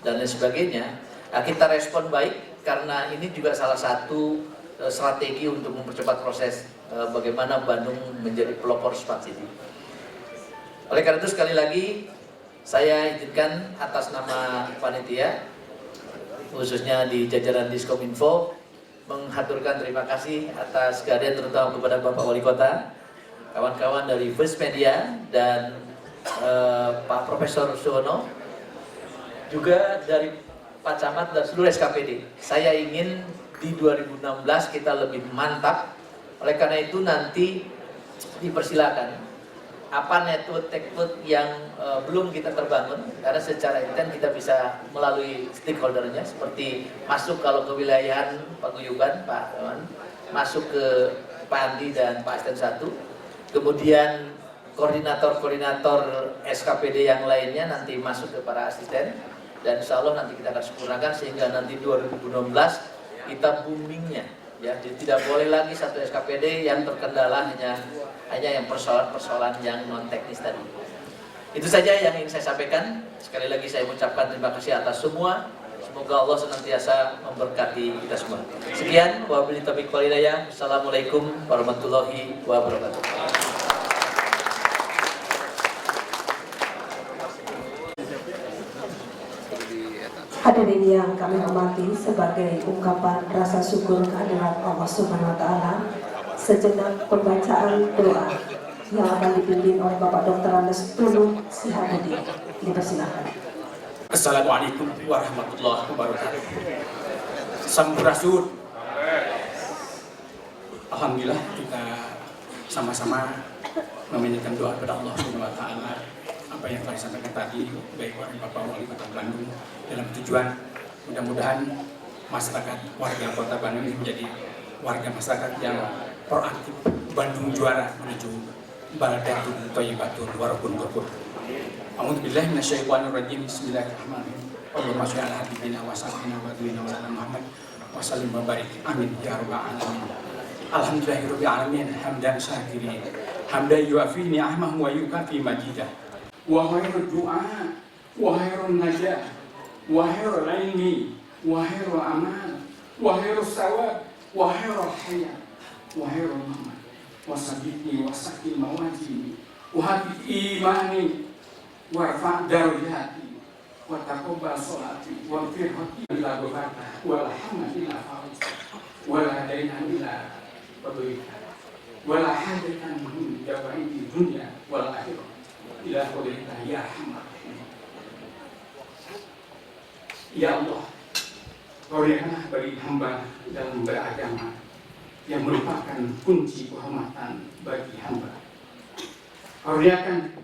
dan lain sebagainya. Nah, kita respon baik karena ini juga salah satu strategi untuk mempercepat proses bagaimana Bandung menjadi pelopor Smart City. Oleh karena itu sekali lagi saya izinkan atas nama panitia, khususnya di jajaran Diskominfo, menghaturkan terima kasih atas kehadiran terutama kepada Bapak Wali Kota, kawan-kawan dari First Media dan Pak Profesor Suwono, juga dari Pak Camat dan seluruh SKPD. Saya ingin di 2016 kita lebih mantap. Oleh karena itu nanti dipersilakan apa network yang belum kita terbangun, karena secara intens kita bisa melalui stakeholdernya, seperti masuk kalau ke wilayahan Paguyuban, Pak Dewan, masuk ke Pak Andi dan Pak Asisten 1, kemudian koordinator-koordinator SKPD yang lainnya nanti masuk ke para asisten, dan insya Allah nanti kita akan sempurnakan sehingga nanti 2016 kita boomingnya. Ya, jadi tidak boleh lagi satu SKPD yang terkendala hanya yang persoalan-persoalan yang non teknis tadi. Itu saja yang ingin saya sampaikan. Sekali lagi saya mengucapkan terima kasih atas semua. Semoga Allah senantiasa memberkati kita semua. Sekian, wabillahi taufiq wal hidayah. Assalamualaikum warahmatullahi wabarakatuh. Hadirin yang kami hormati, sebagai ungkapan rasa syukur kehadirat Allah Subhanahu wa Ta'ala, sejenak pembacaan doa yang akan dipimpin oleh Bapak Dr. Andes Tulung Sihabudi. Dipersilakan. Assalamualaikum warahmatullahi wabarakatuh. Sampurasun. Alhamdulillah kita sama-sama memintakan doa kepada Allah Subhanahu wa Ta'ala. Apa yang telah disampaikan tadi baik oleh Bapak Wali Kota Bandung dalam tujuan mudah-mudahan masyarakat warga Kota Bandung ini menjadi warga masyarakat yang proaktif, Bandung juara menuju baldatun thayyibatun wa rabbun ghafur. A'udzubillahi minasyaitonir rajim. Bismillahirrahmanirrahim. Allahumma shalli ala habibina wa sayyidina wa nabiyyina wa Muhammad wa sallim wa barik. Amin ya rabbal alamin. Alhamdulillahirabbil alamin hamdan syakirin. Hamdan yuafi ni'amahu wa yukafi majidah. Wa khairul du'a wa khairun najah wa khairul ilmi wa khairul amal wa khairul sawab wa khairul hayat wa khairul mamat wa sabiti wa sakil mawajini wa habib imani wa rafa' darajati wa taqabbal sholati wa firhati ila ghafata wa la hamda illa faraj wa la hadaina illa fadlika wa la hajatan min jawaidi dunya wal akhirah ila qadrika ya rahman. Ya Allah, karuniakanlah bagi hamba dalam beragama yang merupakan kunci kehormatan bagi hamba. Karuniakan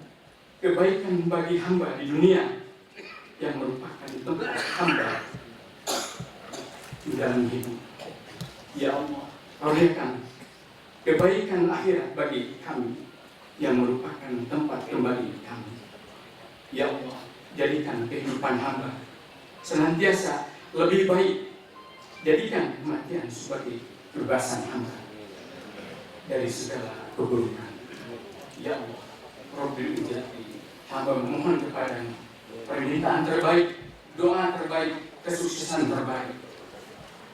kebaikan bagi hamba di dunia yang merupakan tempat hamba di dalam hidup. Ya Allah, karuniakan kebaikan akhirat bagi kami yang merupakan tempat kembali kami. Ya Allah, jadikan kehidupan hamba senantiasa lebih baik. Jadikan kematian sebagai kebebasan hamba dari segala keburukan. Ya Allah, Rabbil Ujati, hamba memohon kepadamu permintaan terbaik, doa terbaik, kesuksesan terbaik.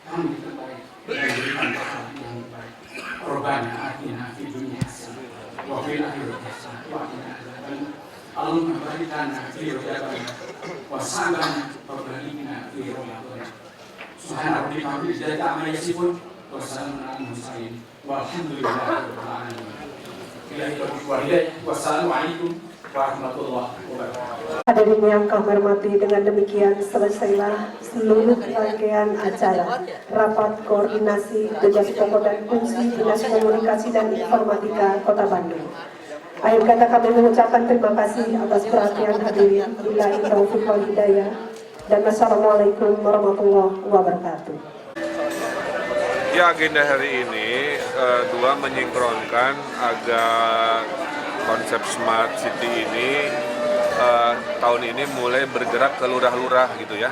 Kami terbaik dan berikan pahala yang terbaik. Rabbana atina fid dunya hasanah wa fil akhirati hasanah wa qina adzabannar. Allahumma barik lana fi rizqina wa sa'lana wa balikna fi rizqina. Subhana rabbika rabbil izzati amma yasifun wa salamun alal mursalin walhamdulillahi rabbil alamin. Ilahi wa hidayah. Wassalamualaikum warahmatullahi wabarakatuh. Hadirin yang kami hormati, dengan demikian selesailah seluruh rangkaian acara rapat koordinasi tugas pokok dan fungsi Dinas Komunikasi dan Informatika Kota Bandung. Akhir kata kami mengucapkan terima kasih atas perhatian hadirin. Billahi taufiq wal hidayah. Dan wassalamualaikum warahmatullahi wabarakatuh. Ya, agenda hari ini dua menyinkronkan agar konsep Smart City ini tahun ini mulai bergerak ke lurah-lurah gitu ya.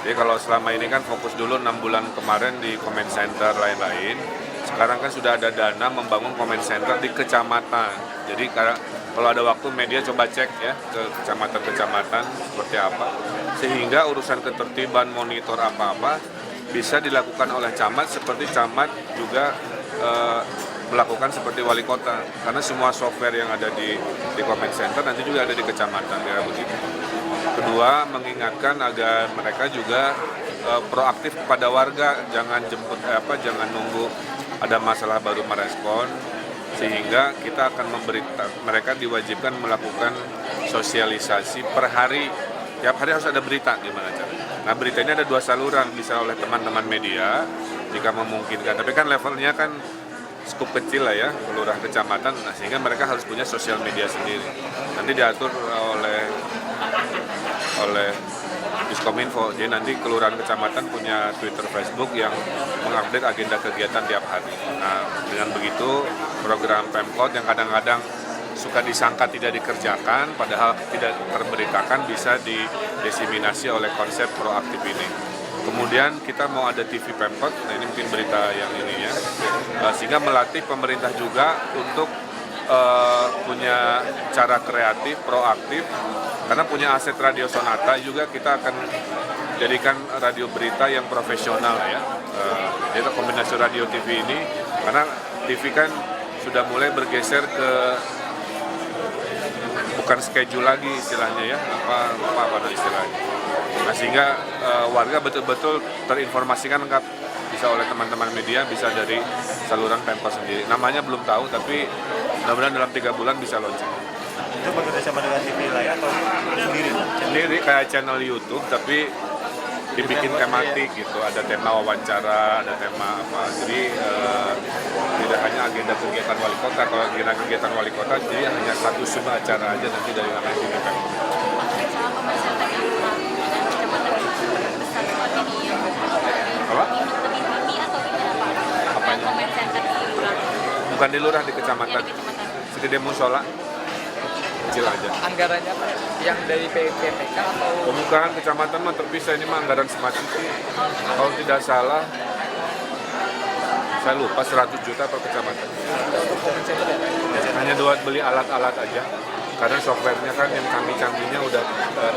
Jadi kalau selama ini kan fokus dulu 6 bulan kemarin di comment center lain-lain. Sekarang kan sudah ada dana membangun comment center di kecamatan. Jadi kalau ada waktu media coba cek ya ke kecamatan-kecamatan seperti apa. Sehingga urusan ketertiban, monitor apa-apa bisa dilakukan oleh camat, seperti camat juga melakukan seperti wali kota, karena semua software yang ada di comment center nanti juga ada di kecamatan ya begitu. Kedua, mengingatkan agar mereka juga proaktif kepada warga, jangan jangan nunggu ada masalah baru merespon, sehingga kita akan mereka diwajibkan melakukan sosialisasi per hari. Tiap hari harus ada berita gimana cara. Nah, berita ini ada 2 saluran, bisa oleh teman-teman media jika memungkinkan. Tapi kan levelnya kan skup kecil lah ya, kelurahan kecamatan, nah, sehingga mereka harus punya sosial media sendiri. Nanti diatur oleh Diskominfo. Jadi nanti kelurahan kecamatan punya Twitter, Facebook yang mengupdate agenda kegiatan tiap hari. Nah, dengan begitu program Pemkot yang kadang-kadang suka disangka tidak dikerjakan, padahal tidak terberitakan, bisa didesiminasi oleh konsep proaktif ini. Kemudian kita mau ada TV Pemkot, nah ini mungkin berita yang ini ya, sehingga melatih pemerintah juga untuk punya cara kreatif, proaktif, karena punya aset Radio Sonata juga kita akan jadikan radio berita yang profesional ya. Jadi kombinasi radio TV ini, karena TV kan sudah mulai bergeser ke bukan schedule lagi istilahnya ya, apa istilahnya. Nah, sehingga warga betul-betul terinformasikan lengkap, bisa oleh teman-teman media, bisa dari saluran Pemkot sendiri. Namanya belum tahu, tapi mudah-mudahan dalam 3 bulan bisa launching. Itu bekerjasama dengan TV lain atau sendiri? Sendiri kayak channel YouTube, tapi dibikin tematik gitu, ada tema wawancara, ada tema apa, jadi tidak hanya agenda kegiatan wali kota. Kalau agenda kegiatan wali kota jadi hanya satu sumber acara aja nanti dari namanya TV Pemkot. Apa? Apanya? Bukan di lurah, di kecamatan. Segede musola, kecil aja. Anggarannya apa? Yang dari PPK atau? Pembukaan kecamatan mah terpisah, ini mah anggaran Smart City. Kalau tidak salah, saya lupa 100 juta per kecamatan. Hanya buat beli alat-alat aja. Karena softwarenya kan yang canggih-canggihnya udah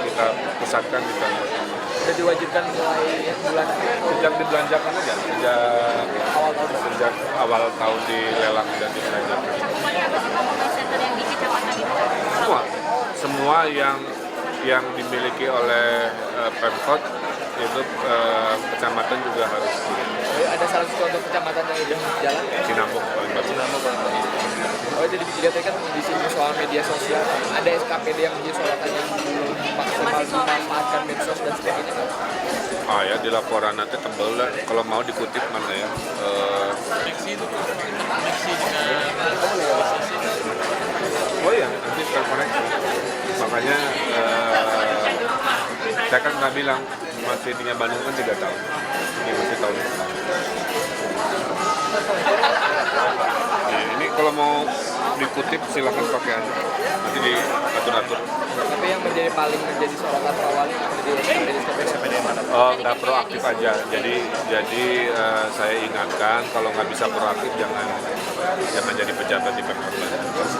kita pusatkan di sana. Sudah diwajibkan mulai bulan? Sejak dibelanjakan aja, sejak awal tahun dilelang dan dibelanjakan. Semua yang dimiliki oleh Pemkot itu kecamatan juga harus. Ada salah satu untuk kecamatan yang udah jalan? Cinambuk paling bagus. Oh, jadi kita kan di sini soal media sosial, ada SKPD yang menjadi sorotan yang maksimal memanfaatkan medsos dan sebagainya kan? Ah ya, di laporan nanti tebel lah. Kalau mau dikutip mana ya? Oh iya, nanti terkoneksi. Makanya saya kan nggak bilang masih di Bandung kan 3 tahun. Ini masih tahun pertama. Ini kalau mau dikutip silakan pakai aja. Nanti diatur-atur. Tapi yang paling menjadi sorotan Pak Wali menjadi SKPD mana? Oh, nggak proaktif aja. Jadi saya ingatkan kalau nggak bisa proaktif jangan jadi pejabat di Pemkot.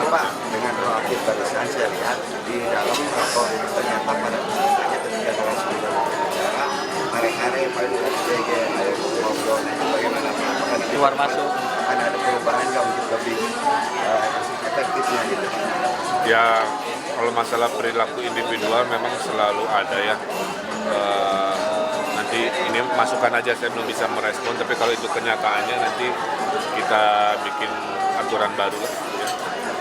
Pak, dengan proaktif barusan saya lihat di dalam rapor itu ternyata pada prosesnya ketika dalam sebuah bicara hari-hari pada SPG ada ngobrol bagaimana Pak? Apakah keluar masuk akan ada perubahan nggak untuk lebih efektifnya gitu? Ya, kalau masalah perilaku individual memang selalu ada ya. Nanti ini masukan aja, saya belum bisa merespon, tapi kalau itu kenyataannya nanti kita bikin aturan baru lah. Ya.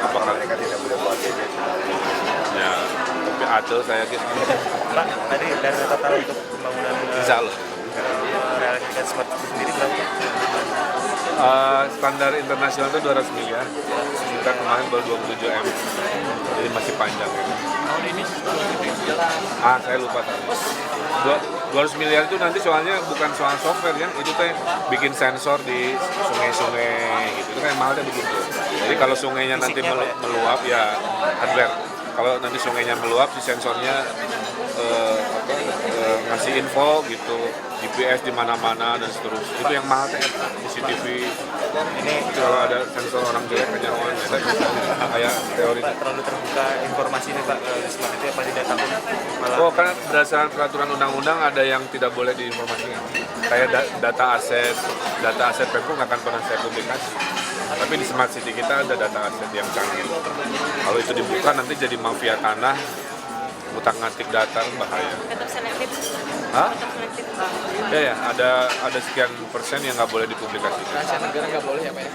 Apakah mereka tidak boleh buat gadget? Ya, tapi atau saya yakin. Pak, tadi dari total untuk pembangunan Insya Allah. realisasikan Smart City sendiri berapa? Standar internasional itu 200 miliar. Kita kemarin baru 27 M. Jadi masih panjang ya. Tahun ini Saya lupa. 200 miliar itu nanti soalnya bukan soal software ya, itu kayak bikin sensor di sungai-sungai gitu. Itu kayak mahalnya begitu. Jadi kalau sungainya nanti meluap ya hardware. Kalau nanti sungainya meluap, si sensornya ngasih info gitu, GPS di mana-mana dan seterusnya. Itu yang mahal teh, CCTV. Ini kalau ada sensor orang jelek kejauhan, itu kayak teori. Pak, terlalu terbuka informasi ini Pak, Smart City apa tidak takut malah? Oh, karena berdasarkan peraturan undang-undang ada yang tidak boleh diinformasikan. Kayak data aset Pemkot nggak akan pernah saya publikasi. Tapi di Smart City kita ada data aset yang canggih. Kalau itu dibuka nanti jadi mafia tanah, ngutak-ngatik data, bahaya. Tetap selektif. Hah? Ya, ada sekian persen yang nggak boleh dipublikasikan. Rahasia negara nggak boleh ya Pak ya?